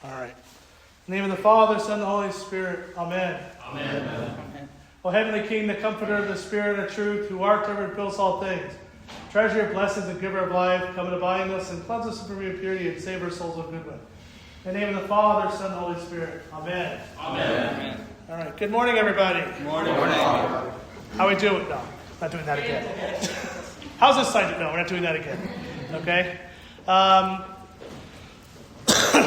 All right. In the name of the Father, Son, and the Holy Spirit. Amen. Amen. Amen. O Heavenly King, the Comforter of the Spirit of truth, who art ever and fills all things, treasure of blessings and giver of life, come and abide in us and cleanse us from impurity and save our souls of good one. In the name of the Father, Son, and the Holy Spirit. Amen. Amen. All right. Good morning, everybody. Good morning. How we doing? No, not doing that again. How's this side? No, we're not doing that again. Okay.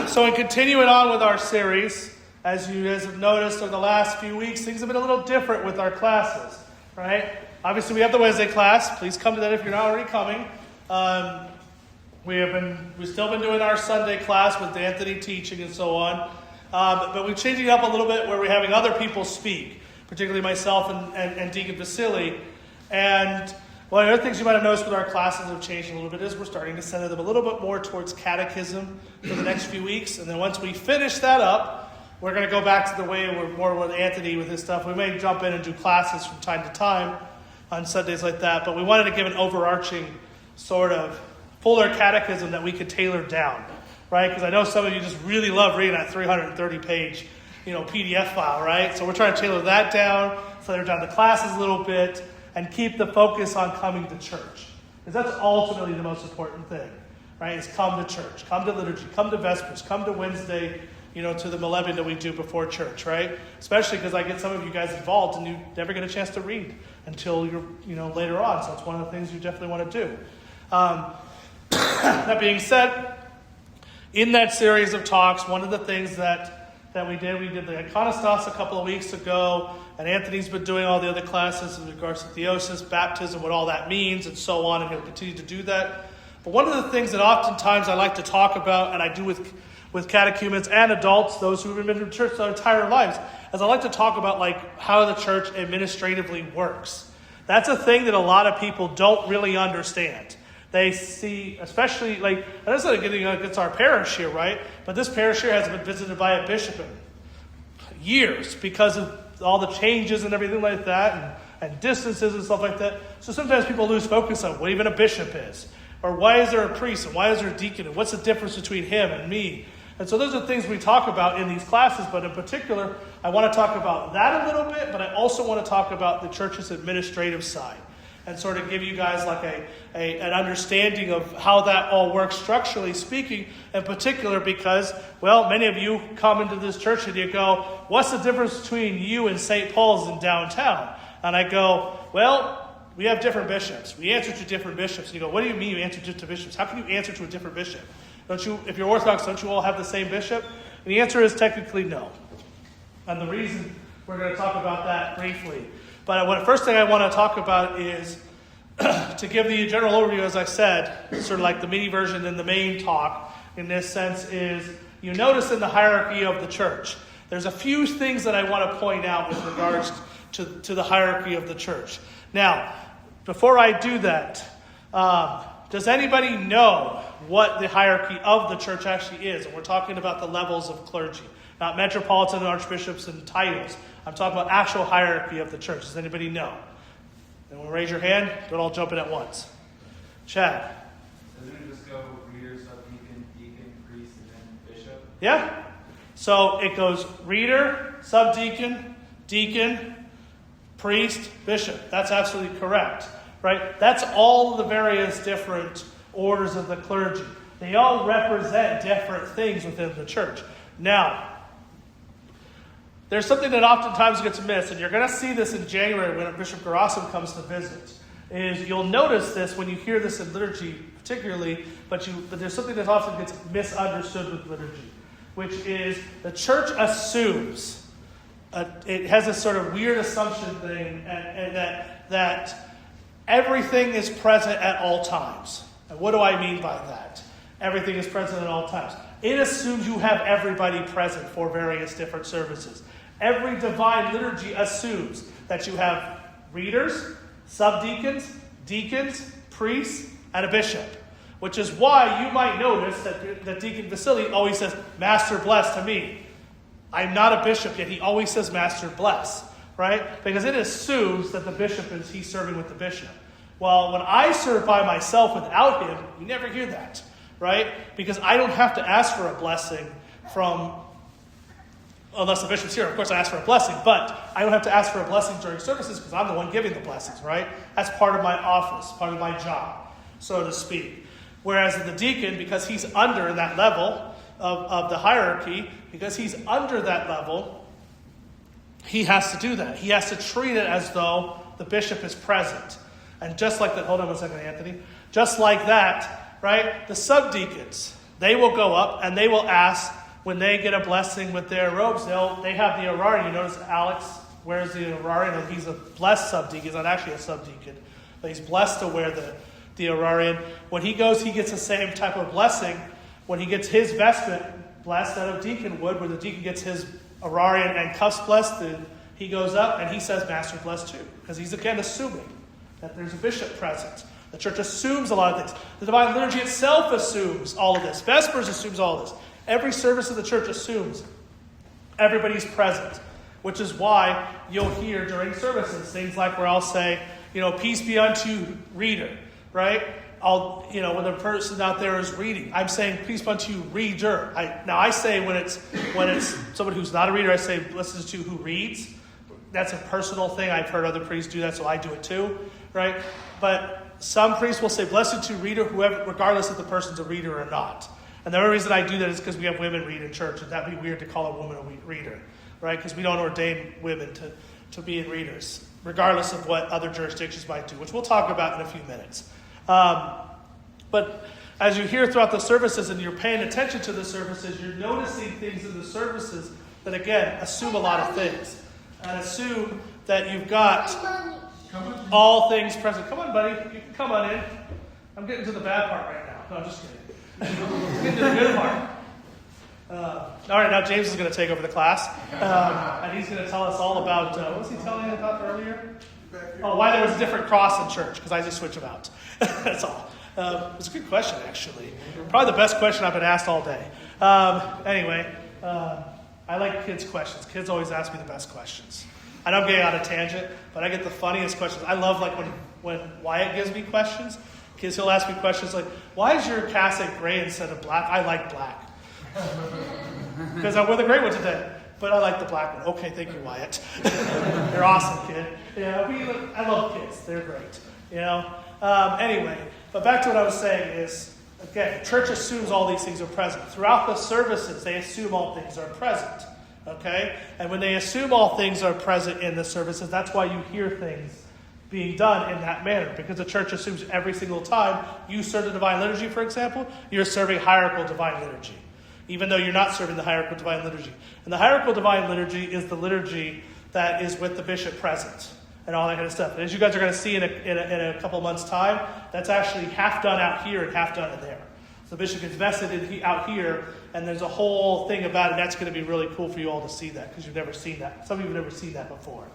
So in continuing on with our series, as you guys have noticed over the last few weeks, things have been a little different with our classes, right? Obviously, we have the Wednesday class. Please come to that if you're not already coming. We've still been doing our Sunday class with Anthony teaching and so on. But we're changing it up a little bit where we're having other people speak, particularly myself and Deacon Vasily. And one of the other things you might have noticed with our classes have changed a little bit is we're starting to center them a little bit more towards catechism for the next few weeks. And then once we finish that up, we're going to go back to the way we're more with Anthony with his stuff. We may jump in and do classes from time to time on Sundays like that. But we wanted to give an overarching sort of fuller catechism that we could tailor down, right? Because I know some of you just really love reading that 330-page, PDF file, right? So we're trying to tailor that down, tailor down the classes a little bit, and keep the focus on coming to church. Because that's ultimately the most important thing, right? Is come to church, come to liturgy, come to Vespers, come to Wednesday, to the Malevolent that we do before church, right? Especially because I get some of you guys involved and you never get a chance to read until you're, later on. So it's one of the things you definitely want to do. That being said, in that series of talks, one of the things that we did the iconostas a couple of weeks ago, and Anthony's been doing all the other classes in regards to theosis, baptism, what all that means, and so on, and he'll continue to do that. But one of the things that oftentimes I like to talk about, and I do with catechumens and adults, those who have been in church their entire lives, is I like to talk about how the church administratively works. That's a thing that a lot of people don't really understand. They see, especially, I'm not getting against our parish here, right? But this parish here hasn't been visited by a bishop in years because of all the changes and everything like that, and distances and stuff like that. So sometimes people lose focus on what even a bishop is, or why is there a priest, and why is there a deacon, and what's the difference between him and me? And so those are things we talk about in these classes, but in particular, I want to talk about that a little bit, but I also want to talk about the church's administrative side, and sort of give you guys an understanding of how that all works structurally speaking, in particular because, many of you come into this church and you go, what's the difference between you and St. Paul's in downtown? And I go, we have different bishops. We answer to different bishops. And you go, what do you mean you answer to bishops? How can you answer to a different bishop? Don't you, if you're Orthodox, don't you all have the same bishop? And the answer is technically no. And the reason, we're going to talk about that briefly. But first thing I want to talk about is to give the general overview, as I said, sort of like the mini version and the main talk in this sense is, you notice in the hierarchy of the church, there's a few things that I want to point out with regards to the hierarchy of the church. Now, before I do that, does anybody know what the hierarchy of the church actually is? And we're talking about the levels of clergy, not metropolitan and archbishops and titles. I'm talking about actual hierarchy of the church. Does anybody know? Anyone raise your hand? Don't all jump in at once. Chad. Doesn't it just go reader, subdeacon, deacon, priest, and then bishop? Yeah. So it goes reader, subdeacon, deacon, priest, bishop. That's absolutely correct. Right? That's all the various different orders of the clergy. They all represent different things within the church. Now, there's something that oftentimes gets missed, and you're going to see this in January when Bishop Gerasim comes to visit, is you'll notice this when you hear this in liturgy particularly, but there's something that often gets misunderstood with liturgy, which is the church assumes, it has this sort of weird assumption thing, and that everything is present at all times. And what do I mean by that? Everything is present at all times. It assumes you have everybody present for various different services. Every divine liturgy assumes that you have readers, subdeacons, deacons, priests, and a bishop. Which is why you might notice that Deacon Vasily always says, Master bless to me. I'm not a bishop, yet he always says Master bless. Right? Because it assumes that the bishop he's serving with the bishop. Well, when I serve by myself without him, you never hear that. Right? Because I don't have to ask for a blessing unless the bishop's here. Of course, I ask for a blessing, but I don't have to ask for a blessing during services because I'm the one giving the blessings, right? That's part of my office, part of my job, so to speak. Whereas the deacon, because he's under that level of the hierarchy, because he's under that level, he has to do that. He has to treat it as though the bishop is present. And just like that, hold on one second, Anthony. Just like that, right? The subdeacons, they will go up and they will ask when they get a blessing with their robes. They have the orarian. You notice Alex wears the orarian. He's a blessed subdeacon. He's not actually a subdeacon, but he's blessed to wear the orarian. When he goes, he gets the same type of blessing. When he gets his vestment blessed that a deacon would, where the deacon gets his orarian and cuffs blessed, he goes up and he says, Master blessed too. Because he's again assuming that there's a bishop present. The church assumes a lot of things. The Divine Liturgy itself assumes all of this. Vespers assumes all of this. Every service of the church assumes everybody's present, which is why you'll hear during services things like where I'll say, peace be unto reader, right? When the person out there is reading, I'm saying peace be unto reader. I say when it's someone who's not a reader, I say listen to who reads. That's a personal thing. I've heard other priests do that, so I do it too, right? But some priests will say blessed to reader, whoever, regardless if the person's a reader or not. And the only reason I do that is because we have women read in church, and that'd be weird to call a woman a reader, right? Because we don't ordain women to be readers, regardless of what other jurisdictions might do, which we'll talk about in a few minutes. But as you hear throughout the services and you're paying attention to the services, you're noticing things in the services that, again, assume a lot of things. And assume that you've got all things present. Come on, buddy. You can come on in. I'm getting to the bad part right now. No, I'm just kidding. Let's get to the good part. All right, now James is going to take over the class. And he's going to tell us all about, what was he telling you about earlier? Oh, why there was a different cross in church, because I just switch them out. That's all. It was a good question, actually. Probably the best question I've been asked all day. Anyway, I like kids' questions. Kids always ask me the best questions. I know I'm getting on a tangent, but I get the funniest questions. I love when Wyatt gives me questions. Because he'll ask me questions like, why is your cassock gray instead of black? I like black. Because I wore the gray one today. But I like the black one. Okay, thank you, Wyatt. You're awesome, kid. I love kids. They're great. Anyway, but back to what I was saying is, again, the church assumes all these things are present. Throughout the services, they assume all things are present. Okay? And when they assume all things are present in the services, that's why you hear things being done in that manner. Because the church assumes every single time you serve the Divine Liturgy, for example, you're serving hierarchical Divine Liturgy. Even though you're not serving the hierarchical Divine Liturgy. And the hierarchical Divine Liturgy is the liturgy that is with the bishop present. And all that kind of stuff. And as you guys are going to see in a couple of months' time, that's actually half done out here and half done in there. So the bishop gets vested out here, and there's a whole thing about it. That's going to be really cool for you all to see that, because you've never seen that. Some of you have never seen that before.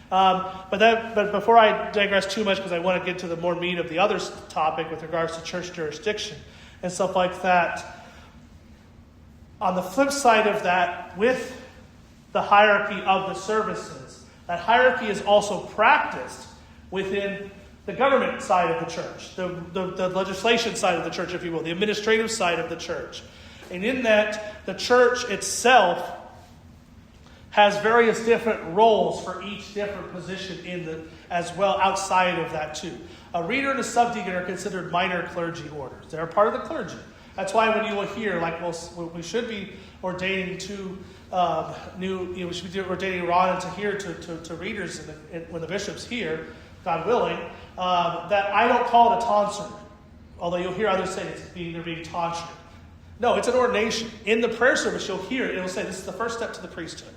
But before I digress too much, because I want to get to the more meat of the other topic with regards to church jurisdiction and stuff like that. On the flip side of that, with the hierarchy of the services, that hierarchy is also practiced within the government side of the church, the legislation side of the church, if you will, the administrative side of the church. And in that, the church itself has various different roles for each different position as well outside of that too. A reader and a subdeacon are considered minor clergy orders. They're part of the clergy. That's why when you will hear, we should be ordaining we should be ordaining Ron and Tahir to readers when the bishop's here, God willing, that I don't call it a tonsure. Although you'll hear others say they're being tonsured. No, it's an ordination. In the prayer service, you'll hear it. It'll say this is the first step to the priesthood.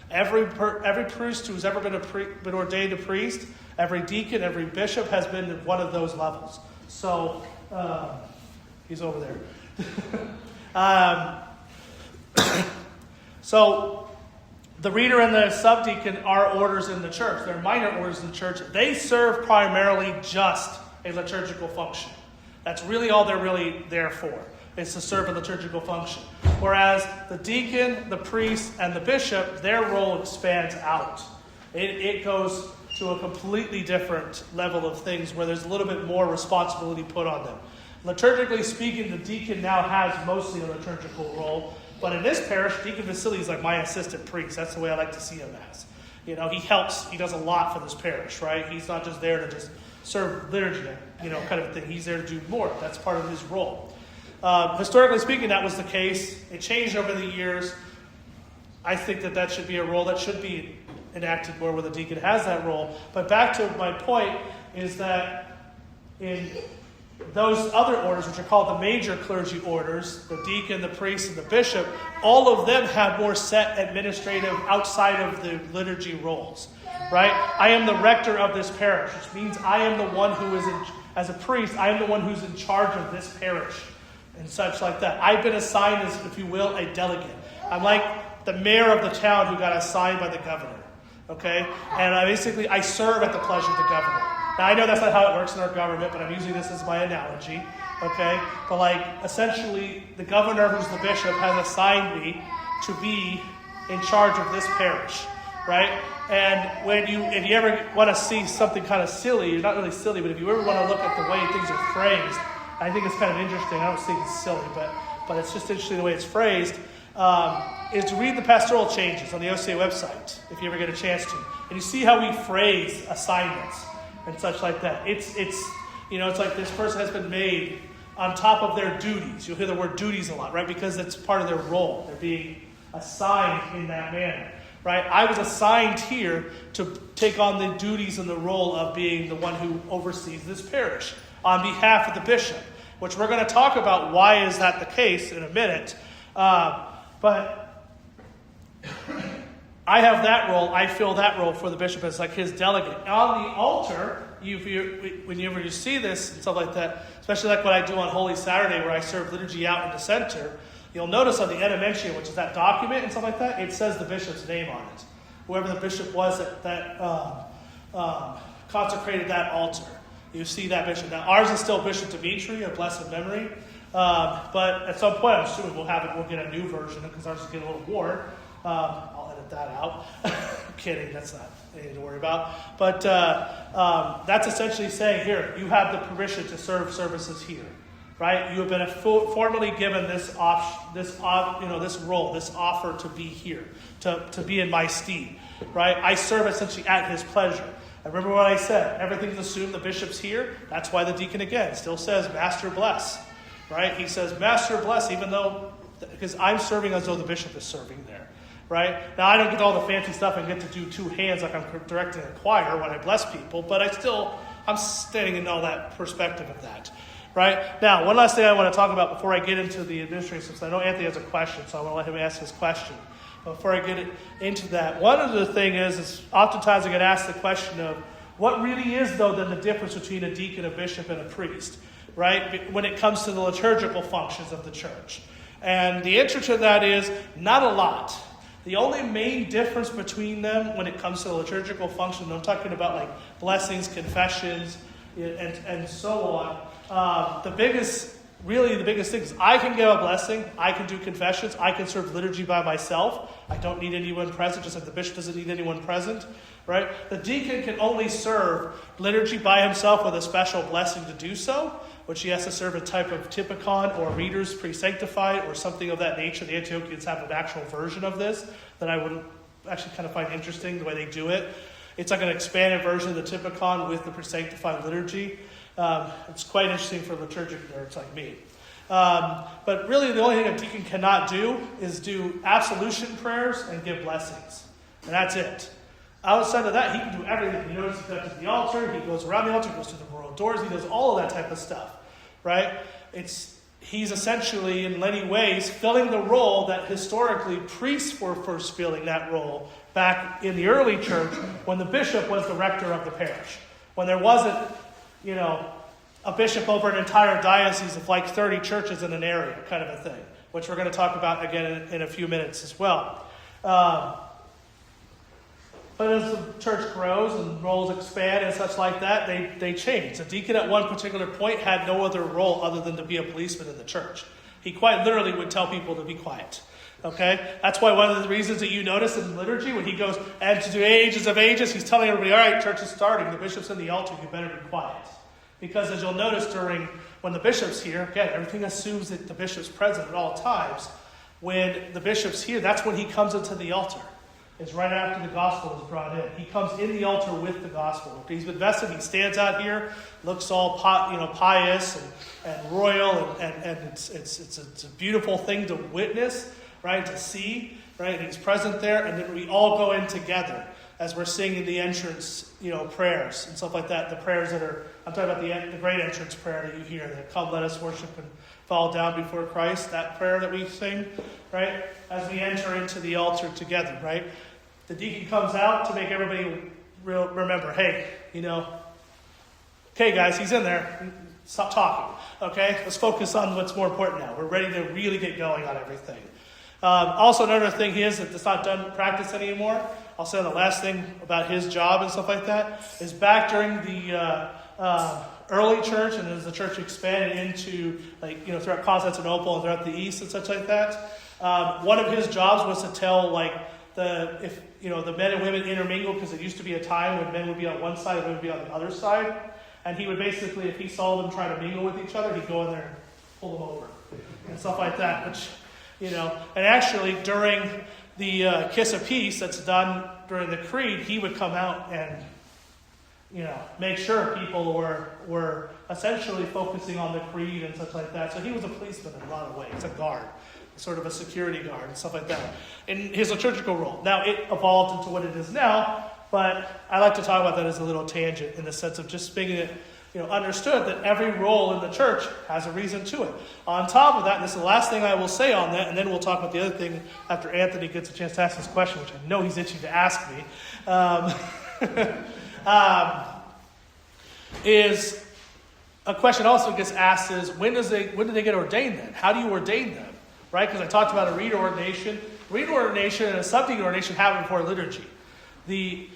Every priest who's ever been ordained a priest, every deacon, every bishop has been at one of those levels. So, he's over there. So, the reader and the subdeacon are orders in the church. They're minor orders in the church. They serve primarily just a liturgical function. That's really all they're really there for, is to serve a liturgical function. Whereas the deacon, the priest, and the bishop, their role expands out. It goes to a completely different level of things where there's a little bit more responsibility put on them. Liturgically speaking, the deacon now has mostly a liturgical role, But in this parish, Deacon Vasily is like my assistant priest. That's the way I like to see him as. He helps. He does a lot for this parish, right? He's not just there to just serve liturgy, kind of thing. He's there to do more. That's part of his role. Historically speaking, that was the case. It changed over the years. I think that should be a role that should be enacted more where the deacon has that role. But back to my point is that in those other orders, which are called the major clergy orders, the deacon, the priest, and the bishop, all of them have more set administrative outside of the liturgy roles, right? I am the rector of this parish, which means I am the one who is, as a priest, I am the one who's in charge of this parish and such like that. I've been assigned as, if you will, a delegate. I'm like the mayor of the town who got assigned by the governor, okay? And I serve at the pleasure of the governor. Now, I know that's not how it works in our government, but I'm using this as my analogy, okay? But essentially, the governor, who's the bishop, has assigned me to be in charge of this parish, right? And if you ever want to see something kind of silly, not really silly, but if you ever want to look at the way things are phrased, I think it's kind of interesting. I don't think it's silly, but it's just interesting the way it's phrased, is to read the pastoral changes on the OCA website, if you ever get a chance to. And you see how we phrase assignments and such like that. It's like this person has been made on top of their duties. You'll hear the word duties a lot, right? Because it's part of their role. They're being assigned in that manner, right? I was assigned here to take on the duties and the role of being the one who oversees this parish on behalf of the bishop, which we're going to talk about why is that the case in a minute. But I have that role. I fill that role for the bishop as like his delegate. On the altar, whenever you see this and stuff like that, especially like what I do on Holy Saturday where I serve liturgy out in the center, you'll notice on the Edimentium, which is that document and stuff like that, it says the bishop's name on it. Whoever the bishop was that consecrated that altar. You see that bishop. Now, ours is still Bishop Dimitri of blessed memory. But at some point, I'm assuming we'll get a new version because ours is getting a little worn. I'll edit that out. Kidding, that's not anything to worry about. But that's essentially saying, here, you have the permission to serve services here, right? You have been formally given this role, this offer to be here, to be in my stead, right? I serve essentially at his pleasure. I remember what I said. Everything's assumed the bishop's here. That's why the deacon, again, still says, Master bless, right? He says, Master bless, even though, because I'm serving as though the bishop is serving there, right? Now, I don't get all the fancy stuff and get to do two hands like I'm directing a choir when I bless people, but I'm standing in all that perspective of that, right? Now, one last thing I want to talk about before I get into the administrative stuff. I know Anthony has a question, so I want to let him ask his question. Before I get into that, one of the things is oftentimes I get asked the question of what really is, though, then the difference between a deacon, a bishop, and a priest, right? When it comes to the liturgical functions of the church. And the answer to that is not a lot. The only main difference between them when it comes to the liturgical function, I'm talking about like blessings, confessions, and so on. The biggest thing is I can give a blessing, I can do confessions, I can serve liturgy by myself. I don't need anyone present, just like the bishop doesn't need anyone present, right? The deacon can only serve liturgy by himself with a special blessing to do so, which he has to serve a type of typicon or readers pre-sanctified or something of that nature. The Antiochians have an actual version of this that I would actually kind of find interesting, the way they do it. It's like an expanded version of the typicon with the pre-sanctified liturgy. It's quite interesting for liturgic nerds like me. But really the only thing a deacon cannot do is do absolution prayers and give blessings. And that's it. Outside of that, he can do everything. You notice he goes to the altar, he goes around the altar, he goes to the royal doors, he does all of that type of stuff. Right? He's essentially, in many ways, filling the role that historically priests were first filling that role back in the early church when the bishop was the rector of the parish. When there wasn't, a bishop over an entire diocese of like 30 churches in an area, kind of a thing, which we're going to talk about again in a few minutes as well. But as the church grows and roles expand and such like that, they change. The deacon at one particular point had no other role other than to be a policeman in the church. He quite literally would tell people to be quiet. Okay? That's why one of the reasons that you notice in liturgy, when he goes, and to the ages of ages, he's telling everybody, all right, church is starting, the bishop's in the altar, you better be quiet. Because as you'll notice when the bishop's here, again, everything assumes that the bishop's present at all times. when the bishop's here, that's when he comes into the altar. It's right after the gospel is brought in. He comes in the altar with the gospel. He's been vested. He stands out here, looks all pious and royal, and it's a beautiful thing to witness, right? To see, right? And he's present there, and then we all go in together as we're singing the entrance, prayers and stuff like that. The prayers that are, I'm talking about the great entrance prayer that you hear, that come, let us worship and fall down before Christ. That prayer that we sing, right? As we enter into the altar together, right? The deacon comes out to make everybody remember, hey, okay, guys, he's in there. Stop talking, okay? Let's focus on what's more important now. We're ready to really get going on everything. Also, another thing is that it's not done practice anymore. I'll say the last thing about his job and stuff like that is back during the early church, and as the church expanded into, throughout Constantinople and throughout the East and such like that, one of his jobs was to tell, the men and women intermingle, because it used to be a time when men would be on one side and women would be on the other side. And he would basically, if he saw them trying to mingle with each other, he'd go in there and pull them over and stuff like that, which, and actually during the kiss of peace that's done during the creed, he would come out and, make sure people were essentially focusing on the creed and such like that. So he was a policeman in a lot of ways, a guard, sort of a security guard and stuff like that, in his liturgical role. Now, it evolved into what it is now, but I like to talk about that as a little tangent in the sense of just making it, understood that every role in the church has a reason to it. On top of that, and this is the last thing I will say on that, and then we'll talk about the other thing after Anthony gets a chance to ask this question, which I know he's itching to ask me, is a question also gets asked is, when do they get ordained then? How do you ordain them? Right? Because I talked about a reader ordination. Reader ordination and a subdeacon ordination happen before liturgy. The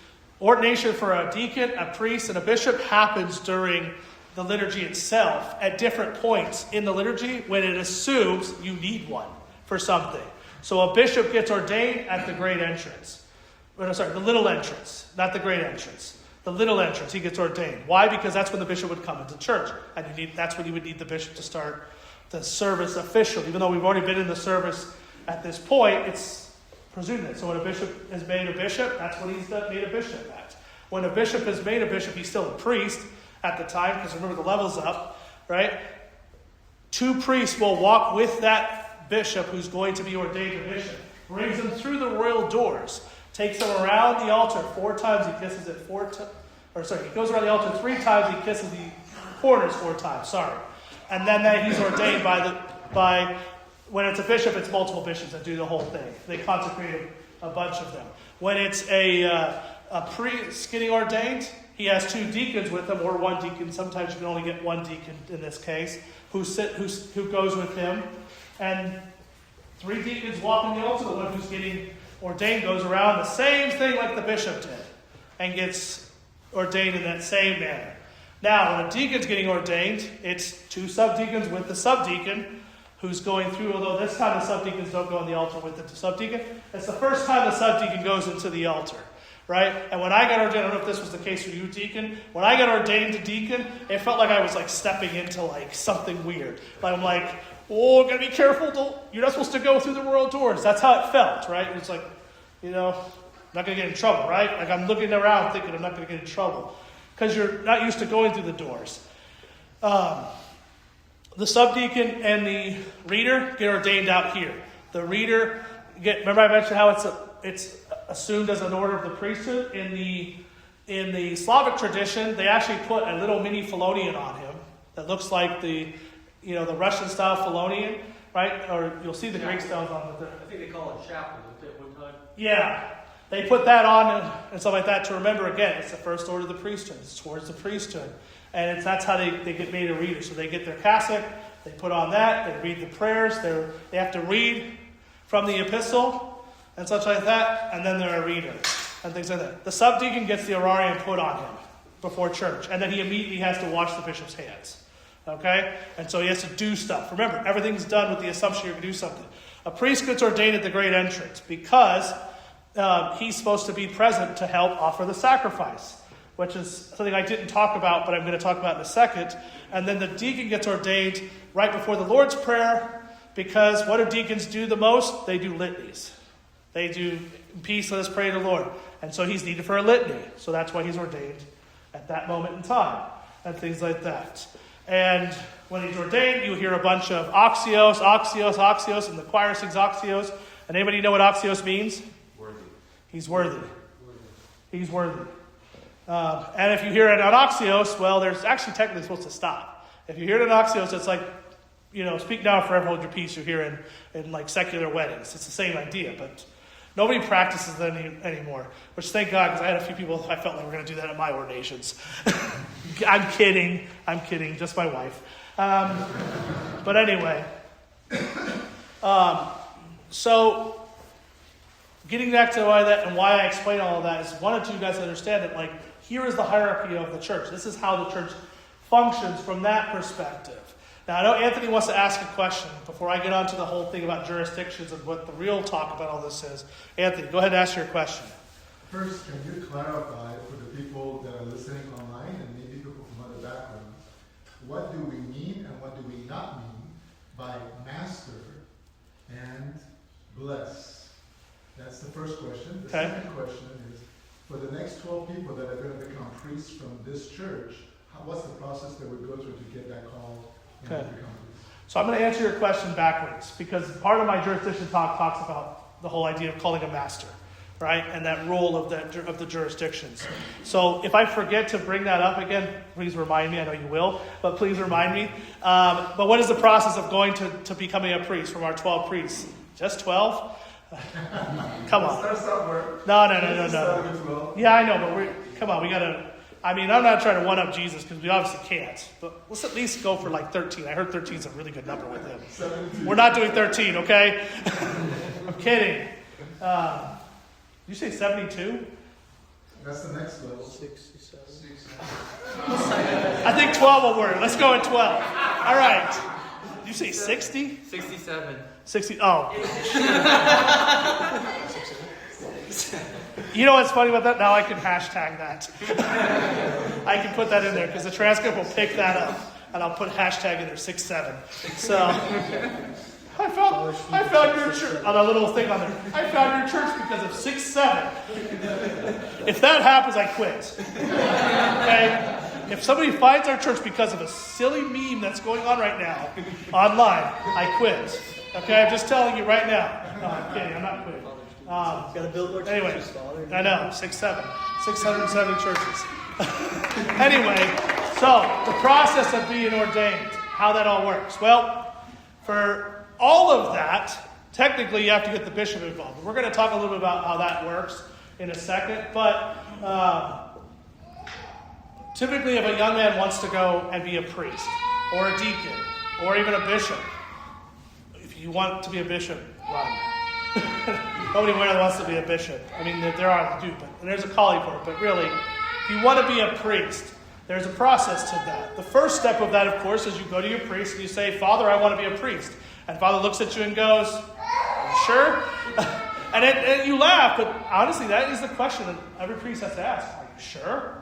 ordination for a deacon, a priest, and a bishop happens during the liturgy itself at different points in the liturgy when it assumes you need one for something. So a bishop gets ordained at the great entrance. The little entrance, not the great entrance. The little entrance, he gets ordained. Why? Because that's when the bishop would come into church. And that's when you would need the bishop to start the service official. Even though we've already been in the service at this point, it's presumed that. So when a bishop is made a bishop, that's when he's made a bishop at. When a bishop is made a bishop, he's still a priest at the time, because remember the level's up, right? 2 priests will walk with that bishop who's going to be ordained a bishop, brings him through the royal doors, takes him around the altar 4 times, he kisses it 4 times, he goes around the altar 3 times, he kisses the corners 4 times, and then he's ordained by when it's a bishop, it's multiple bishops that do the whole thing. They consecrate a bunch of them. When it's a priest getting ordained, he has 2 deacons with him, or 1 deacon. Sometimes you can only get 1 deacon in this case, who goes with him. And 3 deacons walk in the altar. The one who's getting ordained goes around the same thing like the bishop did, and gets ordained in that same manner. Now, when a deacon's getting ordained, it's 2 subdeacons with the subdeacon who's going through, although this time the subdeacons don't go on the altar with the subdeacon. It's the first time the subdeacon goes into the altar, right? And when I got ordained, I don't know if this was the case for you, deacon. When I got ordained to deacon, it felt like I was stepping into something weird. I'm gotta be careful. You're not supposed to go through the royal doors. That's how it felt, right? It's I'm not going to get in trouble, right? I'm looking around thinking I'm not going to get in trouble, because you're not used to going through the doors. The subdeacon and the reader get ordained out here. The reader remember I mentioned how it's assumed as an order of the priesthood. In the Slavic tradition, they actually put a little mini Phalonian on him that looks like the Russian style Phalonian, right? Or you'll see the Greek styles on it. I think they call it chapel at one time. Yeah. They put that on and stuff like that to remember, again, it's the first order of the priesthood. It's towards the priesthood. And that's how they get made a reader. So they get their cassock, they put on that, they read the prayers, they have to read from the epistle and such like that, and then they're a reader and things like that. The subdeacon gets the orarium put on him before church, and then he immediately has to wash the bishop's hands. Okay? And so he has to do stuff. Remember, everything's done with the assumption you're going to do something. A priest gets ordained at the great entrance because he's supposed to be present to help offer the sacrifice, which is something I didn't talk about, but I'm going to talk about in a second. And then the deacon gets ordained right before the Lord's Prayer, Because what do deacons do the most? They do litanies. They do, peace, let us pray to the Lord. And so he's needed for a litany. So that's why he's ordained at that moment in time. And things like that. And when he's ordained, you hear a bunch of oxios, oxios, oxios, and the choir sings oxios. And anybody know what oxios means? Worthy. He's worthy. He's worthy. And if you hear it on oxios, well, there's actually technically supposed to stop. If you hear it on oxios, it's like, speak now, forever hold your peace you hear in like secular weddings. It's the same idea, but nobody practices that anymore. Which thank God, because I had a few people I felt like were going to do that at my ordinations. I'm kidding, just my wife. But anyway, so getting back to why I explain all of that is wanted you guys to understand that, like, here is the hierarchy of the church. This is how the church functions from that perspective. Now, I know Anthony wants to ask a question before I get on to the whole thing about jurisdictions and what the real talk about all this is. Anthony, go ahead and ask your question. First, can you clarify for the people that are listening online and maybe people from other backgrounds, what do we mean and what do we not mean by master and bless? That's the first question. The second question is, for the next 12 people that are going to become priests from this church, what's the process they would go through to get that call and to become priests? So I'm going to answer your question backwards, because part of my jurisdiction talk talks about the whole idea of calling a master, right? And that role of the jurisdictions. So if I forget to bring that up again, please remind me. I know you will, but please remind me. But what is the process of going to becoming a priest from our 12 priests? Just 12? Come on. Start somewhere. No. Yeah, I know, but come on, we got to... I mean, I'm not trying to one-up Jesus because we obviously can't. But let's at least go for like 13. I heard 13 is a really good number with him. 17. We're not doing 13, okay? I'm kidding. You say 72? That's the next level. 67. I think 12 will work. Let's go at 12. All right. Did you say 60? 67. 60. Oh. You know what's funny about that? Now I can hashtag that. I can put that in there because the transcript will pick that up, and I'll put hashtag in there 67. So I found your church on a little thing on there. I found your church because of 67. If that happens, I quit. Okay. If somebody finds our church because of a silly meme that's going on right now online, I quit. Okay, I'm just telling you right now. No, I'm kidding. I'm not quitting. Got to build more Anyway, churches, Father. I know, 670 churches. Anyway, so the process of being ordained, how that all works. Well, for all of that, technically you have to get the bishop involved. We're going to talk a little bit about how that works in a second, but typically if a young man wants to go and be a priest, or a deacon, or even a bishop, if you want to be a bishop, run. Nobody really wants to be a bishop. I mean, there are that do, but there's a calling for it. But really, if you want to be a priest, there's a process to that. The first step of that, of course, is you go to your priest and you say, Father, I want to be a priest. And Father looks at you and goes, are you sure? and you laugh, but honestly, that is the question that every priest has to ask. Are you sure?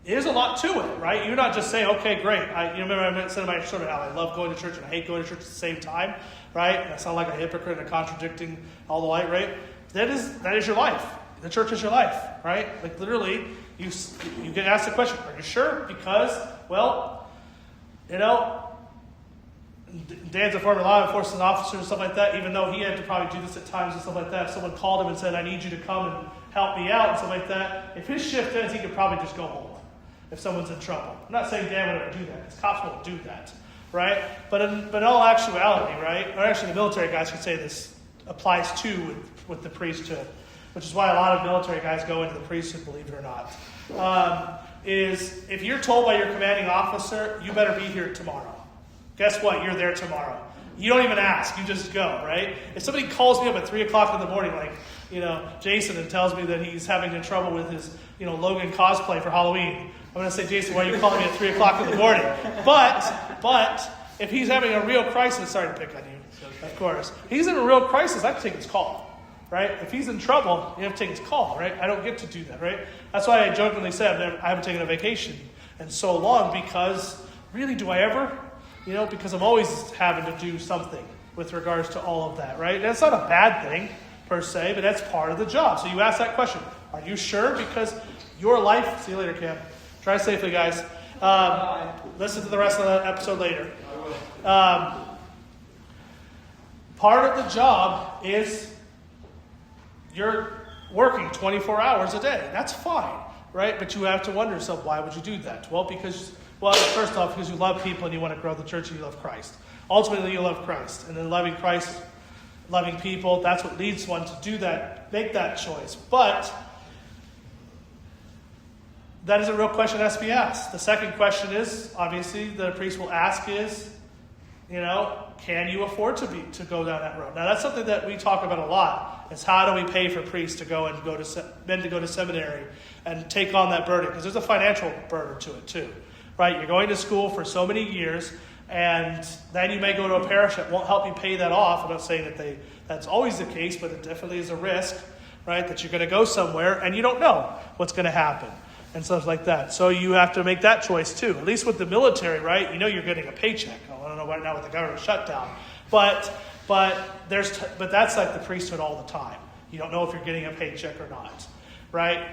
There's a lot to it, right? You're not just saying, okay, great. You remember I said in my sermon how I love going to church and I hate going to church at the same time, right? And I sound like a hypocrite and contradicting all the light, right? That is your life. The church is your life, right? Like literally, you get asked the question, are you sure? Because, well, Dan's a former law enforcement officer and stuff like that, even though he had to probably do this at times and stuff like that. If someone called him and said, I need you to come and help me out and stuff like that, if his shift ends, he could probably just go home if someone's in trouble. I'm not saying Dan would ever do that, because cops won't do that, right? But in all actuality, right, or actually the military guys could say this applies too with the priesthood, which is why a lot of military guys go into the priesthood, believe it or not, is if you're told by your commanding officer, you better be here tomorrow. Guess what? You're there tomorrow. You don't even ask. You just go, right? If somebody calls me up at 3 o'clock in the morning, like, Jason, and tells me that he's having trouble with his, Logan cosplay for Halloween, I'm going to say, Jason, why are you calling me at 3 o'clock in the morning? But if he's having a real crisis, sorry to pick on you, of course. If he's in a real crisis, I have to take his call, right? If he's in trouble, you have to take his call, right? I don't get to do that, right? That's why I jokingly said I haven't taken a vacation in so long, because really, do I ever? Because I'm always having to do something, with regards to all of that, right? That's not a bad thing per se, but that's part of the job. So you ask that question, are you sure? Because your life, see you later, Cam. Drive safely, guys. Listen to the rest of the episode later. Part of the job is you're working 24 hours a day. That's fine, right? But you have to wonder yourself, why would you do that? Well, first off, because you love people and you want to grow the church and you love Christ. Ultimately, you love Christ. And then loving Christ, loving people, that's what leads one to do that, make that choice. But that is a real question that has to be asked. The second question is, obviously, the priest will ask is, can you afford to go down that road? Now, that's something that we talk about a lot, is how do we pay for priests to go to seminary and take on that burden? Because there's a financial burden to it too, right? You're going to school for so many years, and then you may go to a parish that won't help you pay that off. I'm not saying that's always the case, but it definitely is a risk, right? That you're going to go somewhere and you don't know what's going to happen and stuff like that. So you have to make that choice too. At least with the military, right? You're getting a paycheck. I don't know right now with the government shutdown, but that's like the priesthood all the time. You don't know if you're getting a paycheck or not, right?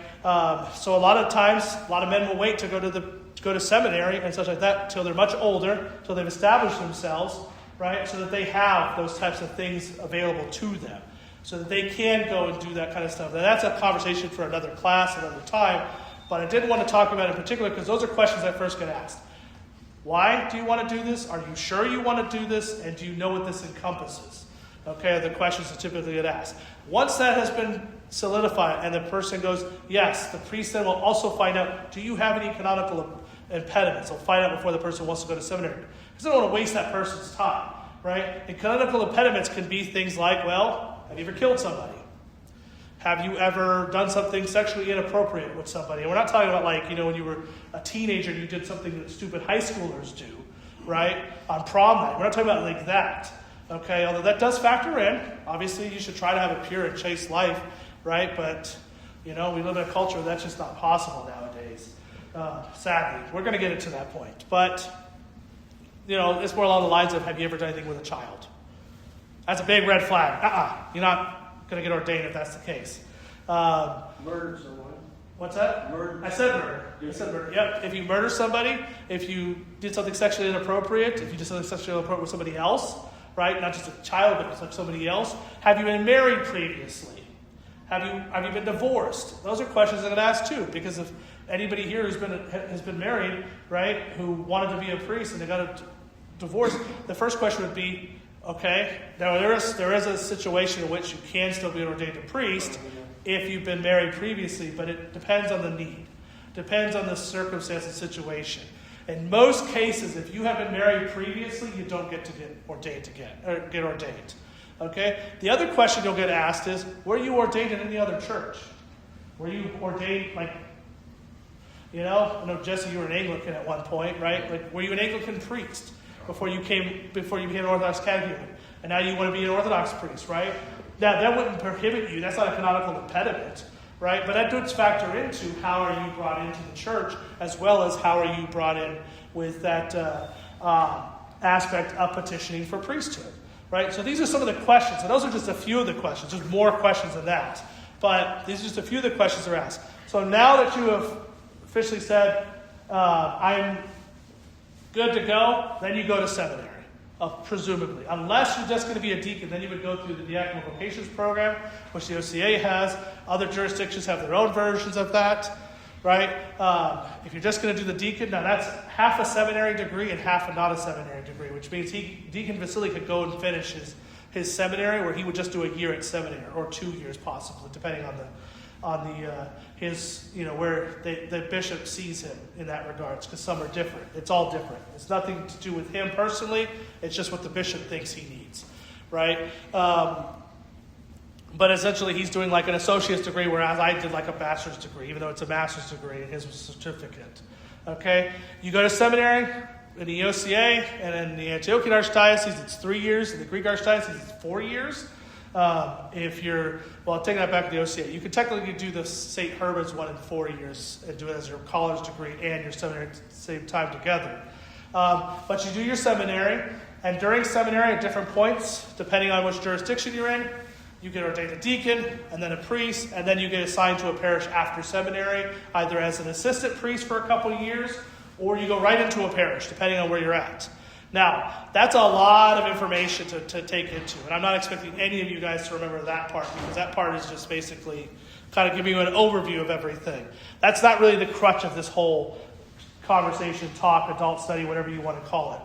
So a lot of times, a lot of men will wait to go to seminary and such like that till they're much older, till they've established themselves, right? So that they have those types of things available to them, so that they can go and do that kind of stuff. Now that's a conversation for another class, another time. But I did want to talk about it in particular because those are questions I first get asked. Why do you want to do this? Are you sure you want to do this? And do you know what this encompasses? Okay, the questions that typically get asked. Once that has been solidified and the person goes, yes, the priest then will also find out, do you have any canonical impediments? They'll find out before the person wants to go to seminary. Because they don't want to waste that person's time, right? And canonical impediments can be things like, well, have you ever killed somebody? Have you ever done something sexually inappropriate with somebody? And we're not talking about when you were a teenager and you did something that stupid high schoolers do, right? On prom night. We're not talking about like that, okay? Although that does factor in. Obviously, you should try to have a pure and chaste life, right? But, we live in a culture where that's just not possible nowadays. Sadly. We're going to get it to that point. But, it's more along the lines of, have you ever done anything with a child? That's a big red flag. You're not going to get ordained if that's the case. Murder someone. What's that? Murder. I said murder. Yep. If you murder somebody, if you did something sexually inappropriate, if you did something sexually inappropriate with somebody else, right? Not just a child, but like somebody else. Have you been married previously? Have you been divorced? Those are questions I'm going to ask too, because if anybody here has been married, right, who wanted to be a priest and they got a divorce, the first question would be, okay, now there is a situation in which you can still be an ordained priest if you've been married previously, but it depends on the need. Depends on the circumstance and situation. In most cases, if you have been married previously, you don't get ordained. Okay? The other question you'll get asked is, were you ordained in any other church? Were you ordained, I know, Jesse, you were an Anglican at one point, right? Were you an Anglican priest before you became an Orthodox catechumen? And now you want to be an Orthodox priest, right? Now, that wouldn't prohibit you. That's not a canonical impediment, right? But that does factor into how are you brought into the church, as well as how are you brought in with that aspect of petitioning for priesthood, right? So these are some of the questions. And those are just a few of the questions. There's more questions than that. But these are just a few of the questions that are asked. So now that you have officially said, I'm good to go, then you go to seminary, presumably. Unless you're just going to be a deacon, then you would go through the diaconal vocations program, which the OCA has. Other jurisdictions have their own versions of that, right? If you're just going to do the deacon, now that's half a seminary degree and half a not a seminary degree, which means Deacon Vasily could go and finish his seminary, where he would just do a year at seminary, or 2 years possibly, depending on where the bishop sees him in that regards, because some are different. It's all different. It's nothing to do with him personally. It's just what the bishop thinks he needs, right? But essentially, he's doing like an associate's degree, whereas I did like a bachelor's degree, even though it's a master's degree, and his was a certificate. Okay? You go to seminary in the OCA, and in the Antiochian Archdiocese, it's 3 years. In the Greek Archdiocese, it's 4 years. If you're, taking that back to the OCA, you could technically do the St. Herbert's one in 4 years and do it as your college degree and your seminary at the same time together. But you do your seminary, And during seminary, at different points, depending on which jurisdiction you're in, you get ordained a deacon, and then a priest, and then you get assigned to a parish after seminary, either as an assistant priest for a couple of years, or you go right into a parish, depending on where you're at. Now, that's a lot of information to take into, and I'm not expecting any of you guys to remember that part, because that part is just basically kind of giving you an overview of everything. That's not really the crutch of this whole conversation, talk, adult study, whatever you want to call it.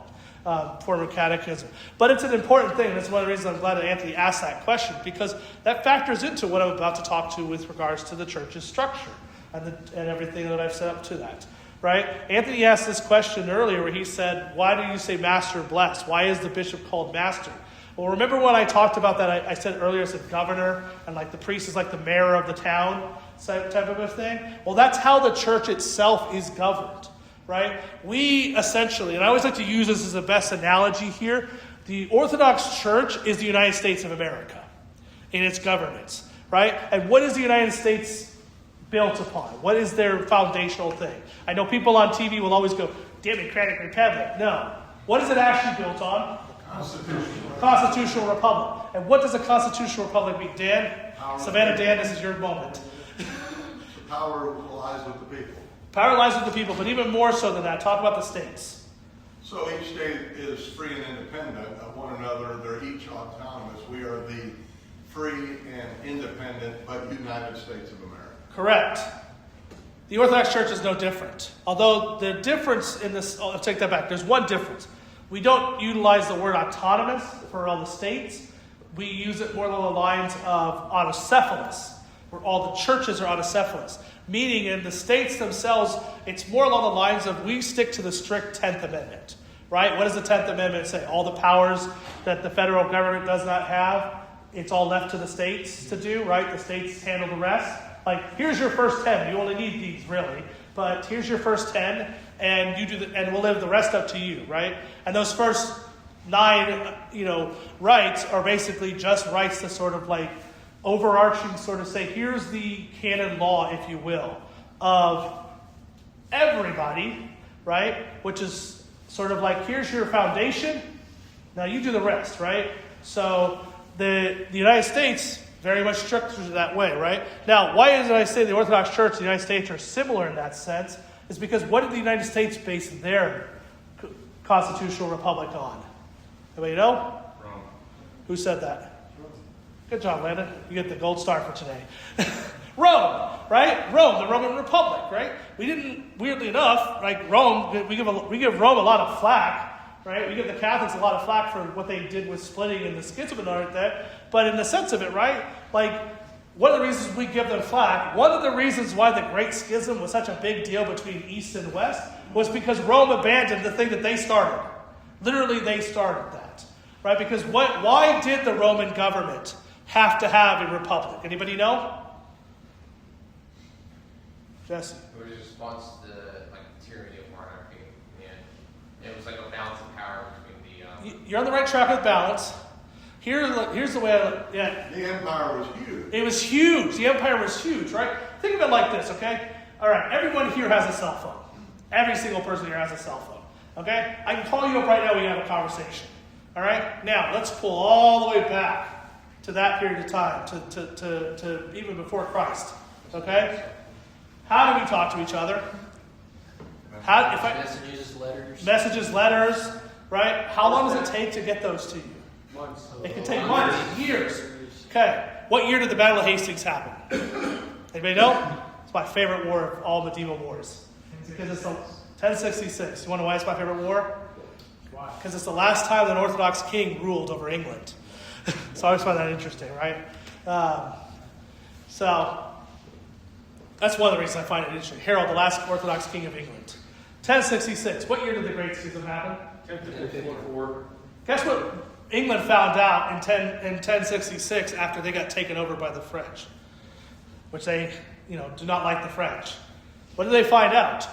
Form of catechism. But it's an important thing. That's one of the reasons I'm glad that Anthony asked that question, because that factors into what I'm about to talk to with regards to the church's structure and everything that I've set up to that. Right? Anthony asked this question earlier where he said, why do you say master bless? Why is the bishop called master? Well, remember when I talked about that, I said earlier, I said governor, and like the priest is like the mayor of the town type of a thing? Well, that's how the church itself is governed. Right? We essentially, and I always like to use this as the best analogy here, the Orthodox Church is the United States of America in its governance. Right? And what is the United States built upon? What is their foundational thing? I know people on TV will always go, Democratic Republic. No. What is it actually built on? Constitutional Republic. And what does a constitutional republic mean? Dan? Savannah, Dan, this is your moment. The power lies with the people. Power lies with the people, but even more so than that, talk about the states. So each state is free and independent of one another. They're each autonomous. We are the free and independent but United States of America. Correct. The Orthodox Church is no different. Although the difference in this, I'll take that back. There's one difference. We don't utilize the word autonomous for all the states. We use it more along the lines of autocephalous, where all the churches are autocephalous. Meaning in the states themselves, it's more along the lines of we stick to the strict 10th Amendment. Right? What does the 10th Amendment say? All the powers that the federal government does not have, it's all left to the states to do, right? The states handle the rest. Like, here's your first 10. You only need these, really. But here's your first 10, and you do and we'll leave the rest up to you, right? And those first 9, rights are basically just rights to sort of like overarching, sort of say, here's the canon law, if you will, of everybody, right? Which is sort of like, here's your foundation. Now you do the rest, right? So the United States very much structured that way, right? Now, why did I say the Orthodox Church and the United States are similar in that sense? Is because what did the United States base their constitutional republic on? Anybody know? Rome. Who said that? Good job, Landon. You get the gold star for today. Rome, right? Rome, the Roman Republic, right? We didn't, weirdly enough, like Rome, we give Rome a lot of flack. Right? We give the Catholics a lot of flack for what they did with splitting and the schism and all of that. But in the sense of it, right? Like, one of the reasons we give them flack, one of the reasons why the Great Schism was such a big deal between East and West was because Rome abandoned the thing that they started. Literally, they started that. Right? Because why did the Roman government have to have a republic? Anybody know? Jesse? It was a response to the tyranny of monarchy, and it was like a balance of power between the. You're on the right track with balance. Here's the way The empire was huge. It was huge. The empire was huge, right? Think of it like this, okay? All right, everyone here has a cell phone. Every single person here has a cell phone, okay? I can call you up right now. We can have a conversation, all right? Now let's pull all the way back to that period of time, to even before Christ, okay? How do we talk to each other? Messages, letters, right? How long does it take to get those to you? Months. It can take months, years. Okay, what year did the Battle of Hastings happen? Anybody know? It's my favorite war of all medieval wars. Because it's 1066. You want to know why it's my favorite war? Why? Because it's the last time an Orthodox king ruled over England. So I always find that interesting, right? So that's one of the reasons I find it interesting. Harold, the last Orthodox king of England. 1066. What year did the Great Schism happen? 1054. Guess what England found out in 1066 after they got taken over by the French? Which they, do not like the French. What did they find out?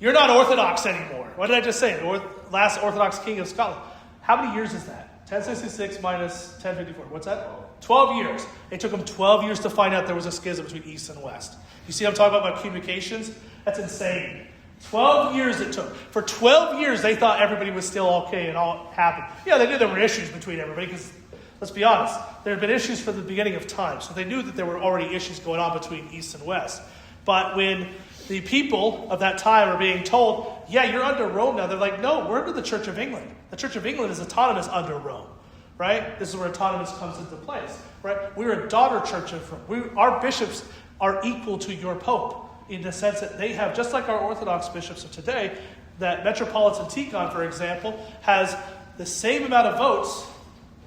You're not Orthodox anymore. What did I just say? The last Orthodox king of Scotland. How many years is that? 1066 minus 1054. What's that? 12 years. It took them 12 years to find out there was a schism between East and West. You see what I'm talking about communications? That's insane. 12 years it took. For 12 years, they thought everybody was still okay and all happy. Yeah, they knew there were issues between everybody because, let's be honest, there had been issues from the beginning of time. So they knew that there were already issues going on between East and West. But when the people of that time are being told, yeah, you're under Rome now, they're like, no, we're under the Church of England. The Church of England is autonomous under Rome, right? This is where autonomous comes into place, right? We're a daughter church of Rome. Our bishops are equal to your Pope in the sense that they have, just like our Orthodox bishops of today, that Metropolitan Tikhon, for example, has the same amount of votes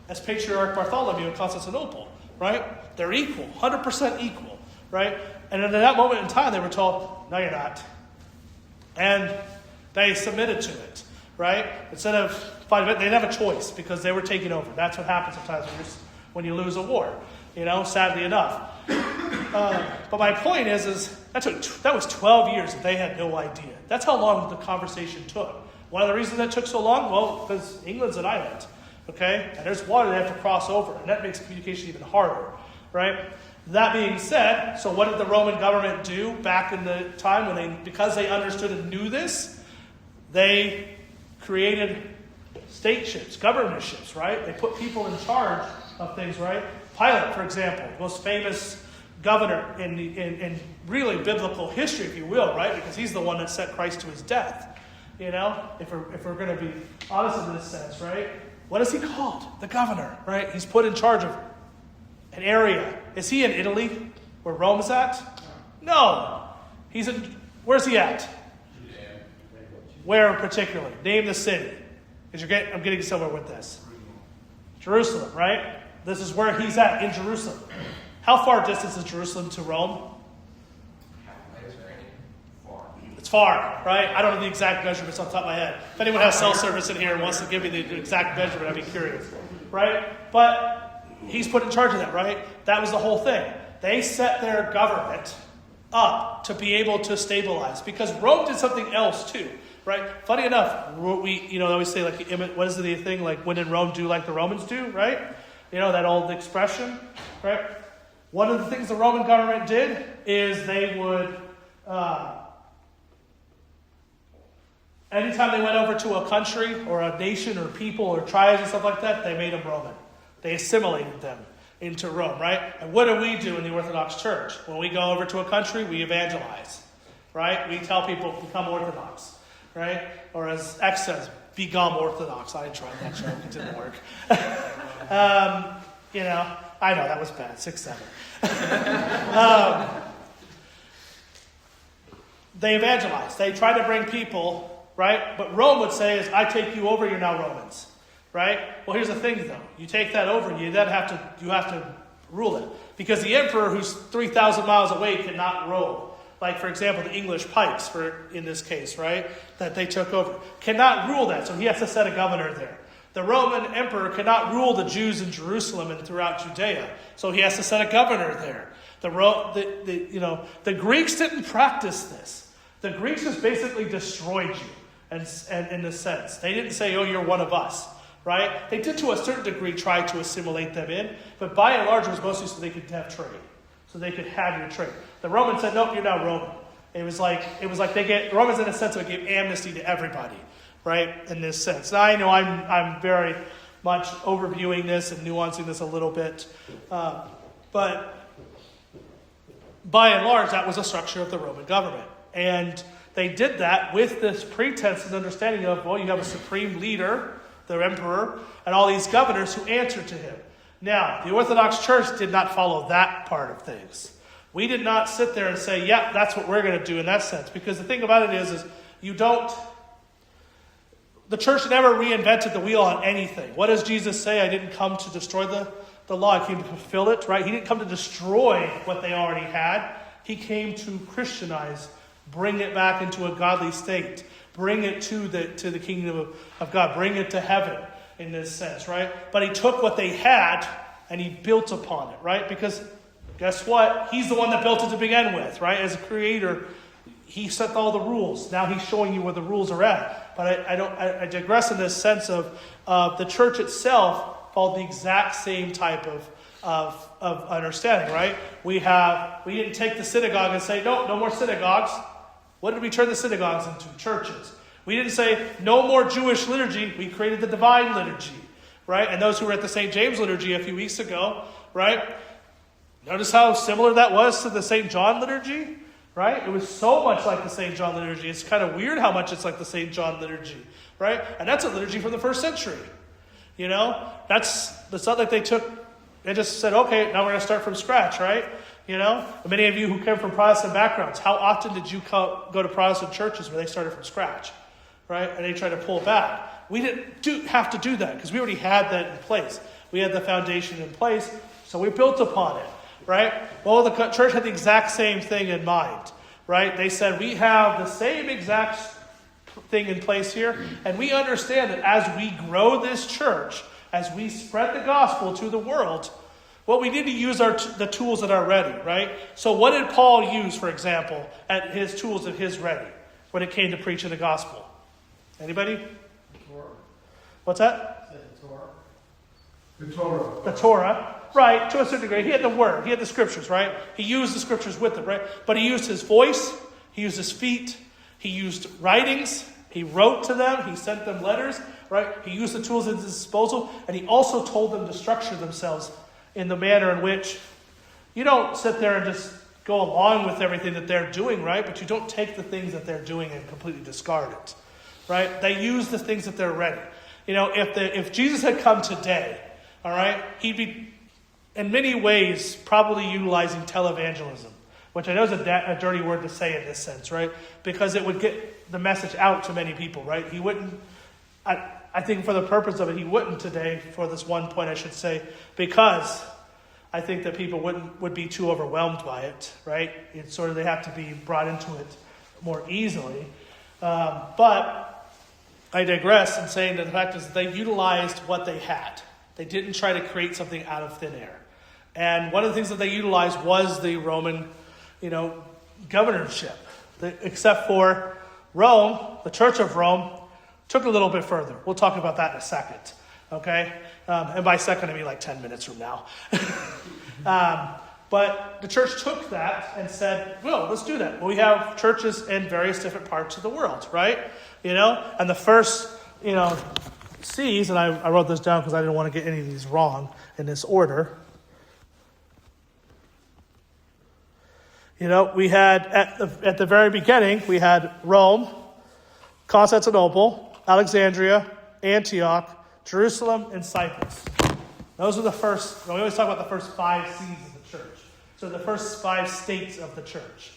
as Patriarch Bartholomew in Constantinople, right? They're equal, 100% equal, right? And at that moment in time, they were told, no, you're not. And they submitted to it, right? Instead of fighting it, they didn't have a choice because they were taking over. That's what happens sometimes when you lose a war, sadly enough. But my point is that was 12 years and they had no idea. That's how long the conversation took. One of the reasons that took so long, well, because England's an island, okay? And there's water they have to cross over, and that makes communication even harder, right? That being said, so what did the Roman government do back in the time because they understood and knew this? They created stateships, governorships, right? They put people in charge of things, right? Pilate, for example, most famous governor in really biblical history, if you will, right? Because he's the one that sent Christ to his death. If we're going to be honest in this sense, right? What is he called? The governor, right? He's put in charge of an area. Is he in Italy, where Rome is at? No. Where's he at? Where particularly? Name the city. Because I'm getting somewhere with this. Jerusalem, right? This is where he's at, in Jerusalem. How far distance is Jerusalem to Rome? It's far, right? I don't know the exact measurements off the top of my head. If anyone has cell service in here and wants to give me the exact measurement, I'd be curious, right? But he's put in charge of that, right? That was the whole thing. They set their government up to be able to stabilize because Rome did something else too, right? Funny enough, we always say what is the thing like when in Rome do like the Romans do, right? That old expression, right? One of the things the Roman government did is they would, anytime they went over to a country or a nation or people or tribes and stuff like that, they made them Roman. They assimilated them into Rome, right? And what do we do in the Orthodox Church? When we go over to a country, we evangelize, right? We tell people, become Orthodox, right? Or as X says, become Orthodox. I tried that joke. It didn't work. I know, that was bad. 6, 7. They evangelize. They try to bring people, right? But Rome would say is, I take you over, you're now Romans. Right? Well, here's the thing, though. You take that over, you have to rule it. Because the emperor, who's 3,000 miles away, cannot rule. Like, for example, the English Pikes, in this case, right? That they took over. Cannot rule that, so he has to set a governor there. The Roman emperor cannot rule the Jews in Jerusalem and throughout Judea, so he has to set a governor there. The Greeks didn't practice this. The Greeks just basically destroyed you, and in a sense. They didn't say, oh, you're one of us. Right? They did to a certain degree try to assimilate them in, but by and large it was mostly so they could have trade. So they could have your trade. The Romans said, nope, you're now Roman. It was like the Romans in a sense gave amnesty to everybody, right? In this sense. Now I know I'm very much overviewing this and nuancing this a little bit. But by and large that was a structure of the Roman government. And they did that with this pretense and understanding of, well, you have a supreme leader, the emperor, and all these governors who answer to him. Now, the Orthodox Church did not follow that part of things. We did not sit there and say, yeah, that's what we're going to do in that sense. Because the thing about it is the church never reinvented the wheel on anything. What does Jesus say? I didn't come to destroy the law. I came to fulfill it, right? He didn't come to destroy what they already had. He came to Christianize, bring it back into a godly state. Bring it to the kingdom of God. Bring it to heaven in this sense, right? But he took what they had and he built upon it, right? Because guess what? He's the one that built it to begin with, right? As a creator, he set all the rules. Now he's showing you where the rules are at. But I digress in this sense of the church itself followed the exact same type of understanding, right? We didn't take the synagogue and say, no more synagogues. What did we turn the synagogues into? Churches. We didn't say, no more Jewish liturgy. We created the Divine Liturgy, right? And those who were at the St. James Liturgy a few weeks ago, right? Notice how similar that was to the St. John Liturgy, right? It was so much like the St. John Liturgy. It's kind of weird how much it's like the St. John Liturgy, right? And that's a liturgy from the first century. You know, that's not like they just said, okay, now we're going to start from scratch, right? You know, many of you who came from Protestant backgrounds, how often did you go to Protestant churches where they started from scratch, right? And they tried to pull back. We didn't have to do that because we already had that in place. We had the foundation in place, so we built upon it, right? Well, the church had the exact same thing in mind, right? They said, we have the same exact thing in place here, and we understand that as we grow this church, as we spread the gospel to the world, well, we need to use the tools that are ready, right? So what did Paul use, for example, at his tools at his ready when it came to preaching the gospel? Anybody? Torah. What's that? Said the Torah. The Torah. The Torah, right, to a certain degree. He had the word, he had the scriptures, right? He used the scriptures with it, right? But he used his voice, he used his feet, he used writings, he wrote to them, he sent them letters, right? He used the tools at his disposal, and he also told them to structure themselves in the manner in which you don't sit there and just go along with everything that they're doing, right? But you don't take the things that they're doing and completely discard it, right? They use the things that they're ready. You know, if Jesus had come today, all right, he'd be, in many ways, probably utilizing televangelism, which I know is a dirty word to say in this sense, right? Because it would get the message out to many people, right? He wouldn't, I think for the purpose of it, he wouldn't today, for this one point I should say, because I think that people would be too overwhelmed by it, right? It's sort of, they have to be brought into it more easily. But I digress in saying that the fact is that they utilized what they had. They didn't try to create something out of thin air. And one of the things that they utilized was the Roman, governorship. Except for Rome, the Church of Rome, took it a little bit further. We'll talk about that in a second, okay? And by second, I mean like 10 minutes from now. But the church took that and said, well, let's do that. Well, we have churches in various different parts of the world, right? And the first, C's, and I wrote this down because I didn't want to get any of these wrong in this order. We had, at the very beginning, we had Rome, Constantinople, Alexandria, Antioch, Jerusalem, and Cyprus. Those are the first, we always talk about the first 5 C's of the church. So the first 5 states of the church.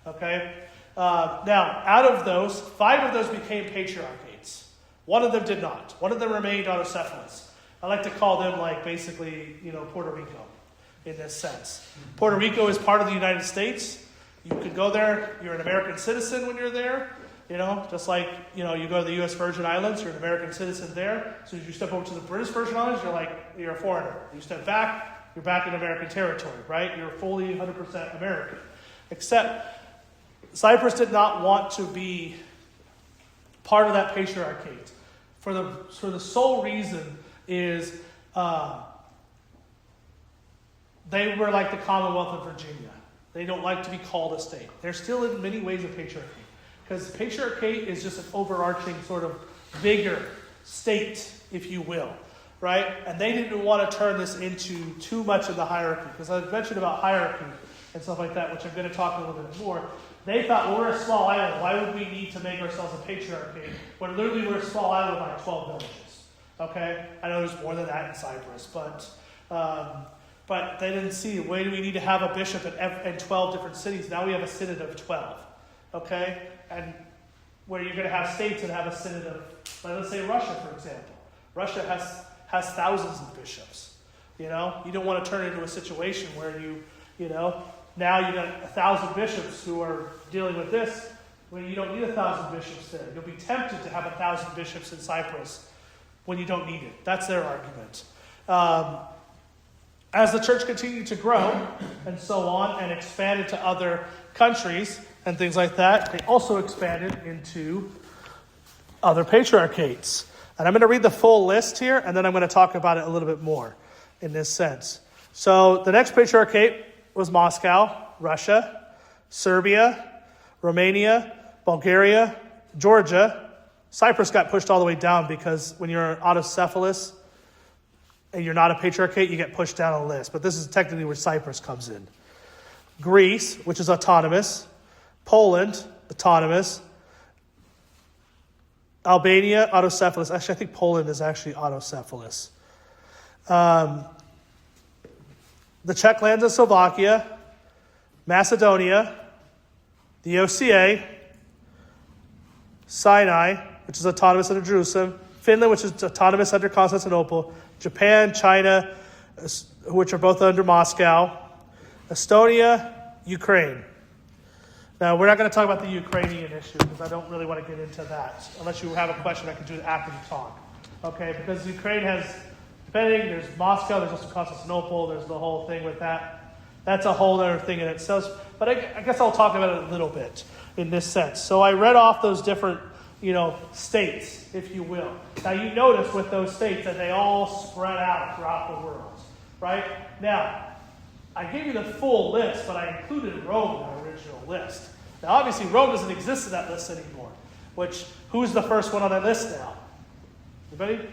Okay? Now, out of those, 5 of those became patriarchates. One of them did not. One of them remained autocephalous. I like to call them basically, Puerto Rico in this sense. Puerto Rico is part of the United States. You could go there. You're an American citizen when you're there. Just like, you go to the U.S. Virgin Islands, you're an American citizen there. As soon as you step over to the British Virgin Islands, you're a foreigner. You step back, you're back in American territory, right? You're fully 100% American. Except Cyprus did not want to be part of that patriarchate. For the sole reason is they were like the Commonwealth of Virginia. They don't like to be called a state. They're still in many ways a patriarchy. Because patriarchate is just an overarching sort of bigger state, if you will, right? And they didn't want to turn this into too much of the hierarchy. Because I mentioned about hierarchy and stuff like that, which I'm going to talk a little bit more. They thought, well, we're a small island. Why would we need to make ourselves a patriarchate when literally we're a small island with 12 villages? Okay? I know there's more than that in Cyprus, but they didn't see, why do we need to have a bishop in 12 different cities? Now we have a synod of 12. Okay? And where you're going to have states that have a synod of, let's say Russia, for example. Russia has thousands of bishops. You don't want to turn it into a situation where now you got 1,000 bishops who are dealing with this, when you don't need 1,000 bishops there. You'll be tempted to have 1,000 bishops in Cyprus when you don't need it. That's their argument. As the church continued to grow and so on and expanded to other countries and things like that, they also expanded into other patriarchates. And I'm going to read the full list here, and then I'm going to talk about it a little bit more in this sense. So the next patriarchate was Moscow, Russia, Serbia, Romania, Bulgaria, Georgia. Cyprus got pushed all the way down because when you're autocephalous and you're not a patriarchate, you get pushed down on the list. But this is technically where Cyprus comes in. Greece, which is autonomous. Poland, autonomous. Albania, autocephalous. Actually, I think Poland is actually autocephalous. The Czech lands of Slovakia, Macedonia, the OCA, Sinai, which is autonomous under Jerusalem, Finland, which is autonomous under Constantinople, Japan, China, which are both under Moscow, Estonia, Ukraine. Now, we're not going to talk about the Ukrainian issue because I don't really want to get into that. Unless you have a question, I can do it after you talk. Okay, because Ukraine has, depending, there's Moscow, there's also Constantinople, there's the whole thing with that. That's a whole other thing in itself. But I guess I'll talk about it a little bit in this sense. So I read off those different, states, if you will. Now, you notice with those states that they all spread out throughout the world, right? Now, I gave you the full list, but I included Rome in the original list. Now, obviously, Rome doesn't exist in that list anymore. Who's the first one on that list now? Anybody?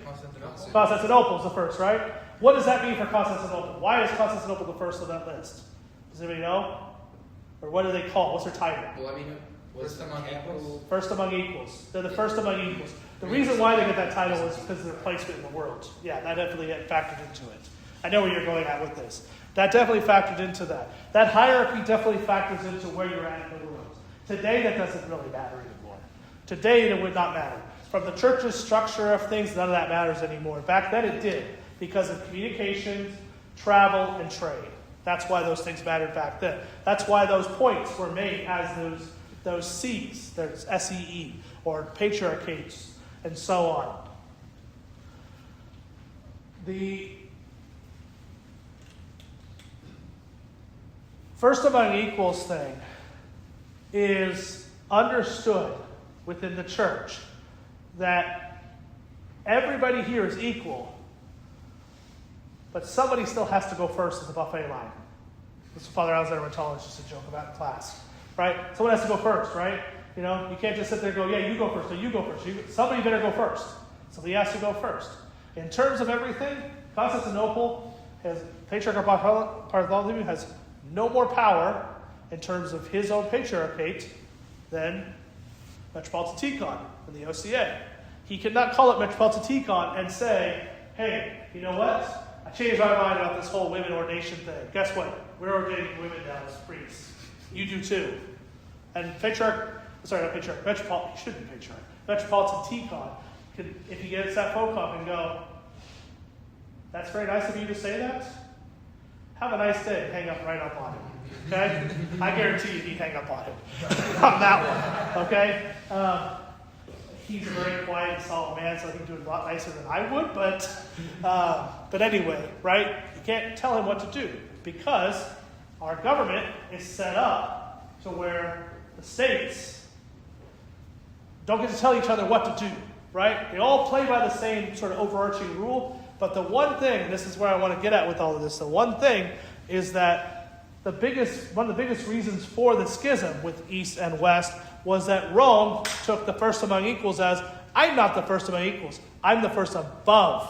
Constantinople is the first, right? What does that mean for Constantinople? Why is Constantinople the first on that list? Does anybody know? Or what do they call? What's their title? Well, first among equals. First among equals. They're the first among equals. The reason why they get that title is because of their placement in the world. Yeah, that definitely factored into it. I know where you're going at with this. That definitely factored into that. That hierarchy definitely factors into where you're at in the world. Today, that doesn't really matter anymore. Today, it would not matter. From the church's structure of things, none of that matters anymore. Back then, it did because of communications, travel, and trade. That's why those things mattered back then. That's why those points were made as those C's. There's SEE, or patriarchates, and so on. The first among equals thing is understood within the church that everybody here is equal, but somebody still has to go first in the buffet line. This is Father Alexander would tell us, just a joke about in class, right? Someone has to go first, right? You can't just sit there and go, yeah, you go first, or you go first. Somebody better go first. Somebody has to go first. In terms of everything, Constantinople Patriarch Bartholomew has no more power in terms of his own patriarchate than Metropolitan Tikhon in the OCA. He cannot call it Metropolitan Tikhon and say, hey, you know what? I changed my mind about this whole women ordination thing. Guess what? We're ordaining women now as priests. You do too. And Metropolitan Tikhon, if he gets that phone call and go, that's very nice of you to say that. Have a nice day. Hang up right up on him. Okay? I guarantee you he'd hang up on him. On that one. Okay? He's a very quiet and solid man, so he'd do it a lot nicer than I would, but anyway, right? You can't tell him what to do because our government is set up to where the states don't get to tell each other what to do, right? They all play by the same sort of overarching rule, but the one thing, and this is where I want to get at with all of this, the one thing is that one of the biggest reasons for the schism with East and West was that Rome took the first among equals as, I'm not the first among equals, I'm the first above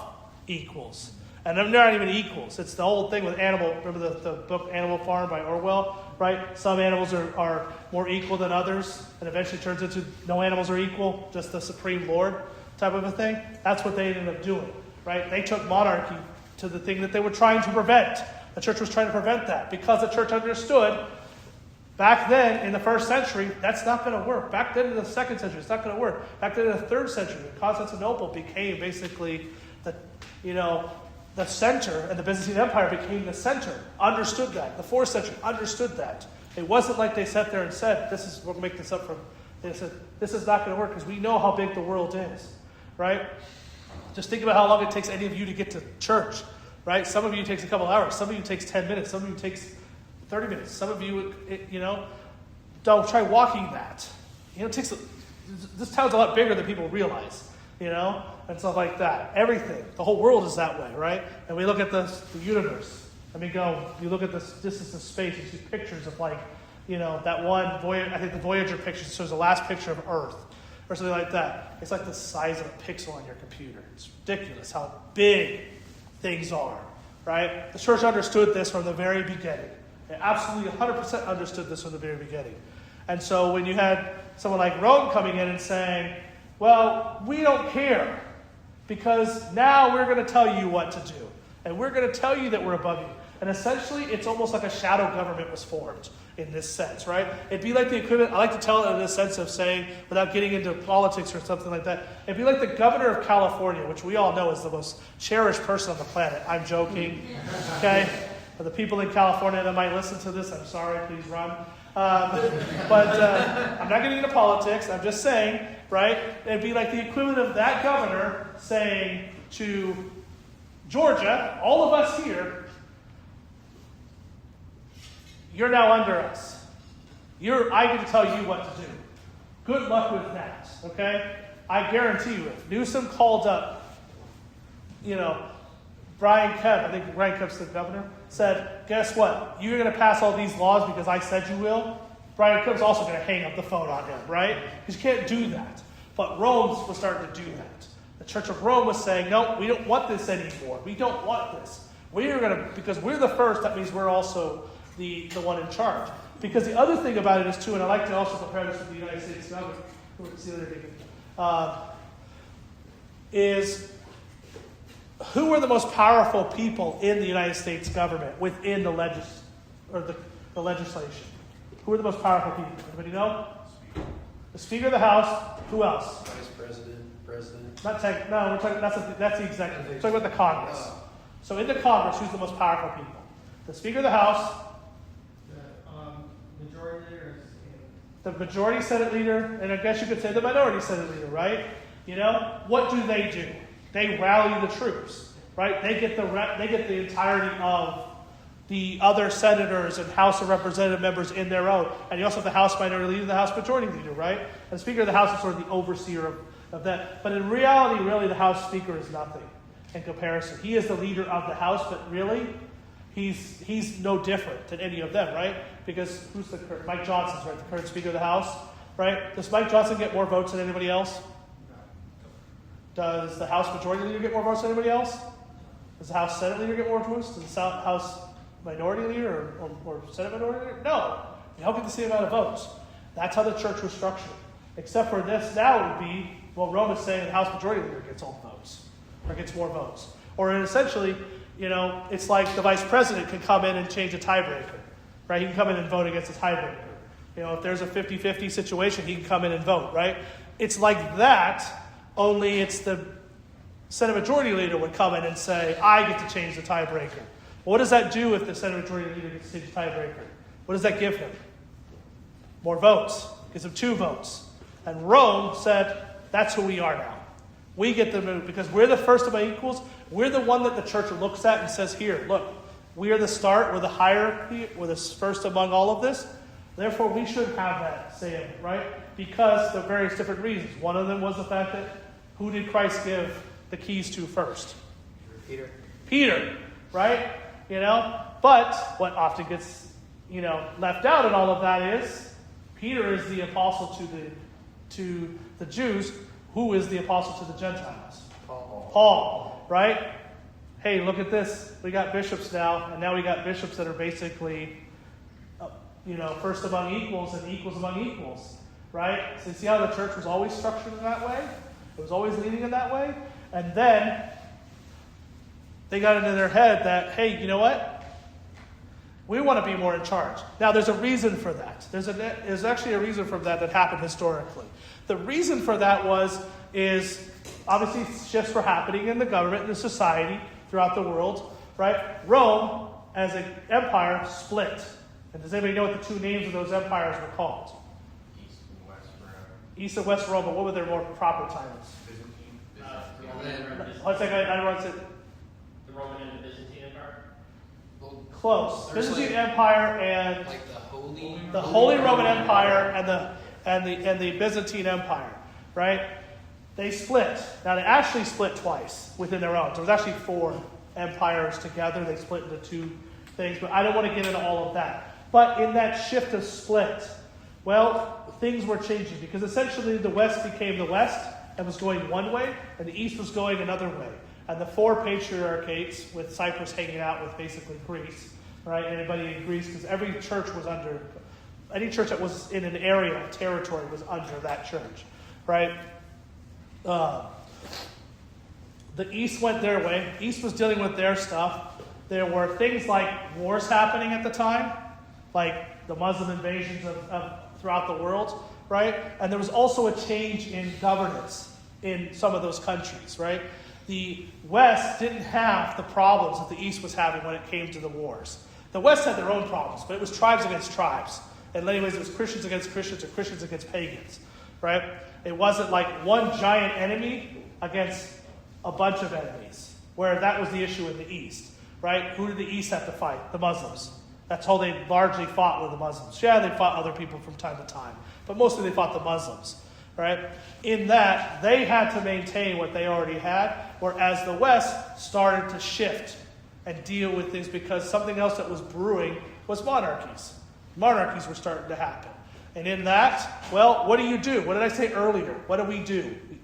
equals. And they're not even equals. It's the whole thing with animal, remember the book Animal Farm by Orwell, right? Some animals are more equal than others, and eventually turns into no animals are equal, just the supreme lord type of a thing. That's what they ended up doing, right? They took monarchy to the thing that they were trying to prevent. The church was trying to prevent that because the church understood back then in the first century, that's not going to work. Back then in the second century, it's not going to work. Back then in the third century, Constantinople became basically the center, and the Byzantine Empire became the center. Understood that. The fourth century understood that. It wasn't like they sat there and said, we'll make this up from, they said, this is not going to work because we know how big the world is, right? Just think about how long it takes any of you to get to church, right? Some of you it takes a couple hours. Some of you it takes 10 minutes. Some of you it takes 30 minutes. Some of you, don't try walking that. This town's a lot bigger than people realize, and stuff like that. Everything, the whole world is that way, right? And we look at the universe. You look at this distance of space, you see pictures of that one, I think the Voyager picture shows the last picture of Earth or something like that. It's like the size of a pixel on your computer. It's ridiculous how big things are, right? The church understood this from the very beginning. They absolutely 100% understood this from the very beginning. And so when you had someone like Rome coming in and saying, well, we don't care because now we're going to tell you what to do. And we're going to tell you that we're above you. And essentially, it's almost like a shadow government was formed in this sense, right? It'd be like the equivalent, I like to tell it in the sense of saying, without getting into politics or something like that, it'd be like the governor of California, which we all know is the most cherished person on the planet. I'm joking, okay? For the people in California that might listen to this, I'm sorry, please run. But I'm not getting into politics, I'm just saying, right? It'd be like the equivalent of that governor saying to Georgia, all of us here, you're now under us. I get to tell you what to do. Good luck with that, okay? I guarantee you, if Newsom called up, Brian Kemp, I think Brian Kemp's the governor, said, guess what? You're going to pass all these laws because I said you will. Brian Kemp's also going to hang up the phone on him, right? Because you can't do that. But Rome was starting to do that. The Church of Rome was saying, no, we don't want this anymore. We don't want this. Because we're the first, that means we're also the one in charge. Because the other thing about it is, too, and I like to also compare this with the United States government, is who are the most powerful people in the United States government within the legislation? Who are the most powerful people? Anybody know? The Speaker of the House. Who else? Vice President, President. We're talking. That's the executive. We're talking about the Congress. So in the Congress, who's the most powerful people? The Speaker of the House. The majority leader is The majority Senate leader, and I guess you could say the minority Senate leader, right? What do? They rally the troops, right? They get the entirety of the other senators and House of Representative members in their own. And you also have the House minority leader and the House majority leader, right? And the Speaker of the House is sort of the overseer of that. But in reality, really, the House Speaker is nothing in comparison. He is the leader of the House, but really, he's no different than any of them, right? Because Mike Johnson's, right, the current Speaker of the House, right? Does Mike Johnson get more votes than anybody else? Does the House Majority Leader get more votes than anybody else? Does the House Senate Leader get more votes? Does the House Minority Leader or Senate Minority Leader? No. They don't get the same amount of votes. That's how the church was structured. Except for this now it would be, Rome is saying the House Majority Leader gets all the votes, or gets more votes. Or essentially, it's like the Vice President can come in and change a tiebreaker, right? He can come in and vote against a tiebreaker. If there's a 50-50 situation, he can come in and vote, right? It's like that, only it's the Senate Majority Leader would come in and say, I get to change the tiebreaker. What does that do if the Senate Majority Leader gets to change the tiebreaker? What does that give him? More votes. Gives him 2 votes. And Rome said, that's who we are now. We get the move because we're the first among equals. We're the one that the church looks at and says, here, look, we are the start. We're the hierarchy. We're the first among all of this. Therefore, we should have that say, right? Because of various different reasons. One of them was the fact that who did Christ give the keys to first? Peter, right? But what often gets, left out in all of that is Peter is the apostle to the Jews. Who is the apostle to the Gentiles? Paul, right? Hey, look at this. We got bishops now, and now we got bishops that are basically, first among equals and equals among equals, right? So you see how the church was always structured in that way? It was always leading in that way. And then they got into their head that, hey, you know what? We want to be more in charge. Now, there's a reason for that. There's actually a reason for that happened historically. The reason for that is obviously shifts were happening in the government and the society throughout the world, right? Rome, as an empire, split. And does anybody know what the 2 names of those empires were called? East and West Rome. East and West Rome, but what were their more proper titles? One second, I don't want to say. The Roman and the Byzantine Empire. Close. There's Byzantine Empire and Like the Holy Roman Empire and the Byzantine Empire, right? They split. Now they actually split twice within their own. So there was actually 4 empires together. They split into 2 things, but I don't want to get into all of that. But in that shift of split, well, things were changing because essentially the West became the West and was going one way, and the East was going another way. And the four patriarchates, with Cyprus hanging out with basically Greece, right? Anybody in Greece, because every church was under, any church that was in an area of territory was under that church, right? The East went their way. East was dealing with their stuff. There were things like wars happening at the time, like the Muslim invasions of throughout the world, right? And there was also a change in governance in some of those countries, right? The West didn't have the problems that the East was having when it came to the wars. The West had their own problems, but it was tribes against tribes. In many ways, it was Christians against Christians or Christians against pagans, right? It wasn't like one giant enemy against a bunch of enemies, where that was the issue in the East, right? Who did the East have to fight? The Muslims. That's how they largely fought with the Muslims. Yeah, they fought other people from time to time, but mostly they fought the Muslims, right? In that, they had to maintain what they already had, whereas the West started to shift and deal with things because something else that was brewing was monarchies. Monarchies were starting to happen. And in that, well, what do you do? What did I say earlier? What do? We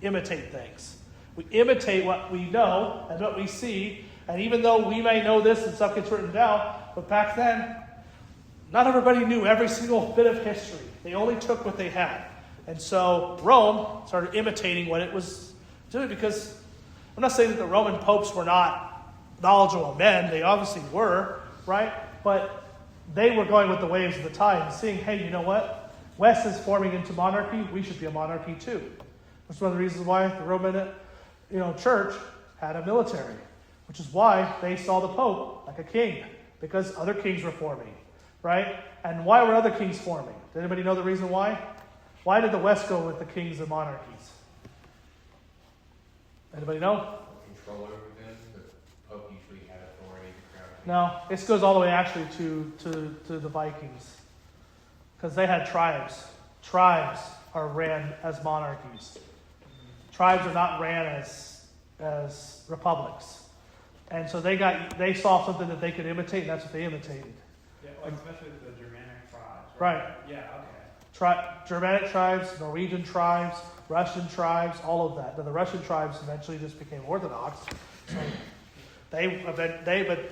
imitate things. We imitate what we know and what we see. And even though we may know this and stuff gets written down, but back then, not everybody knew every single bit of history. They only took what they had. And so Rome started imitating what it was doing, because I'm not saying that the Roman popes were not knowledgeable men. They obviously were, right? But they were going with the waves of the tide and seeing, hey, you know what? West is forming into monarchy. We should be a monarchy too. That's one of the reasons why the Roman Church had a military, which is why they saw the Pope like a king, because other kings were forming, right? And why were other kings forming? Did anybody know the reason why? Why did the West go with the kings and monarchies? Anybody know? Control over them. The Pope usually had authority to crown kings. No, this goes all the way actually to the Vikings, because they had tribes. Tribes are ran as monarchies. Tribes are not ran as republics. And so they saw something that they could imitate, and that's what they imitated. Yeah, well, especially the Germanic tribes. Right. Yeah, okay. Germanic tribes, Norwegian tribes, Russian tribes, all of that. Now, the Russian tribes eventually just became Orthodox. So but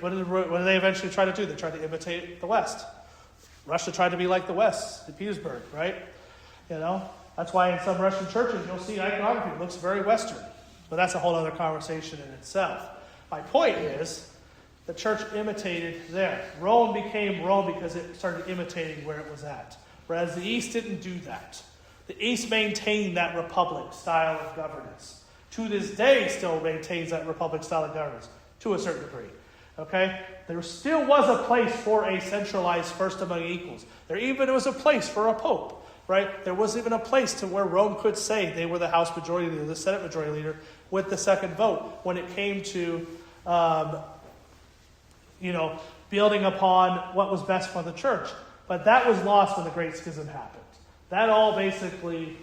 what did they eventually try to do? They tried to imitate the West. Russia tried to be like the West in Petersburg, right? That's why in some Russian churches you'll see iconography. It looks very Western. But that's a whole other conversation in itself. My point is, the church imitated there. Rome became Rome because it started imitating where it was at. Whereas the East didn't do that. The East maintained that republic style of governance. To this day, still maintains that republic style of governance, to a certain degree. Okay? There still was a place for a centralized first among equals. There even was a place for a pope. Right? There was even a place to where Rome could say they were the House majority leader, the Senate majority leader, with the second vote when it came to, building upon what was best for the church. But that was lost when the Great Schism happened. That all basically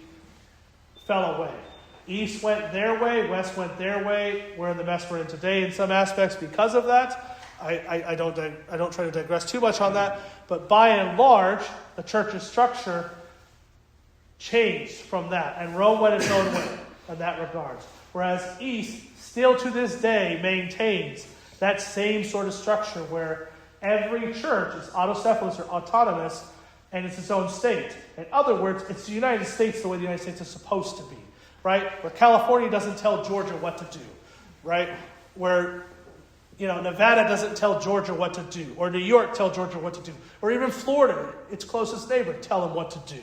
fell away. East went their way, West went their way. We're in the mess we're in today in some aspects because of that. I don't try to digress too much on that. But by and large, the church's structure changed from that, and Rome went its own way in that regard. Whereas East, still to this day, maintains that same sort of structure where every church is autocephalous or autonomous, and it's its own state. In other words, it's the United States the way the United States is supposed to be, right? Where California doesn't tell Georgia what to do, right? Where Nevada doesn't tell Georgia what to do, or New York tell Georgia what to do, or even Florida, its closest neighbor, tell them what to do.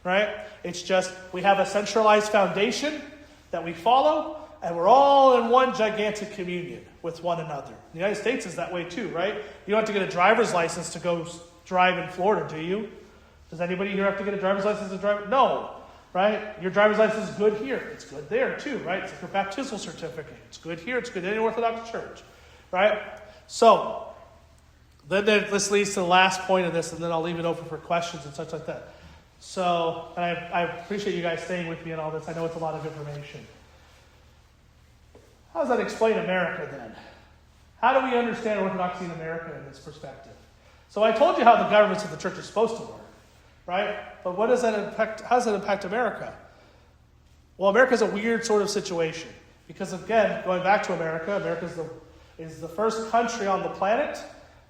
Right? It's just we have a centralized foundation that we follow, and we're all in one gigantic communion with one another. The United States is that way too, right? You don't have to get a driver's license to go drive in Florida, do you? Does anybody here have to get a driver's license to drive? No, right? Your driver's license is good here. It's good there too, right? It's like your baptismal certificate. It's good here. It's good in any Orthodox church, right? So, then this leads to the last point of this, and then I'll leave it open for questions and such like that. So, and I appreciate you guys staying with me and all this. I know it's a lot of information. How does that explain America then? How do we understand Orthodoxy in America in this perspective? So I told you how the governments of the church are supposed to work, right? But what does that impact? How does that impact America? Well, America's a weird sort of situation because, again, going back to America, America is the first country on the planet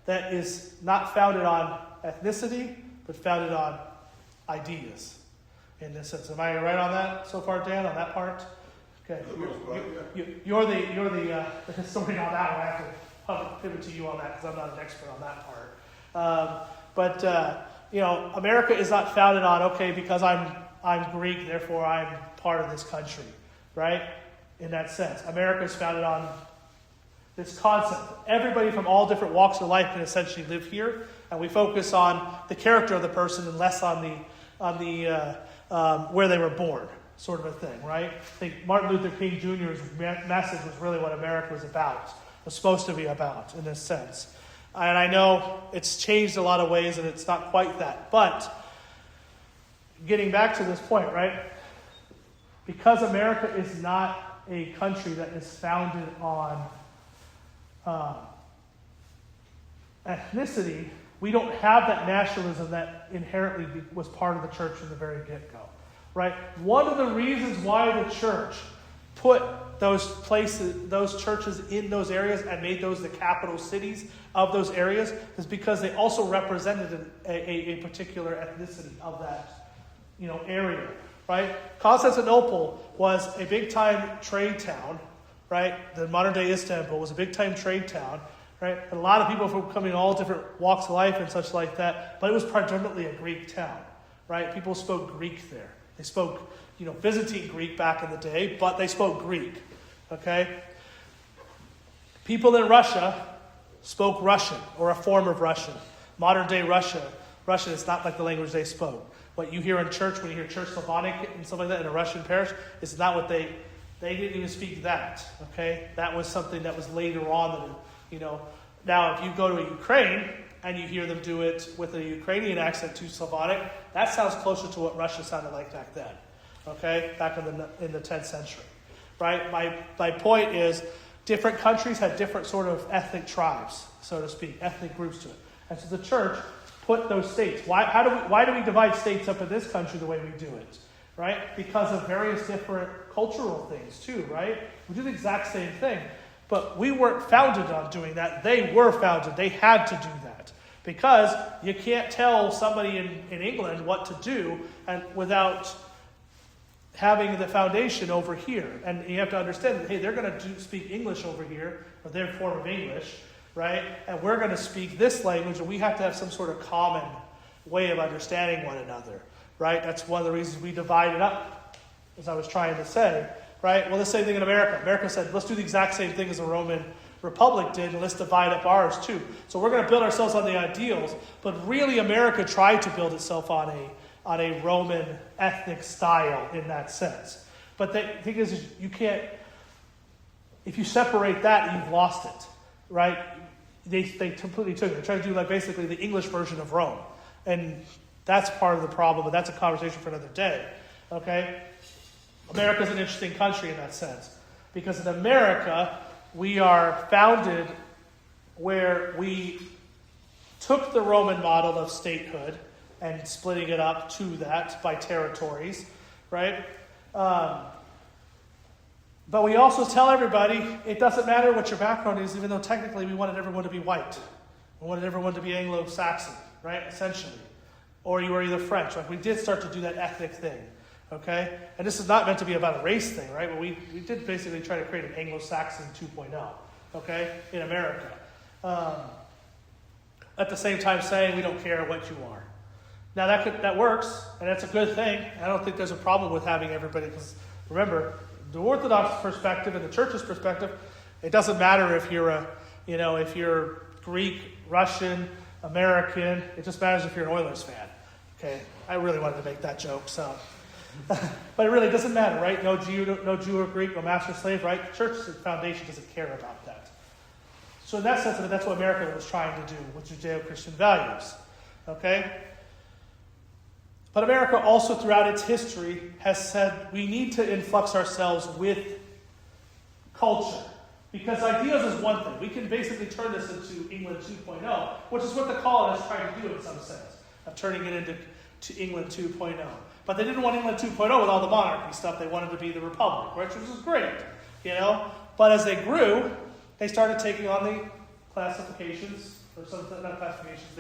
that is not founded on ethnicity, but founded on ideas. In this sense, am I right on that so far, Dan? On that part? Okay. You're the historian on that one. I have to pivot to you on that because I'm not an expert on that part. America is not founded on, okay, because I'm Greek, therefore I'm part of this country, right? In that sense. America is founded on this concept. Everybody from all different walks of life can essentially live here, and we focus on the character of the person and less on the where they were born, sort of a thing, right? I think Martin Luther King Jr.'s message was really what America was supposed to be about, in this sense. And I know it's changed a lot of ways, and it's not quite that. But getting back to this point, right? Because America is not a country that is founded on ethnicity, we don't have that nationalism that inherently was part of the church from the very get-go, right? One of the reasons why the church put those churches in those areas and made those the capital cities of those areas is because they also represented a particular ethnicity of that, area, right? Constantinople was a big-time trade town, right? The modern-day Istanbul was a big-time trade town, right? And a lot of people from coming all different walks of life and such like that, but it was predominantly a Greek town, right? People spoke Greek there. They spoke, Byzantine Greek back in the day, but they spoke Greek, okay? People in Russia spoke Russian or a form of Russian. Modern-day Russian is not like the language they spoke. What you hear in church, when you hear Church Slavonic and stuff like that in a Russian parish, is not what they didn't even speak that, okay? That was something that was later on that, Now, if you go to Ukraine and you hear them do it with a Ukrainian accent to Slavonic, that sounds closer to what Russia sounded like back then, okay? Back in the 10th century, right? My point is different countries had different sort of ethnic tribes, so to speak, ethnic groups to it. And so the church put those states. Why do we divide states up in this country the way we do it, right? Because of various different cultural things too, right? We do the exact same thing. But we weren't founded on doing that. They were founded. They had to do that. Because you can't tell somebody in England what to do and without having the foundation over here. And you have to understand that, hey, they're going to speak English over here, or their form of English, right? And we're going to speak this language, and we have to have some sort of common way of understanding one another, right? That's one of the reasons we divided up, as I was trying to say. Right? Well, the same thing in America. America said, let's do the exact same thing as the Roman Republic did, and let's divide up ours too. So we're going to build ourselves on the ideals, but really America tried to build itself on a Roman ethnic style in that sense. But the thing is you can't, if you separate that, you've lost it, right? They completely took it. They tried to do basically the English version of Rome. And that's part of the problem, but that's a conversation for another day, okay? America's an interesting country in that sense. Because in America, we are founded where we took the Roman model of statehood and splitting it up to that by territories, right? But we also tell everybody, it doesn't matter what your background is, even though technically we wanted everyone to be white. We wanted everyone to be Anglo-Saxon, right? Essentially. Or you were either French. We did start to do that ethnic thing. Okay? And this is not meant to be about a race thing, right? But we did basically try to create an Anglo-Saxon 2.0, okay, in America. At the same time saying we don't care what you are. Now that works, and that's a good thing. I don't think there's a problem with having everybody, because remember, the Orthodox perspective and the church's perspective, it doesn't matter if you're if you're Greek, Russian, American, it just matters if you're an Oilers fan. Okay? I really wanted to make that joke, so... But it really doesn't matter, right? No Jew or Greek, no master slave, right? The church's foundation doesn't care about that. So in that sense, that's what America was trying to do with Judeo-Christian values. Okay? But America also throughout its history has said we need to influx ourselves with culture. Because ideas is one thing. We can basically turn this into England 2.0, which is what the colonists tried to do in some sense, of turning it into England 2.0. But they didn't want England 2.0 with all the monarchy stuff. They wanted to be the republic, which was great, But as they grew, they started taking on the classifications, or something, not classifications,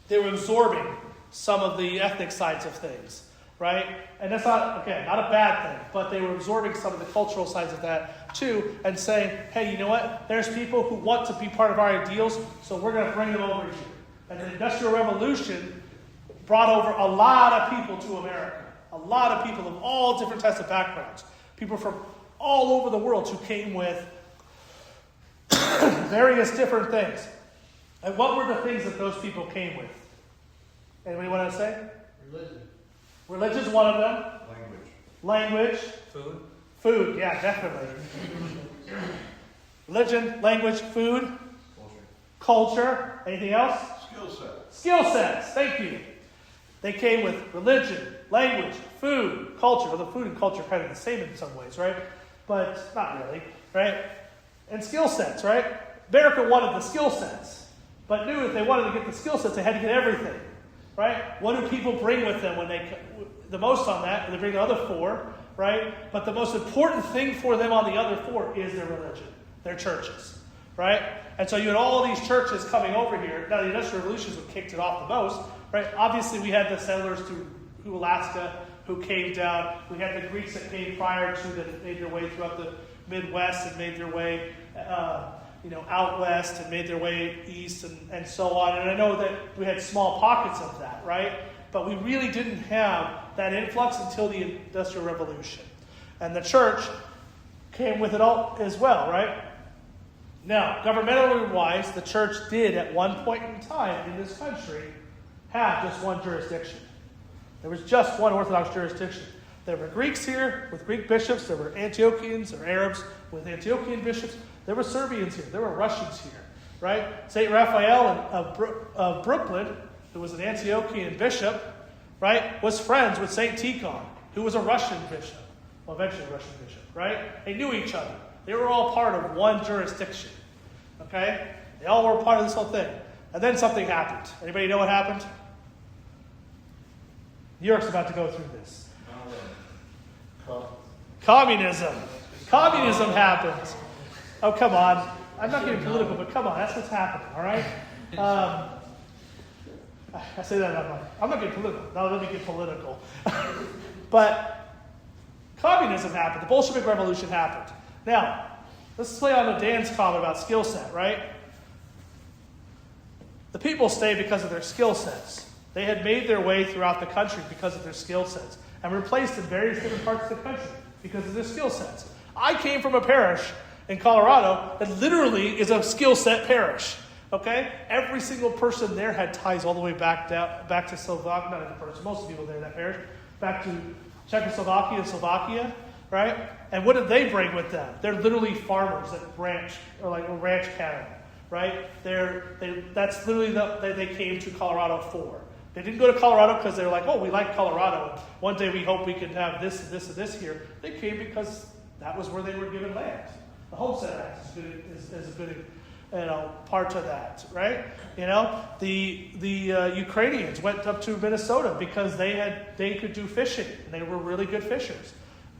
they were absorbing some of the ethnic sides of things, right? And that's not a bad thing, but they were absorbing some of the cultural sides of that too, and saying, hey, you know what? There's people who want to be part of our ideals, so we're going to bring them over here. And the Industrial Revolution brought over a lot of people to America. A lot of people of all different types of backgrounds. People from all over the world who came with various different things. And what were the things that those people came with? Anybody want to say? Religion. Religion's one of them. Language. Food. Food, yeah, definitely. Religion, language, food. Culture. Anything else? Skill set. Skill sets, thank you. They came with religion, language, food, culture. Well, the food and culture are kind of the same in some ways, right? But not really, right? And skill sets, right? America wanted the skill sets, but knew if they wanted to get the skill sets, they had to get everything, right? What do people bring with them when the most on that? They bring the other four, right? But the most important thing for them on the other four is their religion, their churches, right? And so you had all these churches coming over here. Now, the Industrial Revolution is what kicked it off the most, right? Obviously, we had the settlers to Alaska who came down. We had the Greeks that came prior to that made their way throughout the Midwest and made their way, out west and made their way east and so on. And I know that we had small pockets of that, right? But we really didn't have that influx until the Industrial Revolution. And the church came with it all as well, right? Now, governmentally wise, the church did at one point in time in this country have just one jurisdiction. There was just one Orthodox jurisdiction. There were Greeks here with Greek bishops. There were Antiochians or Arabs with Antiochian bishops. There were Serbians here. There were Russians here, right? St. Raphael of Brooklyn, who was an Antiochian bishop, right, was friends with St. Tikhon, who was a Russian bishop. Well, eventually a Russian bishop, right? They knew each other. They were all part of one jurisdiction, okay? They all were part of this whole thing. And then something happened. Anybody know what happened? New York's about to go through this. Communism. Communism happened. Oh, come on. I'm not getting political, but come on. That's what's happening, all right? I say that out loud. I'm not getting political. Now let me get political. But communism happened. The Bolshevik Revolution happened. Now, let's play on Dan's comment about skill set, right? The people stayed because of their skill sets. They had made their way throughout the country because of their skill sets and were placed in various different parts of the country because of their skill sets. I came from a parish in Colorado that literally is a skill set parish. Okay? Every single person there had ties all the way back to Slovakia, not every person, most of the people there in that parish, back to Czechoslovakia and Slovakia, right? And what did they bring with them? They're literally farmers that ranch, or like ranch cattle, right? That's literally they came to Colorado for. They didn't go to Colorado because they're like, oh, we like Colorado. One day we hope we can have this and this and this here. They came because that was where they were given land. The Homestead Act is a good part of that, right? The Ukrainians went up to Minnesota because they could do fishing, and they were really good fishers.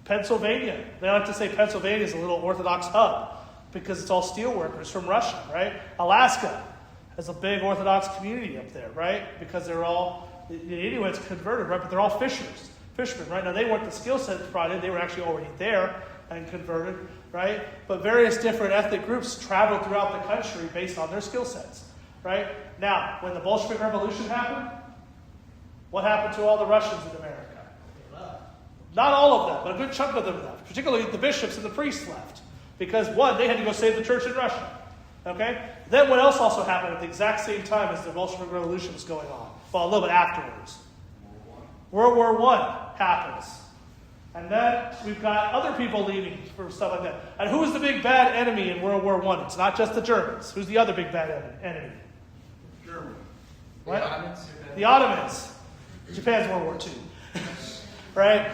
Pennsylvania, they like to say Pennsylvania is a little Orthodox hub because it's all steel workers from Russia, right? Alaska has a big Orthodox community up there, right? Because they're all, the Inuits converted, right? But they're all fishermen, right? Now, they weren't the skill set brought in. They were actually already there and converted, right? But various different ethnic groups traveled throughout the country based on their skill sets, right? Now, when the Bolshevik Revolution happened, what happened to all the Russians in America? Not all of them, but a good chunk of them left. Particularly the bishops and the priests left. Because, one, they had to go save the church in Russia. Okay? Then what else also happened at the exact same time as the Bolshevik Revolution was going on? Well, a little bit afterwards. World War I happens. And then we've got other people leaving for stuff like that. And who was the big bad enemy in World War I? It's not just the Germans. Who's the other big bad enemy? Germany. What? The Ottomans. The Ottomans. Japan's World War II. Right?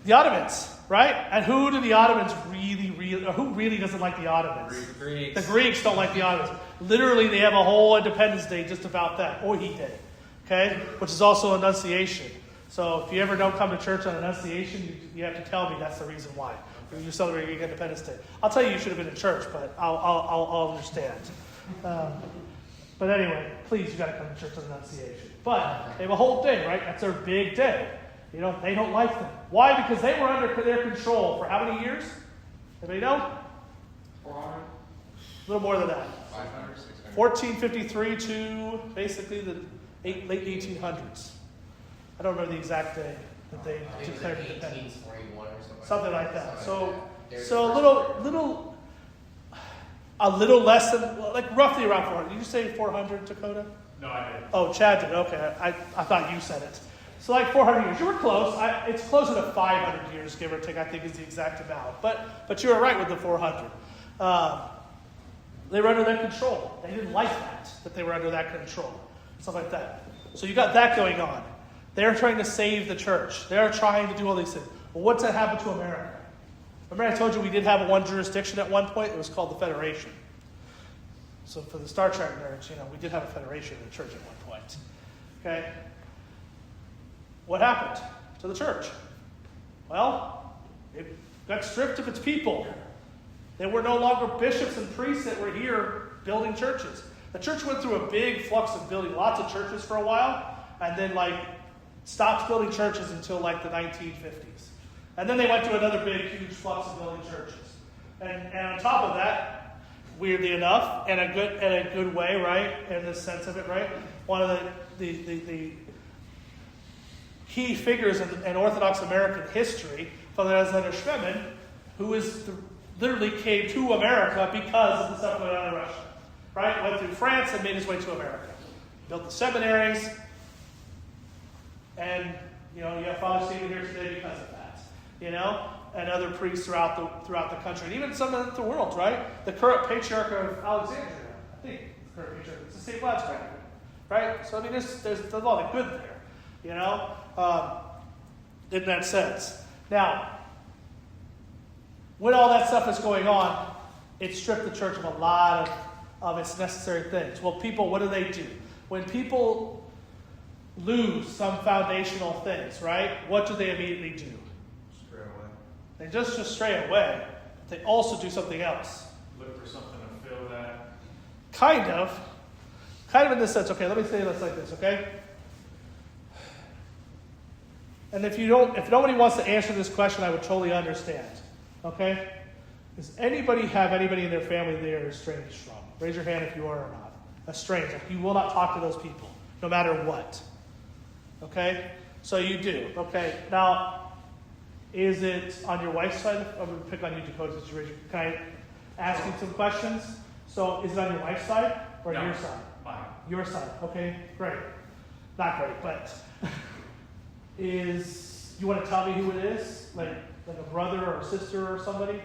The Ottomans, right? And who do the Ottomans or who really doesn't like the Ottomans? Greeks. The Greeks don't like the Ottomans. Literally, they have a whole Independence Day just about that. Ohi Day, okay? Which is also Annunciation. So if you ever don't come to church on Annunciation, you have to tell me that's the reason why. You're celebrating Independence Day. I'll tell you should have been in church, but I'll understand. But anyway, please, you got to come to church on Annunciation. But they have a whole day, right? That's their big day. You know, they don't like them. Why? Because they were under their control for how many years? Anybody know? 400? A little more than that. 500? 600? 1453 to basically the late 1800s. I don't remember the exact day that they I think it was declared like independence. 1841 or something. Something like that. Something So, like so a little less than, like roughly around 400. Did you say 400, Dakota? No, I didn't. Oh, Chad did. Okay, I thought you said it. So like 400 years. You were close. It's closer to 500 years, give or take, I think is the exact amount. But you were right with the 400. They were under their control. They didn't like that they were under that control. Stuff like that. So you got that going on. They're trying to save the church. They're trying to do all these things. Well, what's that happen to America? Remember I told you we did have one jurisdiction at one point? It was called the Federation. So for the Star Trek nerds, we did have a federation in the church at one point. Okay? What happened to the church? Well, it got stripped of its people. There were no longer bishops and priests that were here building churches. The church went through a big flux of building lots of churches for a while, and then stopped building churches until the 1950s. And then they went to another big, huge flux of building churches. And on top of that, weirdly enough, in a good way, right, in the sense of it, right, one of the key figures in Orthodox American history, Father Alexander Schmemann, who literally came to America because of the stuff going on in Russia. Right? Went through France and made his way to America. Built the seminaries. And, you have Father Stephen here today because of that. And other priests throughout the country. And even some of the world, right? The current patriarch of Alexandria, I think the current patriarch, it's the St. Vlad's Grand. Right? So, there's a lot of good there, in that sense. Now, when all that stuff is going on, it stripped the church of a lot of its necessary things. Well, people, what do? When people lose some foundational things, right? What do they immediately do? Stray away. They just stray away. But they also do something else. Look for something to fill that. Kind of in this sense. Okay, let me say this like this, okay? And if nobody wants to answer this question, I would totally understand. Okay? Does anybody have anybody in their family they are estranged from? Raise your hand if you are or not. Estranged. You will not talk to those people, no matter what. Okay? So you do. Okay. Now, is it on your wife's side? I'm going to pick on you, Dakota. Can I ask you some questions? So is it on your wife's side or No. your side? Mine. Your side. Okay, great. Not great, but you want to tell me who it is? Like a brother or a sister or somebody?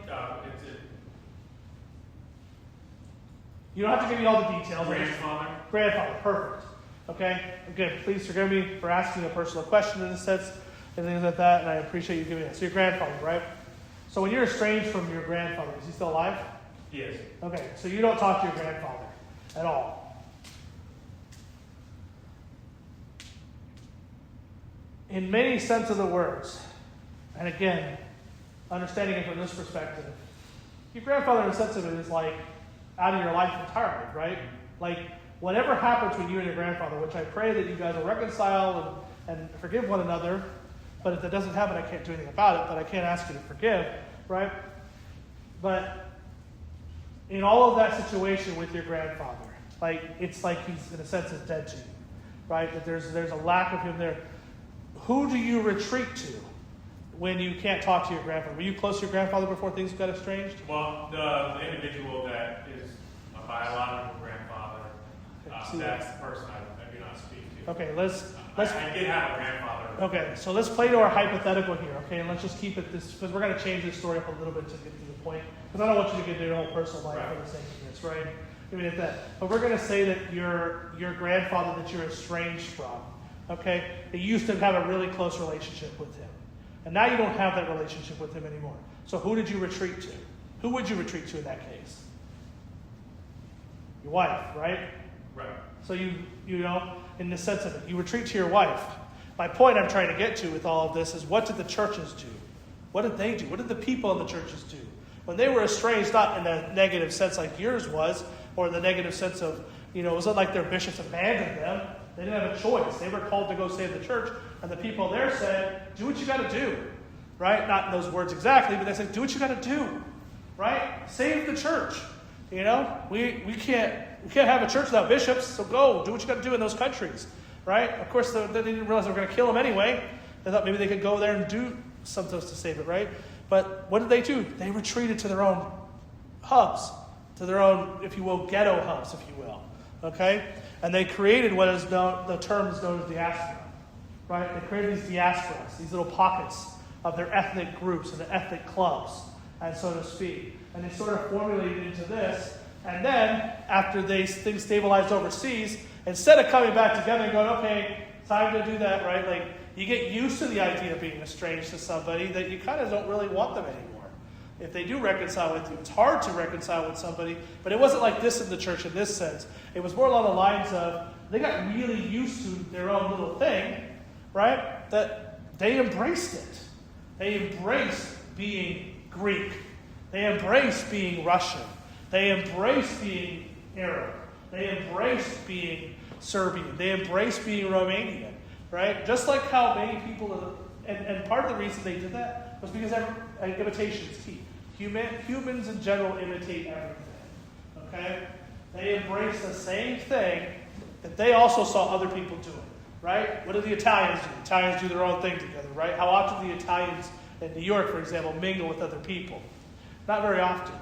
You don't have to give me all the details. Grandfather. Grandfather, perfect. Okay? Again, please forgive me for asking a personal question in a sense and things like that, and I appreciate you giving it. So your grandfather, right? So when you're estranged from your grandfather, is he still alive? Yes. Okay, so you don't talk to your grandfather at all. In many sense of the words, and again, understanding it from this perspective, your grandfather in a sense of it is out of your life entirely, right? Whatever happens between you and your grandfather, which I pray that you guys will reconcile and forgive one another, but if that doesn't happen, I can't do anything about it, but I can't ask you to forgive, right? But in all of that situation with your grandfather, it's like he's in a sense is dead to you, right? That there's a lack of him there. Who do you retreat to when you can't talk to your grandfather? Were you close to your grandfather before things got estranged? Well, the individual that is a biological grandfather, that's the person I do not speak to. Okay, let's. I did have a grandfather. Okay, so let's play to our hypothetical here, okay? And let's just keep it this, because we're going to change this story up a little bit to get to the point. Because I don't want you to get into your own personal life for the sake of this, right? I mean, but we're going to say that your grandfather that you're estranged from, okay? They used to have a really close relationship with him, And now you don't have that relationship with him anymore. So who did you retreat to? Who would you retreat to in that case? Your wife, right? Right. So you know, in the sense of it, you retreat to your wife. My point I'm trying to get to with all of this is, what did the churches do? What did they do? What did the people in the churches do? When they were estranged, not in a negative sense like yours was, or the negative sense of, it wasn't like their bishops abandoned them. They didn't have a choice. They were called to go save the church, and the people there said, do what you got to do, right? Not in those words exactly, but they said, do what you got to do, right? Save the church. We can't have a church without bishops, so go, do what you got to do in those countries, right? Of course, they didn't realize they were going to kill them anyway. They thought maybe they could go there and do something to save it, right? But what did they do? They retreated to their own hubs, to their own, if you will, ghetto hubs, if you will, okay? And they created what is known, the term is known as diaspora, right? They created these diasporas, these little pockets of their ethnic groups and the ethnic clubs, and so to speak. And they sort of formulated into this. And then, after things stabilized overseas, instead of coming back together and going, okay, time to do that, right? Like, you get used to the idea of being estranged to somebody that you kind of don't really want them anymore. If they do reconcile with you, it's hard to reconcile with somebody, but it wasn't like this in the church in this sense. It was more along the lines of, they got really used to their own little thing, right? That they embraced it. They embraced being Greek. They embraced being Russian. They embraced being Arab. They embraced being Serbian. They embraced being Romanian, right? Just like how many people, and part of the reason they did that was because imitation is key. Humans in general imitate everything, okay? They embrace the same thing that they also saw other people doing, right? What do the Italians do? Italians do their own thing together, right? How often do the Italians in New York, for example, mingle with other people? Not very often.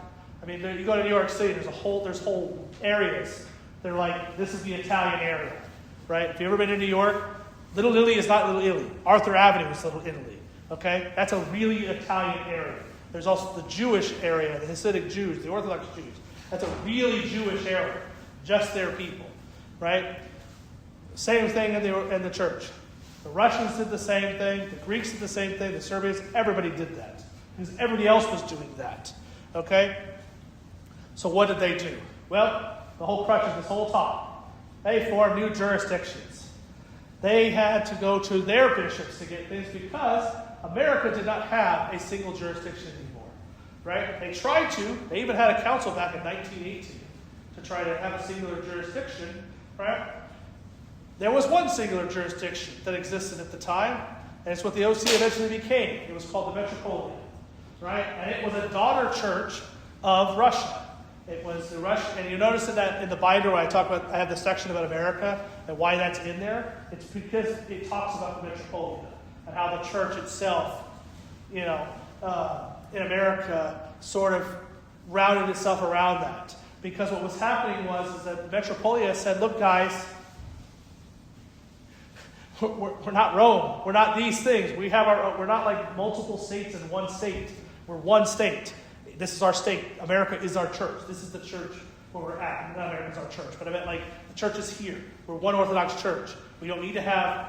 I mean, you go to New York City, there's whole areas. They're like, this is the Italian area, right? If you've ever been to New York, Little Italy is not Little Italy. Arthur Avenue is Little Italy, okay? That's a really Italian area. There's also the Jewish area, the Hasidic Jews, the Orthodox Jews. That's a really Jewish area, just their people, right? Same thing in the church. The Russians did the same thing. The Greeks did the same thing. The Serbians, everybody did that. Because everybody else was doing that, okay? So what did they do? Well, the whole crutch of this whole talk, they formed new jurisdictions. They had to go to their bishops to get things because America did not have a single jurisdiction anymore, right? They tried to. They even had a council back in 1918 to try to have a singular jurisdiction, right? There was one singular jurisdiction that existed at the time, and it's what the OC eventually became. It was called the Metropolia, right? And it was a daughter church of Russia. It was the Russian, and you notice that in the binder when I have the section about America and why that's in there. It's because it talks about the Metropolia and how the church itself, in America, sort of rounded itself around that. Because what was happening was that the Metropolia said, "Look, guys, we're not Rome. We're not these things. We're not like multiple states in one state. We're one state. This is our state. America is our church. This is the church where we're at. Not America is our church, but I meant like the church is here. We're one Orthodox church. We don't need to have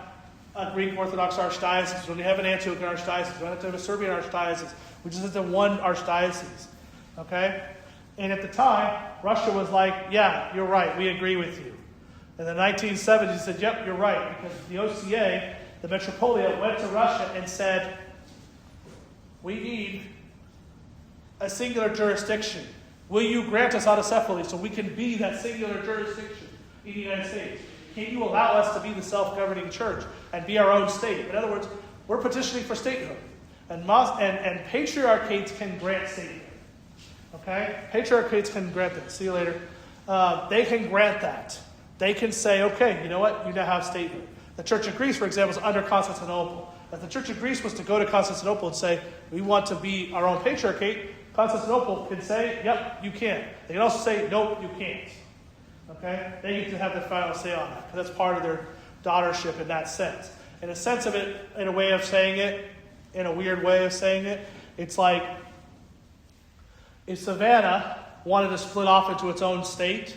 a Greek Orthodox archdiocese. We don't need to have an Antiochian archdiocese. We don't have to have a Serbian archdiocese. We just have to have one archdiocese. Okay? And at the time, Russia was like, yeah, you're right. We agree with you. In the 1970s, he said, yep, you're right. Because the OCA, the Metropolia, went to Russia and said, we need a singular jurisdiction. Will you grant us autocephaly so we can be that singular jurisdiction in the United States? Can you allow us to be the self-governing church and be our own state? In other words, we're petitioning for statehood. And patriarchates can grant statehood. Okay? Patriarchates can grant that. See you later. They can grant that. They can say, okay, you know what? You now have statehood. The Church of Greece, for example, is under Constantinople. If the Church of Greece was to go to Constantinople and say, we want to be our own patriarchate, Constantinople can say, yep, you can. They can also say, nope, you can't. Okay? They get to have the final say on that, because that's part of their daughtership in that sense. In a sense of it, in a way of saying it, in a weird way of saying it, it's like if Savannah wanted to split off into its own state,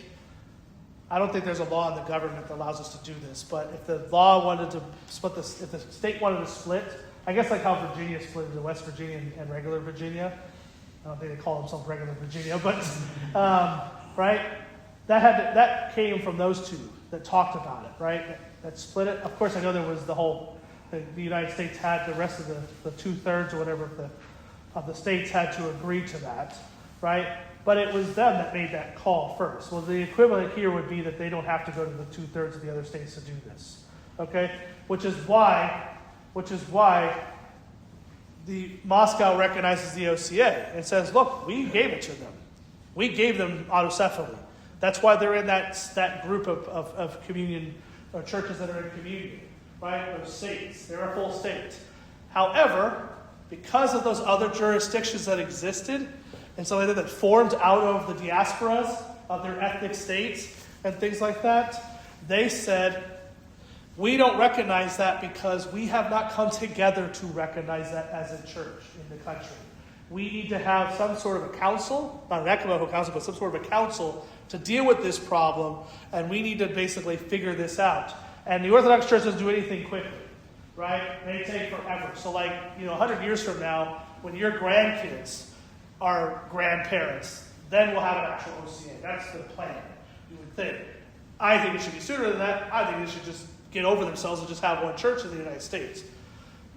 I don't think there's a law in the government that allows us to do this, but if the law wanted to split this, if the state wanted to split, I guess like how Virginia split into West Virginia and regular Virginia. I don't think they call themselves regular Virginia, but right? That came from those two that talked about it, right? That split it. Of course, I know there was the United States had the rest of the 2/3 or whatever of the states had to agree to that, right? But it was them that made that call first. Well, the equivalent here would be that they don't have to go to the 2/3 of the other states to do this, okay? Which is why the Moscow recognizes the OCA and says, look, we gave it to them. We gave them autocephaly. That's why they're in that group of communion, or churches that are in communion, right? Those states. They're a full state. However, because of those other jurisdictions that existed, and so that formed out of the diasporas of their ethnic states and things like that, they said, we don't recognize that because we have not come together to recognize that as a church in the country. We need to have some sort of a council, not an ecumenical council, but some sort of a council to deal with this problem, and we need to basically figure this out. And the Orthodox Church doesn't do anything quickly, right? They take forever. So 100 years from now, when your grandkids are grandparents, then we'll have an actual OCA. That's the plan, you would think. I think it should be sooner than that. I think they should just get over themselves and just have one church in the United States.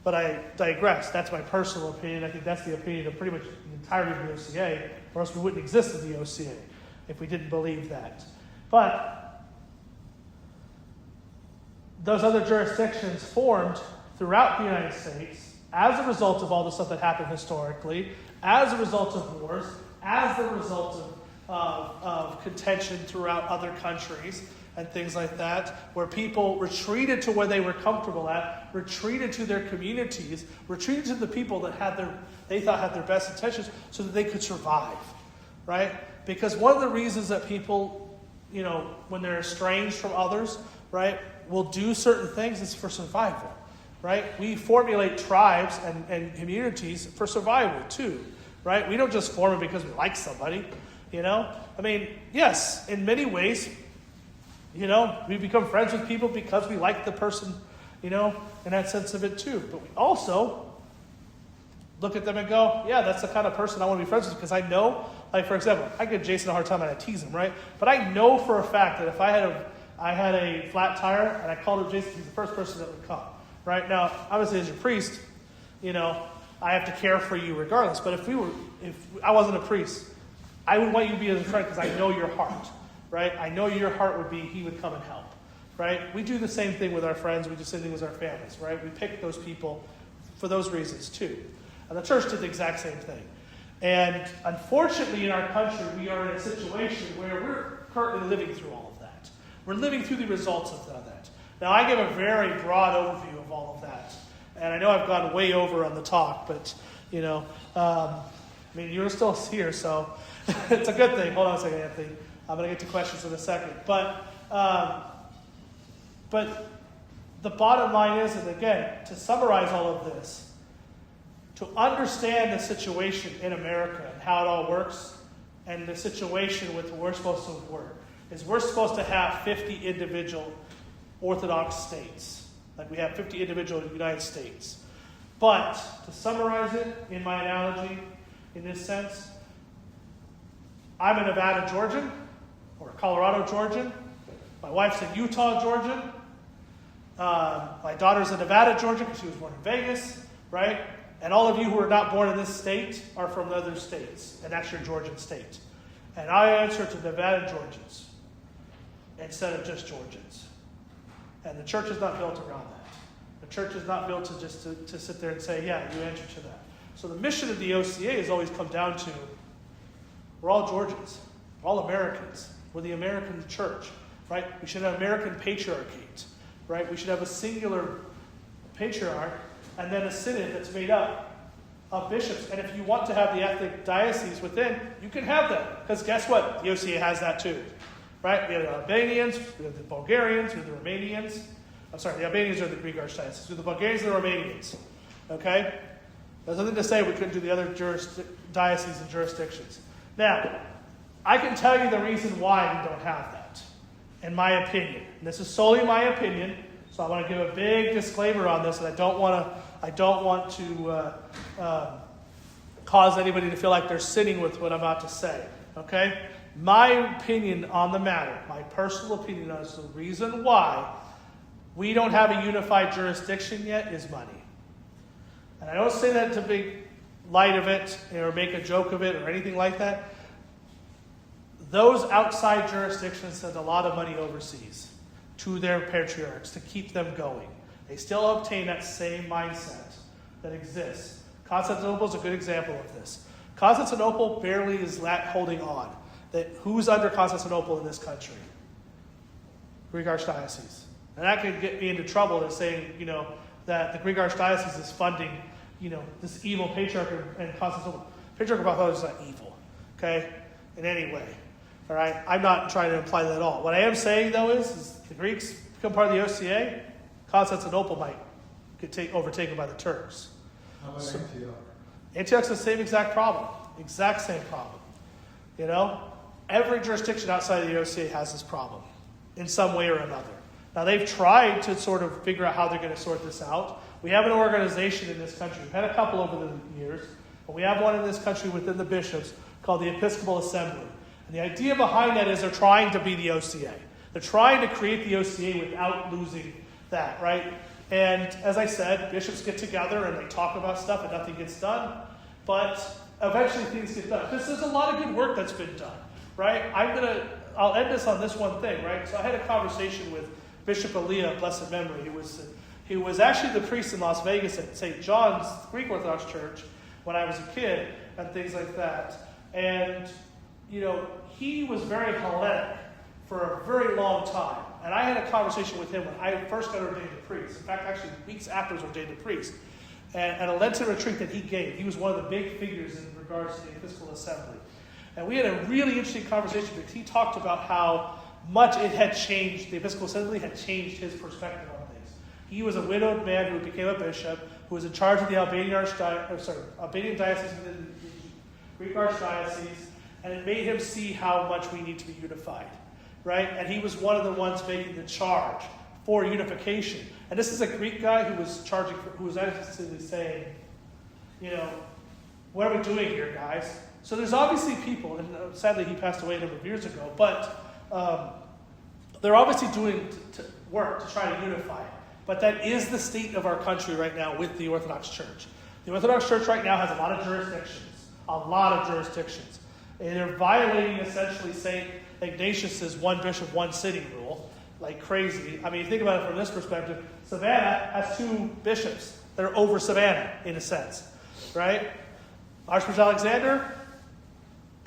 But I digress. That's my personal opinion. I think that's the opinion of pretty much the entirety of the OCA, or else we wouldn't exist in the OCA if we didn't believe that. But those other jurisdictions formed throughout the United States as a result of all the stuff that happened historically, as a result of wars, as a result of contention throughout other countries and things like that, where people retreated to where they were comfortable at, retreated to their communities, retreated to the people that they thought had their best intentions so that they could survive, right? Because one of the reasons that people, when they're estranged from others, right, will do certain things is for survival, right? We formulate tribes and communities for survival too, right? We don't just form it because we like somebody, I mean, yes, in many ways, we become friends with people because we like the person, in that sense of it too. But we also look at them and go, yeah, that's the kind of person I want to be friends with, because I know, for example, I give Jason a hard time and I tease him, right? But I know for a fact that if I had a flat tire and I called up Jason, he's the first person that would come, right? Now, obviously as a priest, I have to care for you regardless. But if I wasn't a priest, I would want you to be as a friend because I know your heart, right? I know your heart would be, he would come and help, right? We do the same thing with our friends. We do the same thing with our families, right? We pick those people for those reasons too. And the church did the exact same thing. And unfortunately in our country, we are in a situation where we're currently living through all of that. We're living through the results of that. Now, I give a very broad overview of all of that. And I know I've gone way over on the talk, but, you're still here, so it's a good thing. Hold on a second, Anthony. I'm going to get to questions in a second. But the bottom line is, and again, to summarize all of this, to understand the situation in America and how it all works, and the situation with we're supposed to work, is we're supposed to have 50 individual Orthodox states. Like we have 50 individual United States. But to summarize it in my analogy, in this sense, I'm a Nevada Georgian, or a Colorado Georgian. My wife's a Utah Georgian. My daughter's a Nevada Georgian because she was born in Vegas, right? And all of you who are not born in this state are from other states, and that's your Georgian state. And I answer to Nevada Georgians instead of just Georgians. And the church is not built around that. The church is not built to just to sit there and say, yeah, you answer to that. So the mission of the OCA has always come down to, we're all Georgians. We're all Americans. We're the American church, right? We should have American patriarchate, right? We should have a singular patriarch and then a synod that's made up of bishops. And if you want to have the ethnic diocese within, you can have that. Because guess what? The OCA has that too, right? We have the Albanians, we have the Bulgarians, we have the Romanians. I'm sorry, the Albanians are the Greek Archdiocese. We have the Bulgarians and the Romanians, okay? There's nothing to say we couldn't do the other dioceses and jurisdictions. Now, I can tell you the reason why we don't have that, in my opinion. And this is solely my opinion, So I want to give a big disclaimer on this, and I don't want to cause anybody to feel like they're sinning with what I'm about to say. Okay? My opinion on the matter, my personal opinion on this, the reason why we don't have a unified jurisdiction yet is money. And I don't say that to make light of it or make a joke of it or anything like that. Those outside jurisdictions send a lot of money overseas to their patriarchs to keep them going. They still obtain that same mindset that exists. Constantinople is a good example of this. Constantinople barely is holding on. Who's under Constantinople in this country? Greek Archdiocese. And that could get me into trouble in saying, that the Greek Archdiocese is funding, this evil patriarch and Constantinople. Patriarch of Bartholomew is not evil, okay, in any way. All right? I'm not trying to imply that at all. What I am saying, though, is the Greeks become part of the OCA, Constantinople might get overtaken by the Turks. How about Antioch? Antioch's the same exact problem. Exact same problem. Every jurisdiction outside of the OCA has this problem in some way or another. Now, they've tried to sort of figure out how they're going to sort this out. We have an organization in this country. We've had a couple over the years, but we have one in this country within the bishops called the Episcopal Assembly. And the idea behind that is they're trying to be the OCA. They're trying to create the OCA without losing that, right? And as I said, bishops get together and they talk about stuff and nothing gets done. But eventually things get done. Because there's a lot of good work that's been done, right? I'll end this on this one thing, right? So I had a conversation with Bishop Elia, blessed memory. He was actually the priest in Las Vegas at St. John's Greek Orthodox Church when I was a kid and things like that. And, he was very Hellenic for a very long time. And I had a conversation with him when I first got ordained a priest. In fact, actually, weeks after I was ordained a priest. And at a Lenten retreat that he gave, he was one of the big figures in regards to the Episcopal Assembly. And we had a really interesting conversation because he talked about how much it had changed, the Episcopal Assembly had changed his perspective on things. He was a widowed man who became a bishop, who was in charge of the Albanian diocese within the Greek Archdiocese, and it made him see how much we need to be unified, right? And he was one of the ones making the charge for unification. And this is a Greek guy who was actually saying, what are we doing here, guys? So there's obviously people, and sadly he passed away a number of years ago, but they're obviously doing work to try to unify it. But that is the state of our country right now with the Orthodox Church. The Orthodox Church right now has a lot of jurisdictions. And they're violating essentially St. Ignatius's one bishop, one city rule like crazy. I mean, think about it from this perspective. Savannah has 2 bishops that are over Savannah, in a sense, right? Archbishop Alexander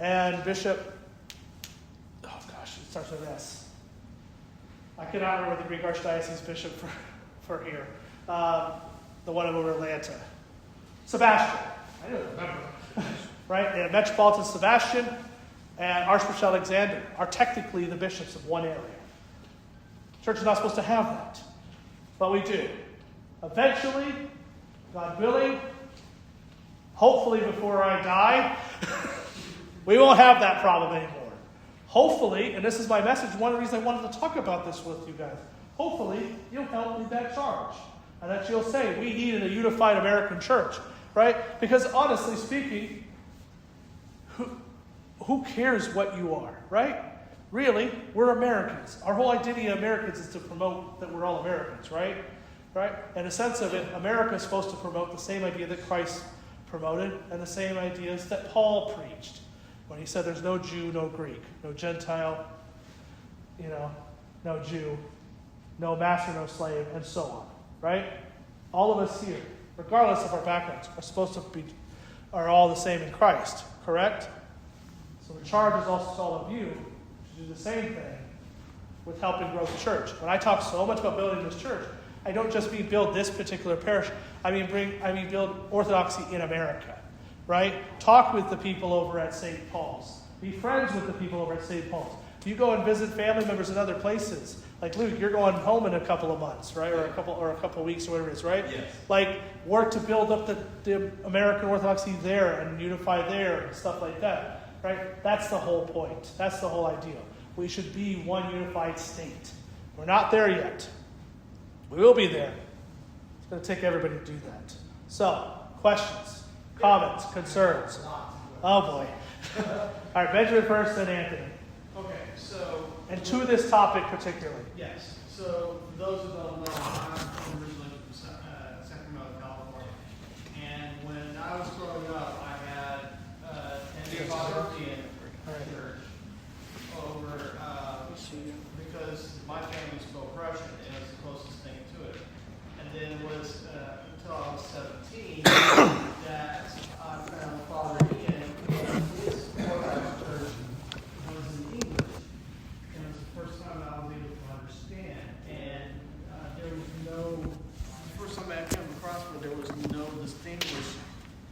and Bishop, it starts with S. I cannot remember the Greek Archdiocese bishop for here. The one over Atlanta. Sebastian. I don't remember. Right? And Metropolitan Sebastian and Archbishop Alexander are technically the bishops of one area. Church is not supposed to have that. But we do. Eventually, God willing, hopefully before I die, we won't have that problem anymore. Hopefully, and this is my message, one of the reasons I wanted to talk about this with you guys, hopefully you'll help lead that charge. And that you'll say, we need a unified American church, right? Because honestly speaking, who cares what you are, right? Really, we're Americans. Our whole identity of Americans is to promote that we're all Americans, right? Right? In a sense of it, America is supposed to promote the same idea that Christ promoted and the same ideas that Paul preached when he said there's no Jew, no Greek, no Gentile, no Jew, no master, no slave, and so on, right? All of us here, regardless of our backgrounds, are all the same in Christ, correct? So the charge is also to all of you to do the same thing with helping grow the church. When I talk so much about building this church, I don't just mean build this particular parish. I mean build orthodoxy in America, right? Talk with the people over at St. Paul's. Be friends with the people over at St. Paul's. You go and visit family members in other places. Like Luke, you're going home in a couple of months, right? Or a couple of weeks or whatever it is, right? Yes. Like work to build up the American orthodoxy there and unify there and stuff like that. Right? That's the whole point. That's the whole idea. We should be one unified state. We're not there yet. We will be there. It's going to take everybody to do that. So, questions, comments, concerns? Oh boy. All right, Benjamin first, then Anthony. Okay, so... And to this topic particularly. Yes. So, for those who don't know, I'm originally from Sacramento, California. And when I was growing up, I had attended Father Ian Church over, because my family spoke Russian, and it was the closest thing to it. And then it was until I was 17 that I found Father Ian, and his Orthodox Church was in English. And it was the first time I was able to understand. And there was the first time I came across where there was no distinguish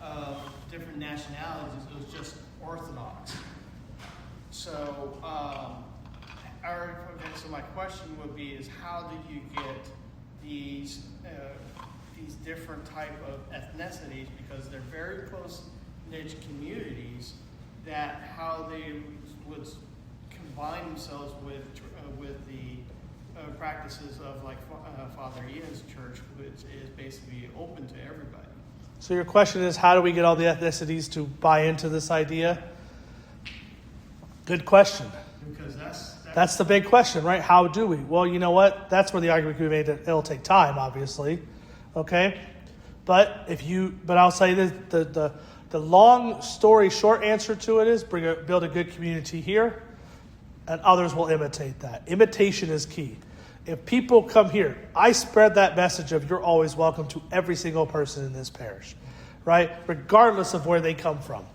of different nationalities. It was just Orthodox. So, so my question would be: is how did you get these different type of ethnicities, because they're very close-knit communities, that how they would combine themselves with the practices of like Father Ian's church, which is basically open to everybody. So your question is, how do we get all the ethnicities to buy into this idea? Good question. Because That's the big question, right? How do we? Well, you know what? That's where the argument can be made that it'll take time, obviously. Okay? But I'll say that the long story short answer to it is build a good community here, and others will imitate that. Imitation is key. If people come here, I spread that message of you're always welcome to every single person in this parish, right? Regardless of where they come from.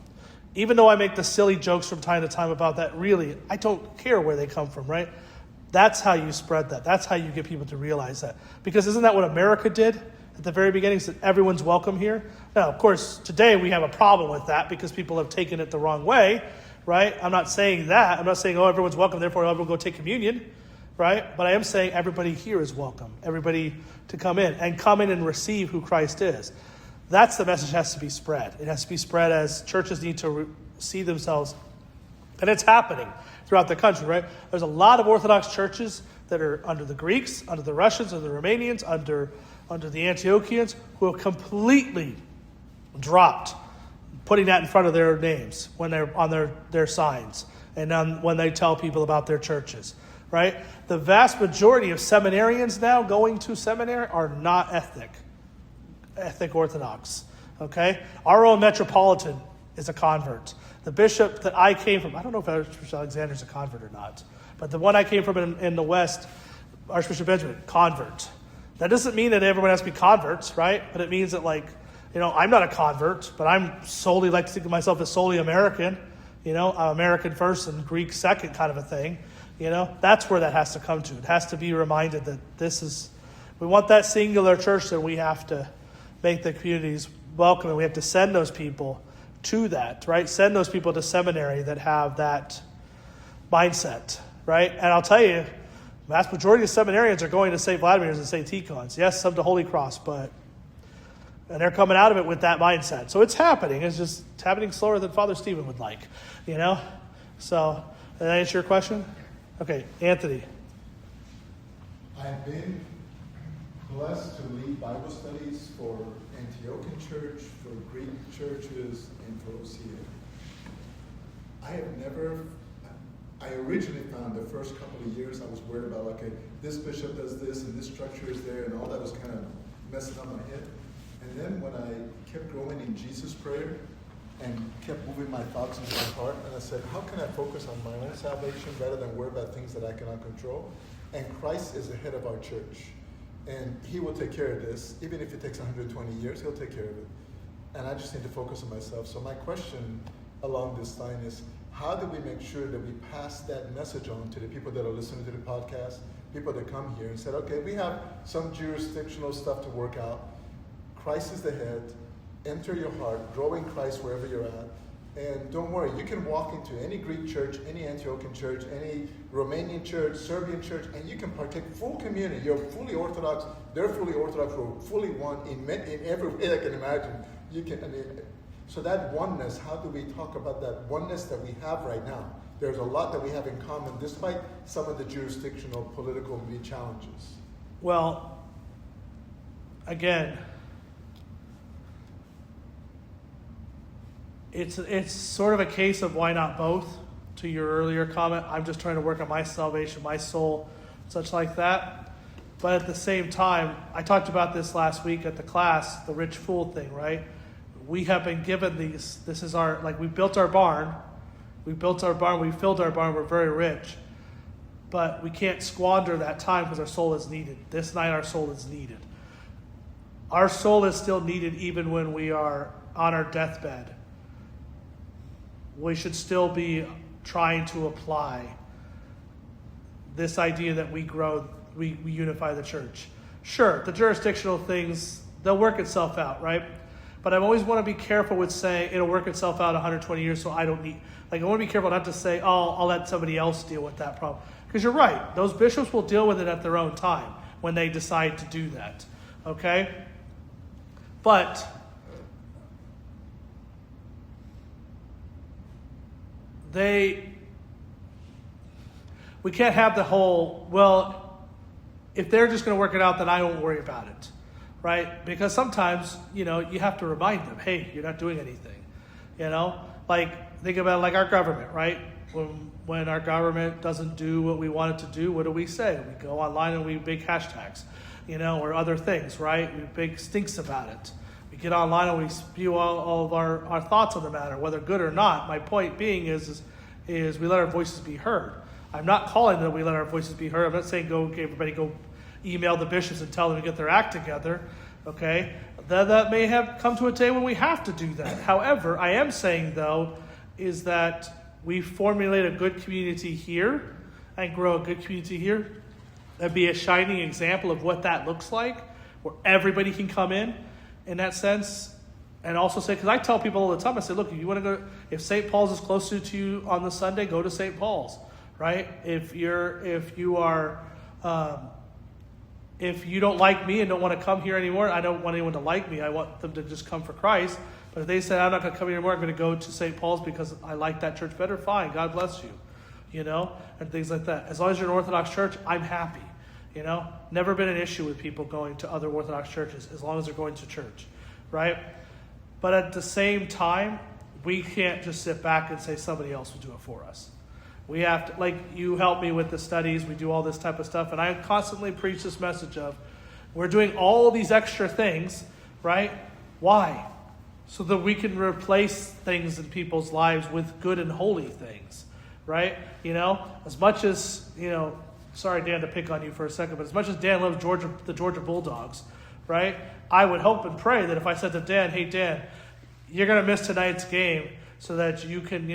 Even though I make the silly jokes from time to time about that, really, I don't care where they come from, right? That's how you spread that. That's how you get people to realize that. Because isn't that what America did at the very beginning? Said everyone's welcome here. Now, of course, today we have a problem with that because people have taken it the wrong way, right? I'm not saying that. I'm not saying, everyone's welcome, therefore everyone go take communion, right? But I am saying everybody here is welcome. Everybody to come in and receive who Christ is. That's the message that has to be spread. It has to be spread as churches need to see themselves. And it's happening throughout the country, right? There's a lot of Orthodox churches that are under the Greeks, under the Russians, under the Romanians, under the Antiochians, who have completely dropped putting that in front of their names when they're on their signs and when they tell people about their churches, right? The vast majority of seminarians now going to seminary are not ethnic Orthodox, okay? Our own metropolitan is a convert. The bishop that I came from, I don't know if Archbishop Alexander's a convert or not, but the one I came from in the West, Archbishop Benjamin, convert. That doesn't mean that everyone has to be converts, right? But it means that, I'm not a convert, but I'm solely, like to think of myself as solely American. I'm American first and Greek second kind of a thing. That's where that has to come to. It has to be reminded that we want that singular church, that we have to make the communities welcome, and we have to send those people to that, right? Send those people to seminary that have that mindset, right? And I'll tell you, the vast majority of seminarians are going to St. Vladimir's and St. Tikhon's. Yes, some to Holy Cross, and they're coming out of it with that mindset. So it's happening. It's happening slower than Father Stephen would like, So, did I answer your question? Okay, Anthony. I've been blessed to lead Bible studies for Antiochian Church, for Greek churches, and for OCA. I originally found the first couple of years I was worried about, this bishop does this and this structure is there, and all that was kind of messing up my head. And then when I kept growing in Jesus prayer and kept moving my thoughts into my heart, and I said, how can I focus on my own salvation rather than worry about things that I cannot control? And Christ is the head of our church. And he will take care of this. Even if it takes 120 years, he'll take care of it. And I just need to focus on myself. So my question along this line is, how do we make sure that we pass that message on to the people that are listening to the podcast, people that come here and said, okay, we have some jurisdictional stuff to work out. Christ is the head. Enter your heart. Grow in Christ wherever you're at. And don't worry, you can walk into any Greek church, any Antiochian church, any Romanian church, Serbian church, and you can partake full community. You're fully Orthodox, they're fully Orthodox, we're fully one in every way I can imagine. So that oneness, how do we talk about that oneness that we have right now? There's a lot that we have in common, despite some of the jurisdictional, political challenges. Well, again, it's sort of a case of why not both. To your earlier comment, I'm just trying to work on my salvation, my soul, such like that. But at the same time, I talked about this last week at the class, the rich fool thing, right? We have been given these. This is our, like, we built our barn. We filled our barn, we're very rich. But we can't squander that time because our soul is needed. This night our soul is needed. Our soul is still needed even when we are on our deathbed. We should still be trying to apply this idea that we grow, we unify the church. Sure, the jurisdictional things, they'll work itself out, right? But I always want to be careful with saying it'll work itself out 120 years, so I don't need, like, I want to be careful not to say, oh, I'll let somebody else deal with that problem. Because you're right, those bishops will deal with it at their own time when they decide to do that, okay? But we can't have the whole, well, if they're just going to work it out, then I won't worry about it, right? Because sometimes, you have to remind them, hey, you're not doing anything, Like, think about it like our government, right? When our government doesn't do what we want it to do, what do we say? We go online and we make hashtags, or other things, right? We make stinks about it. We get online and we spew all of our thoughts on the matter, whether good or not. My point being is we let our voices be heard. I'm not calling that we let our voices be heard. I'm not saying everybody go email the bishops and tell them to get their act together, okay? That may have come to a day when we have to do that. However, I am saying, though, is that we formulate a good community here and grow a good community here and be a shining example of what that looks like, where everybody can come in that sense. And also say, because I tell people all the time, I say, look, if you want to go, if St. Paul's is closer to you on the Sunday, go to St. Paul's, right? If you don't like me and don't want to come here anymore, I don't want anyone to like me. I want them to just come for Christ. But if they say, I'm not going to come here anymore, I'm going to go to St. Paul's because I like that church better, fine, God bless you, and things like that. As long as you're an Orthodox church, I'm happy, Never been an issue with people going to other Orthodox churches as long as they're going to church, right? But at the same time, we can't just sit back and say somebody else will do it for us. We have to, like, you help me with the studies, we do all this type of stuff, and I constantly preach this message of, we're doing all these extra things, right? Why? So that we can replace things in people's lives with good and holy things, right? As much as, sorry, Dan, to pick on you for a second, but as much as Dan loves the Georgia Bulldogs, right? I would hope and pray that if I said to Dan, hey, Dan, you're going to miss tonight's game so that you can,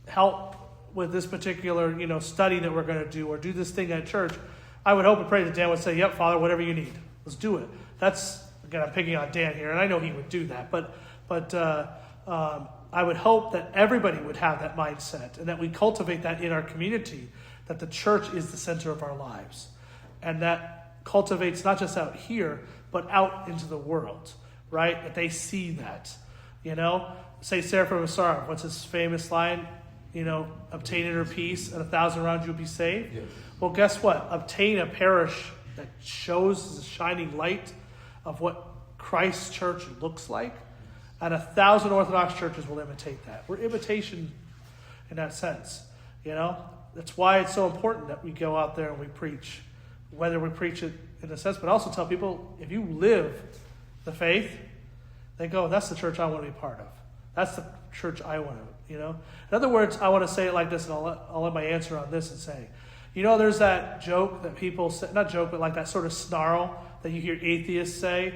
help with this particular, study that we're going to do or do this thing at church, I would hope and pray that Dan would say, yep, Father, whatever you need, let's do it. That's, again, I'm picking on Dan here, and I know he would do that, but I would hope that everybody would have that mindset and that we cultivate that in our community, that the church is the center of our lives. And that cultivates not just out here, but out into the world, right? That they see that, Say Seraphim of Sarah, what's his famous line? Obtain inner peace and 1,000 around you'll be saved. Yes. Well, guess what? Obtain a parish that shows the shining light of what Christ's church looks like, and 1,000 Orthodox churches will imitate that. We're imitation in that sense, That's why it's so important that we go out there and we preach, whether we preach it in a sense, but also tell people, if you live the faith, they go, that's the church I want to be part of. That's the church I want to, In other words, I want to say it like this, and I'll let my answer on this and say, there's that joke that people say, not joke, but like that sort of snarl that you hear atheists say,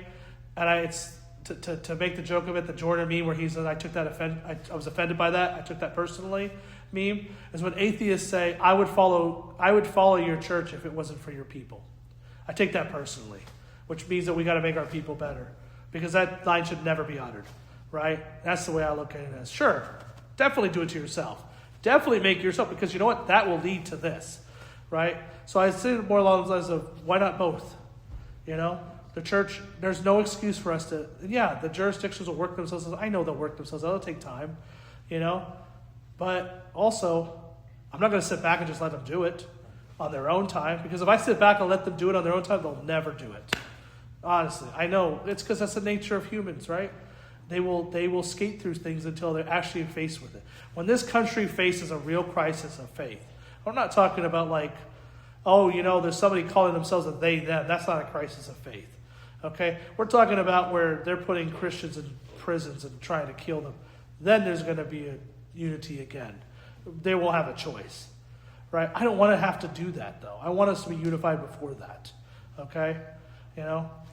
and it's to make the joke of it, the Jordan meme where he says, I was offended by that, I took that personally meme, is when atheists say, I would follow your church if it wasn't for your people. I take that personally, which means that we got to make our people better, because that line should never be uttered, right? That's the way I look at it as. Sure, definitely do it to yourself. Definitely make yourself, because you know what? That will lead to this, right? So I say more along the lines of, why not both? The church, there's no excuse for us to, the jurisdictions will work themselves. I know they'll work themselves. That'll take time, But also, I'm not going to sit back and just let them do it on their own time, because if I sit back and let them do it on their own time, they'll never do it. Honestly, I know it's because that's the nature of humans, right? They will skate through things until they're actually faced with it. When this country faces a real crisis of faith, I'm not talking about like, oh, there's somebody calling themselves a they, them. That's not a crisis of faith. Okay? We're talking about where they're putting Christians in prisons and trying to kill them. Then there's going to be a unity again. They will have a choice. Right? I don't want to have to do that, though. I want us to be unified before that. Okay?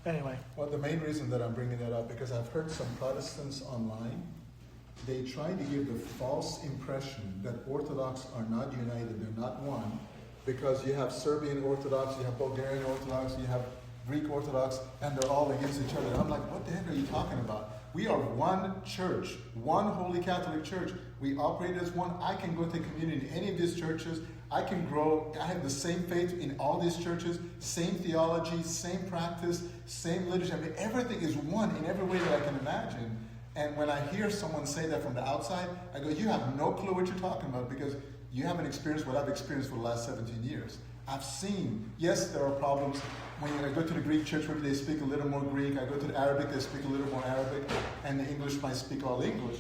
Anyway. Well, the main reason that I'm bringing that up, because I've heard some Protestants online, they try to give the false impression that Orthodox are not united, they're not one, because you have Serbian Orthodox, you have Bulgarian Orthodox, you have Greek Orthodox, and they're all against each other. And I'm like, what the heck are you talking about? We are one church, one Holy Catholic Church. We operate as one. I can go to community in any of these churches. I can grow. I have the same faith in all these churches, same theology, same practice, same liturgy. I mean, everything is one in every way that I can imagine. And when I hear someone say that from the outside, I go, you have no clue what you're talking about, because you haven't experienced what I've experienced for the last 17 years. I've seen, yes, there are problems. When I go to the Greek church, maybe they speak a little more Greek. I go to the Arabic, they speak a little more Arabic. And the English might speak all English.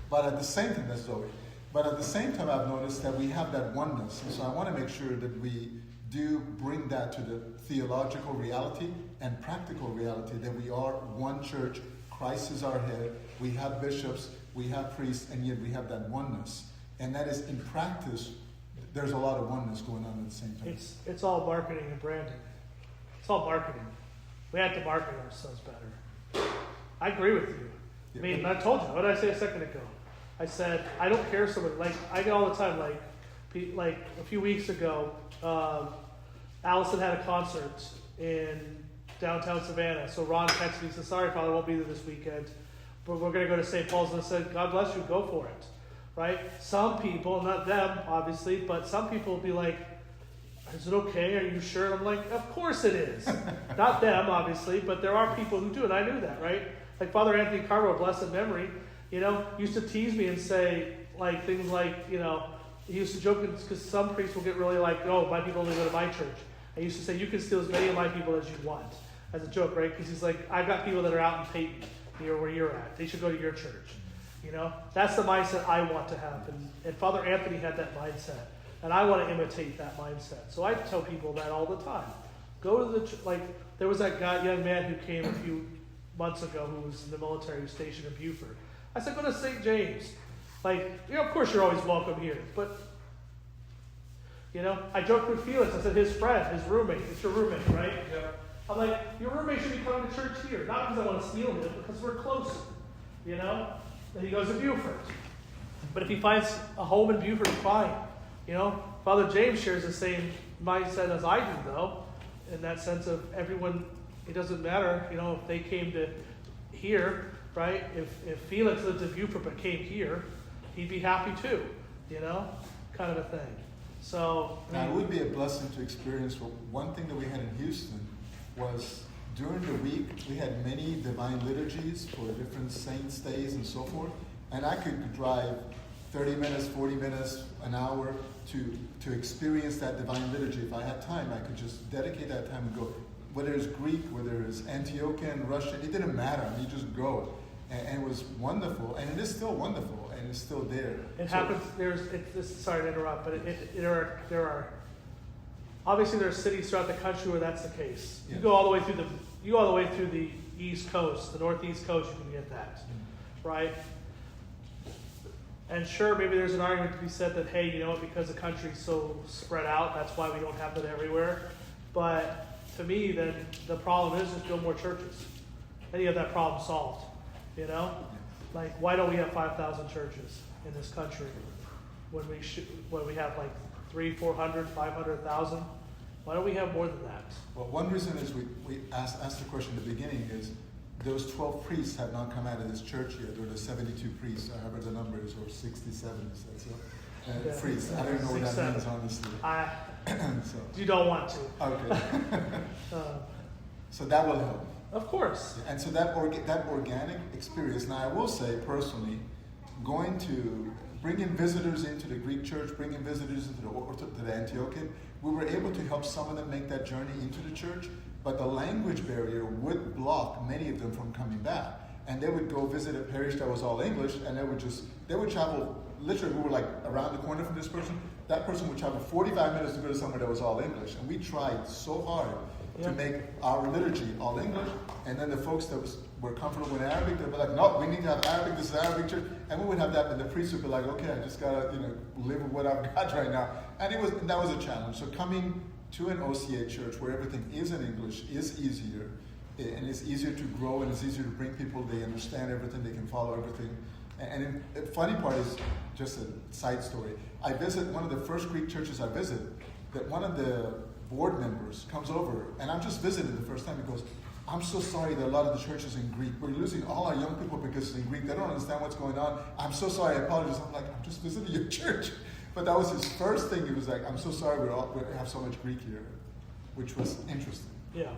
But at the same time, that's Zoe. But at the same time, I've noticed that we have that oneness. And so I want to make sure that we do bring that to the theological reality and practical reality, that we are one church. Christ is our head. We have bishops, we have priests, and yet we have that oneness. And that is, in practice, there's a lot of oneness going on at the same time. It's all marketing and branding. It's all marketing. We have to market ourselves better. I agree with you. I mean, I told you. What did I say a second ago? I said, I don't care so much. Like, I get all the time, like a few weeks ago, Allison had a concert in downtown Savannah. So Ron texted me and said, sorry, Father, I won't be there this weekend, but we're going to go to St. Paul's. And I said, God bless you, go for it. Right? Some people, not them, obviously, but some people will be like, is it okay? Are you sure? And I'm like, of course it is. Not them, obviously, but there are people who do, and I knew that, right? Like Father Anthony Carver, blessed memory, used to tease me and say, like, things like, he used to joke, because some priests will get really like, oh, my people only go to my church. I used to say, you can steal as many of my people as you want, as a joke, right? Because he's like, I've got people that are out in Peyton, where you're at. They should go to your church. That's the mindset I want to have. And Father Anthony had that mindset. And I want to imitate that mindset. So I tell people that all the time. Go to the, there was that young man who came a few months ago who was in the military, stationed in Buford. I said, go to St. James. Of course you're always welcome here. But, I joked with Felix. I said, his friend, his roommate. It's your roommate, right? Yeah. I'm like, your roommate should be coming to church here. Not because I want to steal him, because we're closer. And he goes to Buford. But if he finds a home in Buford, fine. Father James shares the same mindset as I do, though, in that sense of everyone, it doesn't matter, if they came to here, right? If Felix lived in Buford but came here, he'd be happy too, kind of a thing. So now, it would be a blessing to experience. One thing that we had in Houston was during the week, we had many divine liturgies for different saints' days and so forth. And I could drive 30 minutes, 40 minutes, an hour to experience that divine liturgy. If I had time, I could just dedicate that time and go. Whether it's Greek, whether it's Antiochian, Russian, it didn't matter. I mean, you just go. And it was wonderful. And it is still wonderful. And it's still there. It happens, sorry to interrupt, but there are obviously there are cities throughout the country where that's the case. Yeah. You go all the way through the East Coast, the Northeast Coast, you can get that, right? And sure, maybe there's an argument to be said that, hey, because the country's so spread out, that's why we don't have it everywhere. But to me, then the problem is just build more churches. Then you have that problem solved. Why don't we have 5,000 churches in this country when we have 300, 400, 500,000? Why don't we have more than that? Well, one reason is we asked the question at the beginning is those 12 priests have not come out of this church yet, or the 72 priests, however the number is, or 67 priests. I don't know what that means, honestly. You don't want to. Okay. So that will help. Of course. And so that organic experience. Now, I will say personally, going to bringing visitors into the Greek church, bringing visitors into the Antiochian, we were able to help some of them make that journey into the church, but the language barrier would block many of them from coming back. And they would go visit a parish that was all English, and they would travel, literally, we were like around the corner from this person. That person would travel 45 minutes to go to somewhere that was all English. And we tried so hard to make our liturgy all English. And then the folks that were comfortable with Arabic, they'd be like, no, we need to have Arabic, this is Arabic church. And we would have that, and the priest would be like, okay, I just gotta, live with what I've got right now. And that was a challenge. So coming to an OCA church where everything is in English is easier, and it's easier to grow, and it's easier to bring people, they understand everything, they can follow everything. And the funny part is, just a side story, I visit one of the first Greek churches I visited, that one of the board members comes over, and I'm just visiting the first time, he goes, I'm so sorry that a lot of the church is in Greek. We're losing all our young people because it's in Greek. They don't understand what's going on. I'm so sorry, I apologize. I'm like, I'm just visiting your church. But that was his first thing. He was like, I'm so sorry we have so much Greek here, which was interesting. Yeah.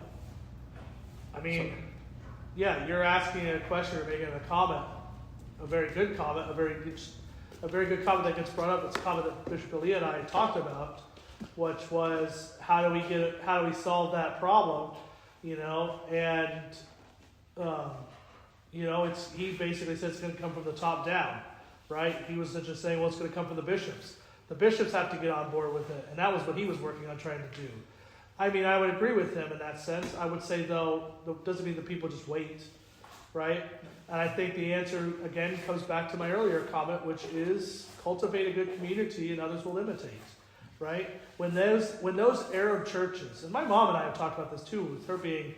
I mean, you're asking a question or making a comment, a very good comment, a very good comment that gets brought up. It's a comment that Bishop Elia and I talked about, which was how do we solve that problem, he basically said it's going to come from the top down, right? He was just saying, well, it's going to come from the bishops. The bishops have to get on board with it, and that was what he was working on trying to do. I mean, I would agree with him in that sense. I would say, though, that doesn't mean the people just wait, right? And I think the answer, again, comes back to my earlier comment, which is cultivate a good community and others will imitate, right? When those Arab churches, and my mom and I have talked about this too, with her being,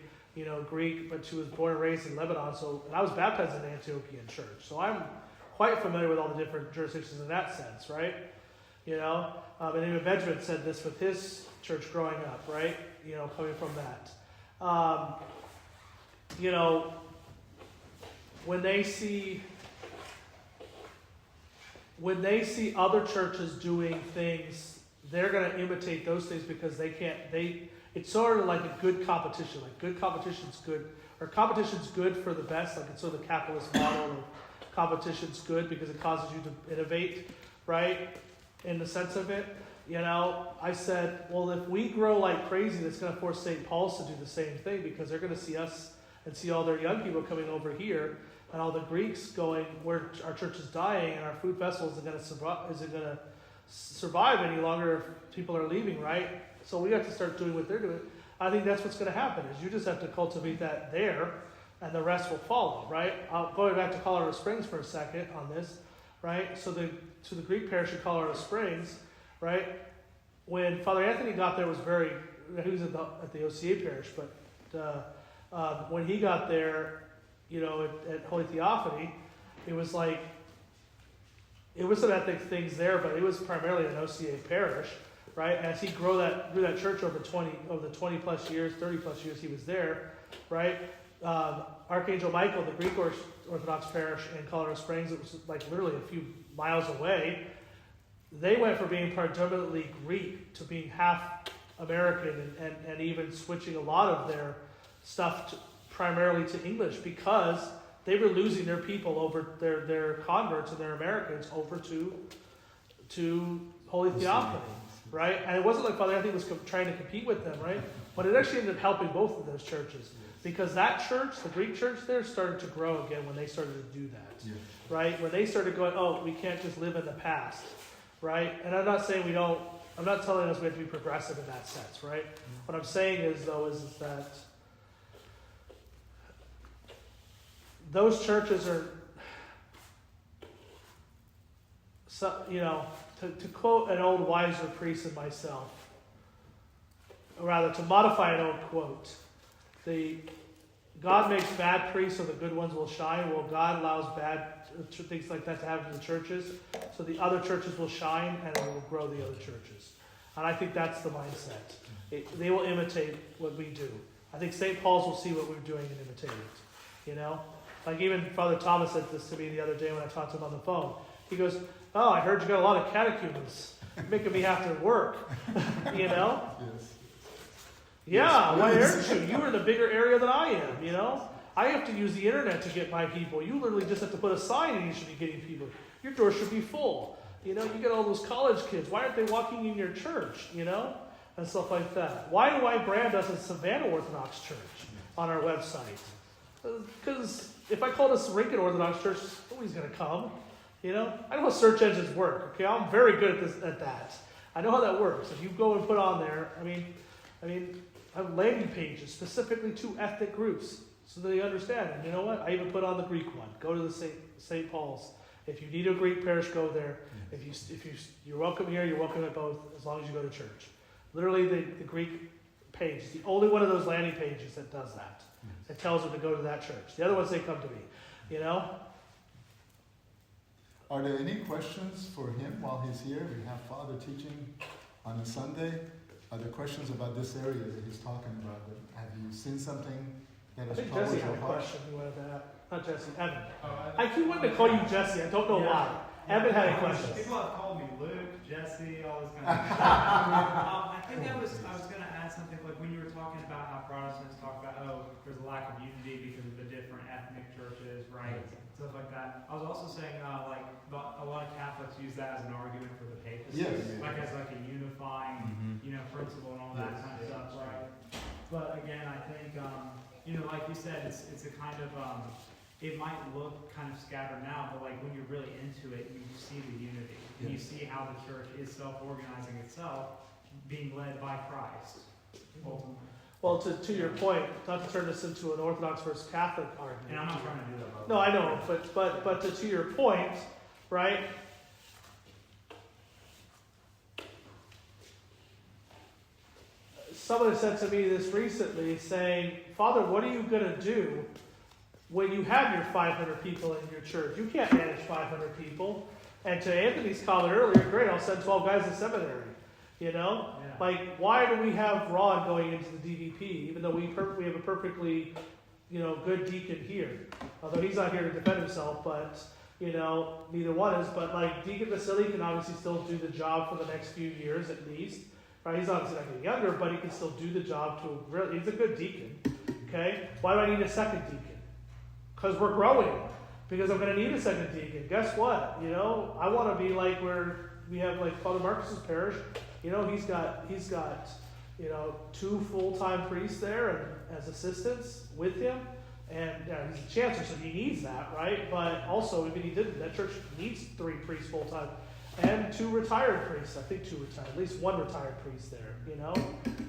Greek, but she was born and raised in Lebanon, and I was baptized in the Antiochian church. So I'm quite familiar with all the different jurisdictions in that sense, right? And even Benjamin said this with his church growing up, right? Coming from that. When they see other churches doing things, they're going to imitate those things because it's sort of like a good competition. Like good competition's good, or competition's good for the best. Like it's sort of the capitalist model of competition's good because it causes you to innovate, right? In the sense of it. I said, well, if we grow like crazy, that's going to force St. Paul's to do the same thing because they're going to see us and see all their young people coming over here and all the Greeks going where our church is dying and our food festival isn't going to survive any longer if people are leaving, right? So we have to start doing what they're doing. I think that's what's going to happen is you just have to cultivate that there and the rest will follow, right? Going back to Colorado Springs for a second on this, right? So the Greek parish in Colorado Springs, right? When Father Anthony got there, he was at the OCA parish, but when he got there, at Holy Theophany, it was some ethnic things there, but it was primarily an OCA parish, right? As he grew that church over the 20 plus years, 30 plus years he was there, right? Archangel Michael, the Greek Orthodox parish in Colorado Springs, it was like literally a few miles away. They went from being predominantly Greek to being half American and even switching a lot of their stuff primarily to English because they were losing their people over their converts and their Americans over to Holy Theophany, right? And it wasn't like Father Anthony was trying to compete with them, right? But it actually ended up helping both of those churches because that church, the Greek church there, started to grow again when they started to do that, right? When they started going, oh, we can't just live in the past. Right? And I'm not saying I'm not telling us we have to be progressive in that sense, right? What I'm saying is that those churches are, to quote an old wiser priest and myself, or rather to modify an old quote, God makes bad priests so the good ones will shine. Well, God allows bad things like that to happen in the churches, so the other churches will shine and it will grow the other churches. And I think that's the mindset. They will imitate what we do. I think St. Paul's will see what we're doing and imitate it. Like even Father Thomas said this to me the other day when I talked to him on the phone. He goes, oh, I heard you got a lot of catechumens making me have to work. Yes. Yeah, why aren't you? You are in a bigger area than I am, I have to use the internet to get my people. You literally just have to put a sign and you should be getting people. Your door should be full. You get all those college kids. Why aren't they walking in your church, and stuff like that. Why do I brand us as Savannah Orthodox Church on our website? Because if I call this Lincoln Orthodox Church, nobody's going to come. You know, I know how search engines work. Okay, I'm very good at that. I know how that works. If you go and put on there, I have landing pages specifically to ethnic groups so that they understand. And you know what? I even put on the Greek one. Go to the St. Paul's. If you need a Greek parish, go there. If you're welcome here, you're welcome at both, as long as you go to church. Literally, the Greek page is the only one of those landing pages that does that. It tells them to go to that church. The other ones, they come to me. You know. Are there any questions for him while he's here? We have Father teaching on a Sunday. Are there questions about this area that he's talking about? Have you seen something that I has think troubled Jesse your had a heart? question he wanted to ask. Not Jesse, Evan. Oh, I keep wanting to call you Jesse. I don't know why. Evan had a question. People have called me Luke, Jesse, all this kind of stuff. I think I was going to add something like when you were talking about how Protestants talk about, there's a lack of unity because of the different ethnic churches, right? Stuff like that. I was also saying, a lot of Catholics use that as an argument for the papacy, like as like a unifying, principle and all that kind of stuff, right? But again, I think, like you said, it's a kind of, it might look kind of scattered now, but like when you're really into it, you see the unity. And you see how the church is self-organizing itself, being led by Christ, ultimately. Well, to your point, not to turn this into an Orthodox versus Catholic argument. And I'm not trying to do that. No, I know, but to your point, right? Someone said to me this recently, saying, "Father, what are you going to do when you have your 500 people in your church? You can't manage 500 people." And to Anthony's comment earlier, great, I'll send 12 guys to seminary. You know? Yeah. Like, why do we have Ron going into the DVP, even though we have a perfectly, good deacon here? Although he's not here to defend himself, but, neither one is. But, like, Deacon Vasily can obviously still do the job for the next few years at least. Right? He's obviously not getting younger, but he can still do the job he's a good deacon. Okay? Why do I need a second deacon? Because we're growing. Because I'm going to need a second deacon. Guess what? I want to be like where we have like Father Marcus's parish. He's got 2 full-time priests there and as assistants with him. And he's a chancellor, so he needs that, right? But also, even he didn't. That church needs 3 priests full-time. And 2 retired priests. I think 2 retired. At least 1 retired priest there,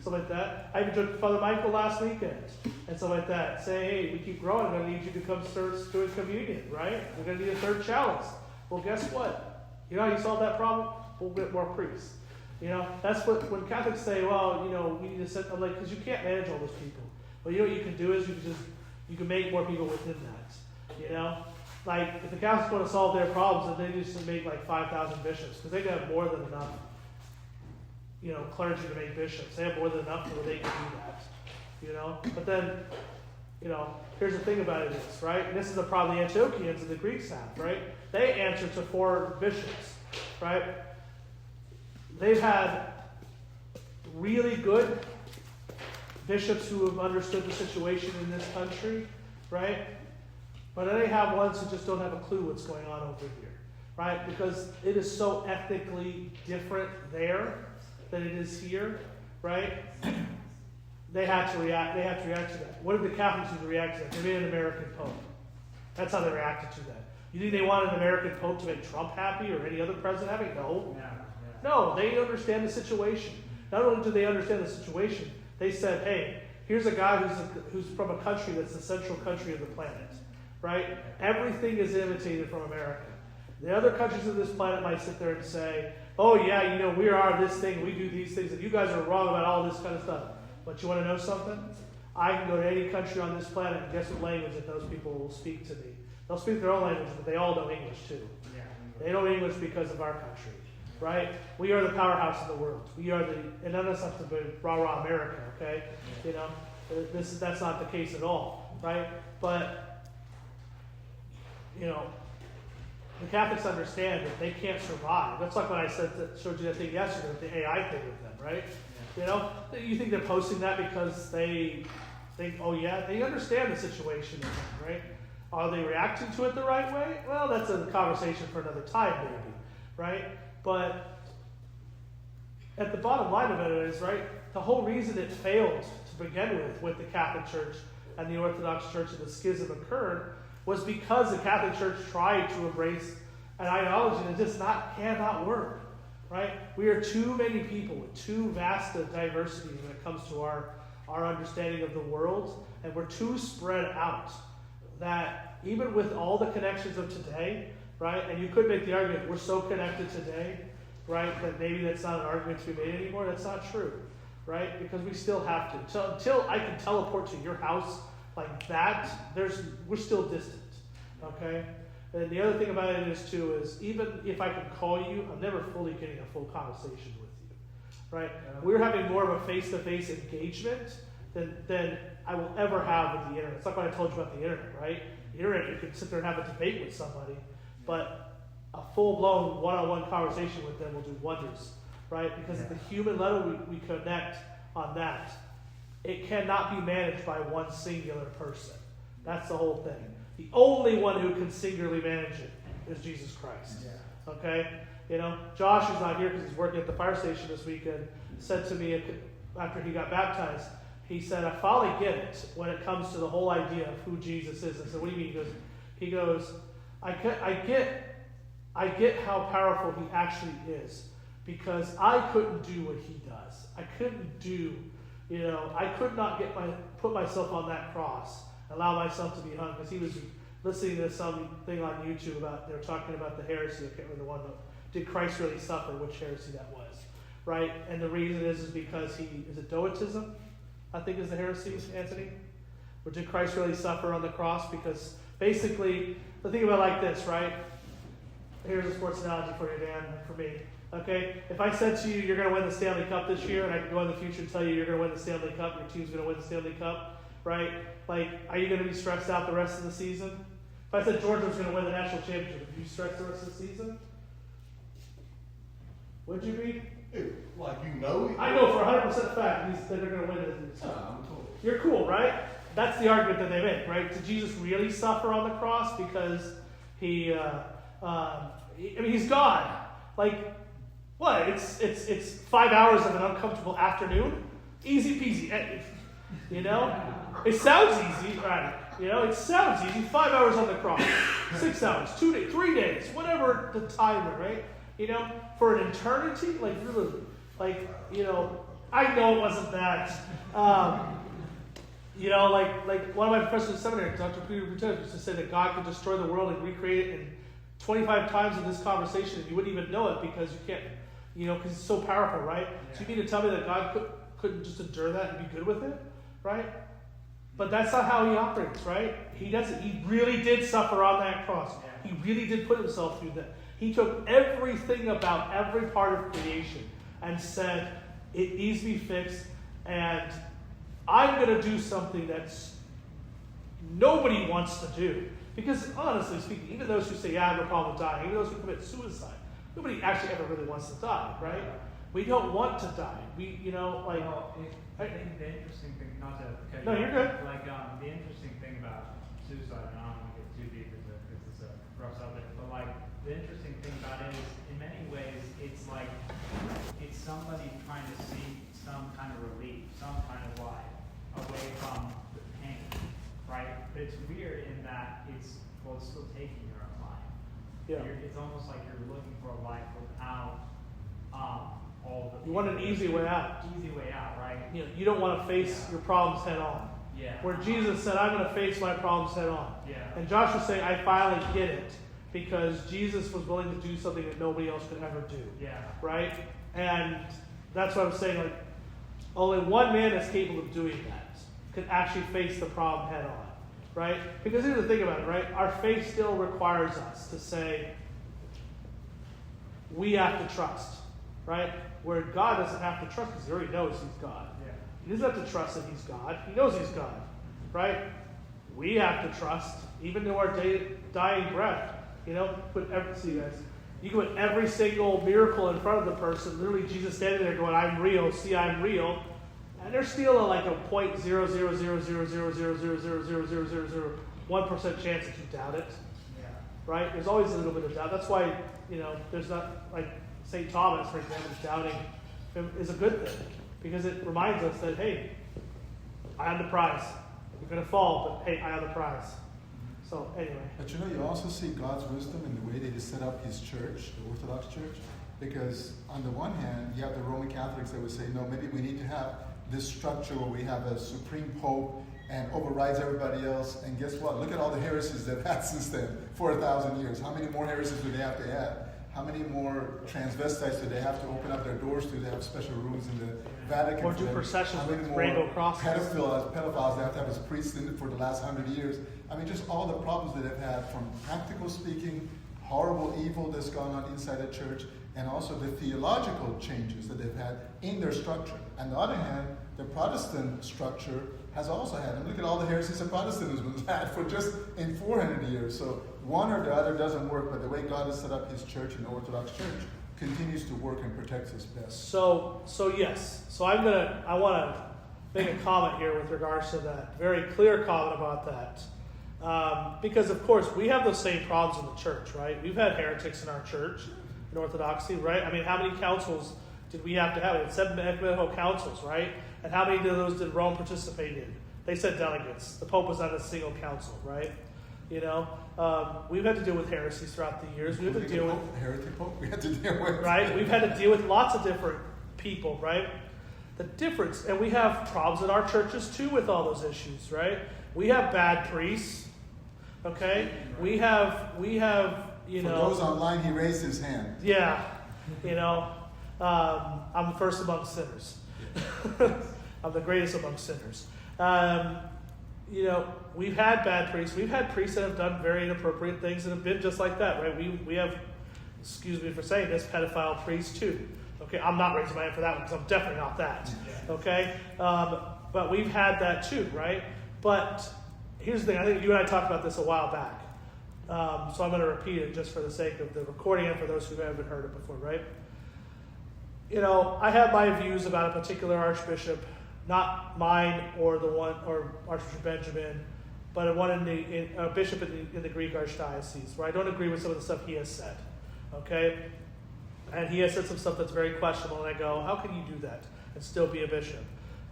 Something like that. I even took Father Michael last weekend. And something like that. Say, hey, we keep growing. I'm going to need you to come start doing communion, right? We're going to need a 3rd chalice. Well, guess what? You know how you solve that problem? We'll get more priests. That's what, when Catholics say, well, we need to set, I'm like, because you can't manage all those people. Well, what you can do is you can make more people within that, Like, if the Catholics want to solve their problems, then they just make like 5,000 bishops, because they have more than enough, clergy to make bishops. They have more than enough where they can do that, But then, here's the thing about it is, right? And this is the problem the Antiochians and the Greeks have, right? They answer to 4 bishops, right? They've had really good bishops who have understood the situation in this country, right? But then they have ones who just don't have a clue what's going on over here, right? Because it is so ethnically different there than it is here, right? They have to react to that. What did the Catholics do to react to that? They made an American Pope. That's how they reacted to that. You think they wanted an American Pope to make Trump happy or any other president happy? No. No, they understand the situation. Not only do they understand the situation, they said, hey, here's a guy who's from a country that's the central country of the planet, right? Everything is imitated from America. The other countries of this planet might sit there and say, oh yeah, we are this thing, we do these things, and you guys are wrong about all this kind of stuff. But you want to know something? I can go to any country on this planet and guess what language that those people will speak to me. They'll speak their own language, but they all know English too. They know English because of our country, right? We are the powerhouse of the world. We are and none of us have to be rah-rah America, okay? That's not the case at all, right? But, the Catholics understand that they can't survive. That's like when I showed you that thing yesterday with the AI thing with them, right? You think they're posting that because they think, oh yeah, they understand the situation, right? Are they reacting to it the right way? Well, that's a conversation for another time, maybe, right? But at the bottom line of it is, right, the whole reason it failed to begin with the Catholic Church and the Orthodox Church, and the schism occurred, was because the Catholic Church tried to embrace an ideology that just cannot work, right? We are too many people with too vast a diversity when it comes to our understanding of the world, and we're too spread out that even with all the connections of today, right, and you could make the argument we're so connected today, right, that maybe that's not an argument to be made anymore. That's not true, right? Because we still have to. So until I can teleport to your house like that, we're still distant, okay? And the other thing about it is even if I can call you, I'm never fully getting a full conversation with you, right? We're having more of a face-to-face engagement than I will ever have with the internet. It's like what I told you about the internet, right? The internet, you can sit there and have a debate with somebody, but a full-blown one-on-one conversation with them will do wonders, right? Because at the human level, we connect on that. It cannot be managed by one singular person. That's the whole thing. The only one who can singularly manage it is Jesus Christ. Yeah. Okay? Josh is not here because he's working at the fire station this weekend, said to me after he got baptized, he said, I finally get it when it comes to the whole idea of who Jesus is. I said, what do you mean? He goes, I get how powerful he actually is, because I couldn't do what he does. I couldn't do, I could not put myself on that cross, allow myself to be hung, because he was listening to something on YouTube they were talking about the heresy, I can't remember the one, but did Christ really suffer, which heresy that was, right? And the reason is because is it Doetism, I think is the heresy, Anthony? Or did Christ really suffer on the cross? Because basically, the thing about it like this, right? Here's a sports analogy for you, Dan, for me. Okay? If I said to you, you're going to win the Stanley Cup this year, and I can go in the future and tell you you're going to win the Stanley Cup, your team's going to win the Stanley Cup, right? Like, are you going to be stressed out the rest of the season? If I said Georgia was going to win the national championship, would you stress the rest of the season? Would you be? Like I know for 100% fact they're going to win it. You're cool, right? That's the argument that they make, right? Did Jesus really suffer on the cross because he's God? Like, what? It's 5 hours of an uncomfortable afternoon? Easy peasy. It sounds easy, right? It sounds easy. 5 hours on the cross, 6 hours, 2 days, 3 days, whatever the time, right? For an eternity, like really, I know it wasn't that. Like one of my professors in seminary, Dr. Peter Boutin, used to say that God could destroy the world and recreate it in 25 times in this conversation, and you wouldn't even know it because you can't, because it's so powerful, right? Yeah. So you mean to tell me that God couldn't just endure that and be good with it, right? But that's not how he operates, right? He doesn't. He really did suffer on that cross. Yeah. He really did put himself through that. He took everything about every part of creation and said, it needs to be fixed, and I'm going to do something that's nobody wants to do. Because honestly speaking, even those who say, yeah, I have no problem with dying, even those who commit suicide, nobody actually ever really wants to die, right? We don't want to die. I think the interesting thing, not to cut No, you you're off, good. The interesting thing about suicide, and I don't want to get too deep because it's a rough subject, but the interesting thing about it is, in many ways, it's somebody trying to seek some kind of relief, some kind of life away from the pain, right? But it's weird in that it's still taking your own life. Yeah. It's almost like you're looking for a life without all the. You want an easy way out. Easy way out, right? You don't want to face your problems head on. Yeah. Where Jesus said, I'm going to face my problems head on. Yeah. And Josh was saying, I finally get it. Because Jesus was willing to do something that nobody else could ever do. Yeah. Right? And that's what I'm saying. Only one man is capable of doing that. Can actually face the problem head on. Right? Because here's the thing about it, right? Our faith still requires us to say, we have to trust. Right? Where God doesn't have to trust because he already knows he's God. Yeah. He doesn't have to trust that he's God. He knows he's God. Right? We have to trust, even to our dying breath. See guys, you can put every single miracle in front of the person. Literally, Jesus standing there going, "I'm real. See, I'm real," and there's still a 0.00000000001% chance that you doubt it. Yeah. Right? There's always a little bit of doubt. That's why there's not like St. Thomas, for example, doubting is a good thing because it reminds us that, hey, I am the prize. You're going to fall, but hey, I am the prize. So anyway. But you also see God's wisdom in the way that he set up his church, the Orthodox Church. Because on the one hand, you have the Roman Catholics that would say, no, maybe we need to have this structure where we have a supreme pope and overrides everybody else. And guess what? Look at all the heresies they've had since then, for 1,000 years. How many more heresies do they have to add? How many more transvestites do they have to open up their doors to? They have special rooms in the Vatican. Or do processions with rainbow crosses. Pedophiles they have to have as priests in it for the last 100 years. I mean, just all the problems that they've had, from practical speaking, horrible evil that's gone on inside the church, and also the theological changes that they've had in their structure. On the other hand, the Protestant structure has also had, and look at all the heresies that Protestantism has had for just in 400 years. So one or the other doesn't work, but the way God has set up his church in the Orthodox Church continues to work and protects us best. So yes. So I want to make a comment here with regards to that, very clear comment about that. Because of course we have those same problems in the church, right? We've had heretics in our church, in Orthodoxy, right? I mean, how many councils did we have to have? We had 7 ecumenical councils, right? And how many of those did Rome participate in? They sent delegates. The Pope was on a single council, right? We've had to deal with heresies throughout the years. We've had to deal with heretic pope. We had to deal with right. We've had to deal with lots of different people, right? The difference, and we have problems in our churches too with all those issues, right? We have bad priests. Okay, we have For those online, he raised his hand. Yeah, I'm the first among sinners. I'm the greatest among sinners. We've had bad priests. We've had priests that have done very inappropriate things and have been just like that, right? We have, excuse me for saying this, pedophile priests too. Okay, I'm not raising my hand for that one because I'm definitely not that. Okay, but we've had that too, right? But here's the thing. I think you and I talked about this a while back. So I'm going to repeat it just for the sake of the recording and for those who haven't heard it before, right? I have my views about a particular archbishop, not mine or Archbishop Benjamin, but a bishop in the Greek archdiocese, where I don't agree with some of the stuff he has said, okay? And he has said some stuff that's very questionable, and I go, how can you do that and still be a bishop,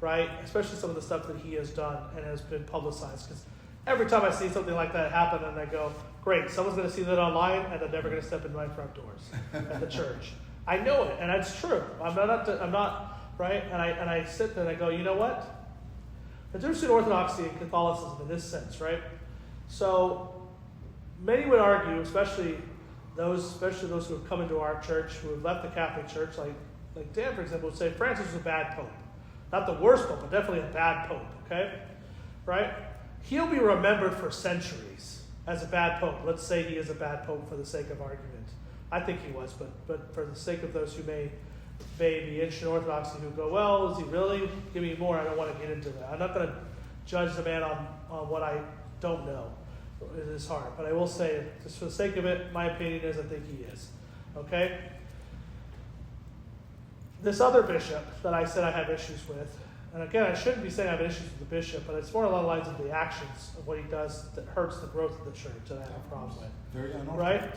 right? Especially some of the stuff that he has done and has been publicized, because every time I see something like that happen, and I go, great, someone's going to see that online, and they're never going to step in my front doors at the church. I know it, and that's true. I'm not right. And I sit there and I go, you know what? The difference between Orthodoxy and Catholicism in this sense, right? So many would argue, especially those who have come into our church, who have left the Catholic Church, like Dan, for example, would say Francis was a bad pope, not the worst pope, but definitely a bad pope. Okay, right? He'll be remembered for centuries as a bad pope. Let's say he is a bad pope for the sake of argument. I think he was, but for the sake of those who may be interested in Orthodoxy, who go, well, is he really? Give me more. I don't want to get into that. I'm not going to judge the man on what I don't know in his heart. But I will say, just for the sake of it, my opinion is I think he is. Okay? This other bishop that I said I have issues with, and again, I shouldn't be saying I have issues with the bishop, but it's more along the lines of the actions of what he does that hurts the growth of the church that I have a problem with. Very unorthodox. Right?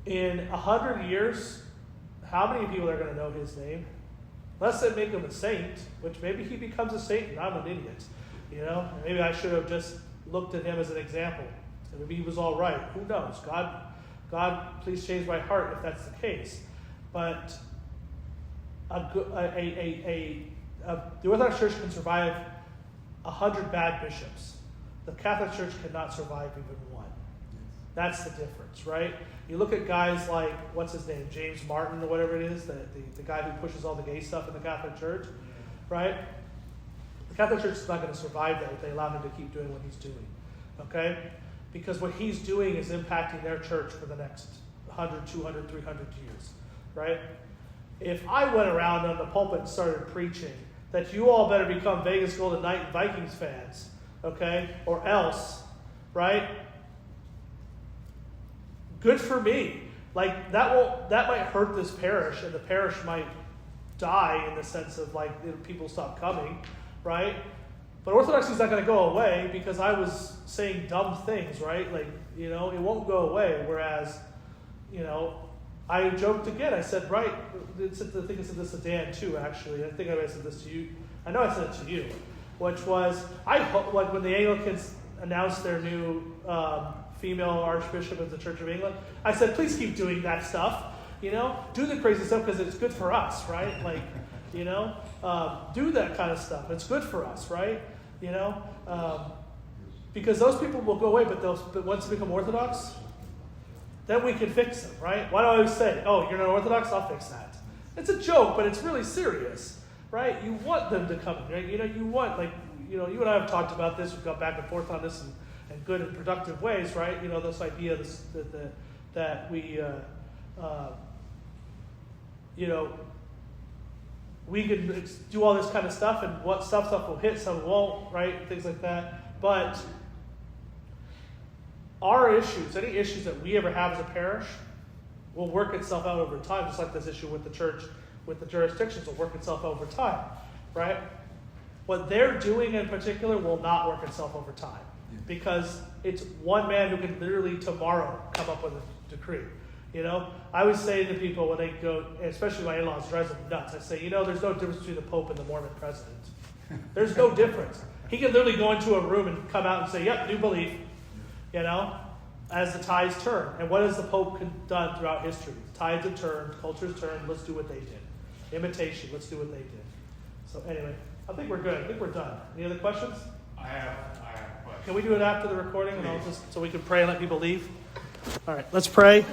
In 100 years, how many people are going to know his name? Unless they make him a saint, which maybe he becomes a saint and I'm an idiot. Maybe I should have just looked at him as an example. Maybe he was all right. Who knows? God, please change my heart if that's the case. But the Orthodox Church can survive 100 bad bishops. The Catholic Church cannot survive even one. That's the difference, right? You look at guys like, what's his name, James Martin or whatever it is, the guy who pushes all the gay stuff in the Catholic Church, right? The Catholic Church is not going to survive that if they allow him to keep doing what he's doing, okay? Because what he's doing is impacting their church for the next 100, 200, 300 years, right? If I went around on the pulpit and started preaching that you all better become Vegas Golden Knight and Vikings fans, okay, or else, right? Good for me. Like that might hurt this parish, and the parish might die in the sense of people stop coming, right? But Orthodoxy is not going to go away because I was saying dumb things, right? It won't go away. Whereas, I joked again. I said, right, I think I said this to Dan too, actually. I think I said this to you. I know I said it to you, which was, I hope, like when the Anglicans announced their new female archbishop of the Church of England, I said, please keep doing that stuff. You know, do the crazy stuff because it's good for us, right? Like, you know, do that kind of stuff. It's good for us, right? You know, because those people will go away, but once they become Orthodox, then we can fix them, right? Why do I always say, oh, you're not Orthodox? I'll fix that. It's a joke, but it's really serious, right? You want them to come in, right? You know, you want, like, you know, you and I have talked about this. We've gone back and forth on this in good and productive ways, right? You know, this idea that we, you know, we can do all this kind of stuff, and what stuff will hit, some won't, right? Things like that. But our issues, any issues that we ever have as a parish, will work itself out over time, just like this issue with the church, with the jurisdictions, will work itself out over time, right? What they're doing in particular will not work itself over time, because it's one man who can literally tomorrow come up with a decree. You know, I always say to people when they go, especially my in-laws, drives them nuts. I say, you know, there's no difference between the Pope and the Mormon president. There's no difference. He can literally go into a room and come out and say, yep, new belief, you know, as the tides turn. And what has the Pope done throughout history? Tides have turned, cultures turned, let's do what they did. Imitation, let's do what they did. So anyway, I think we're good. I think we're done. Any other questions? I have a question. Can we do it after the recording, and I'll just so we can pray and let people leave? All right, let's pray.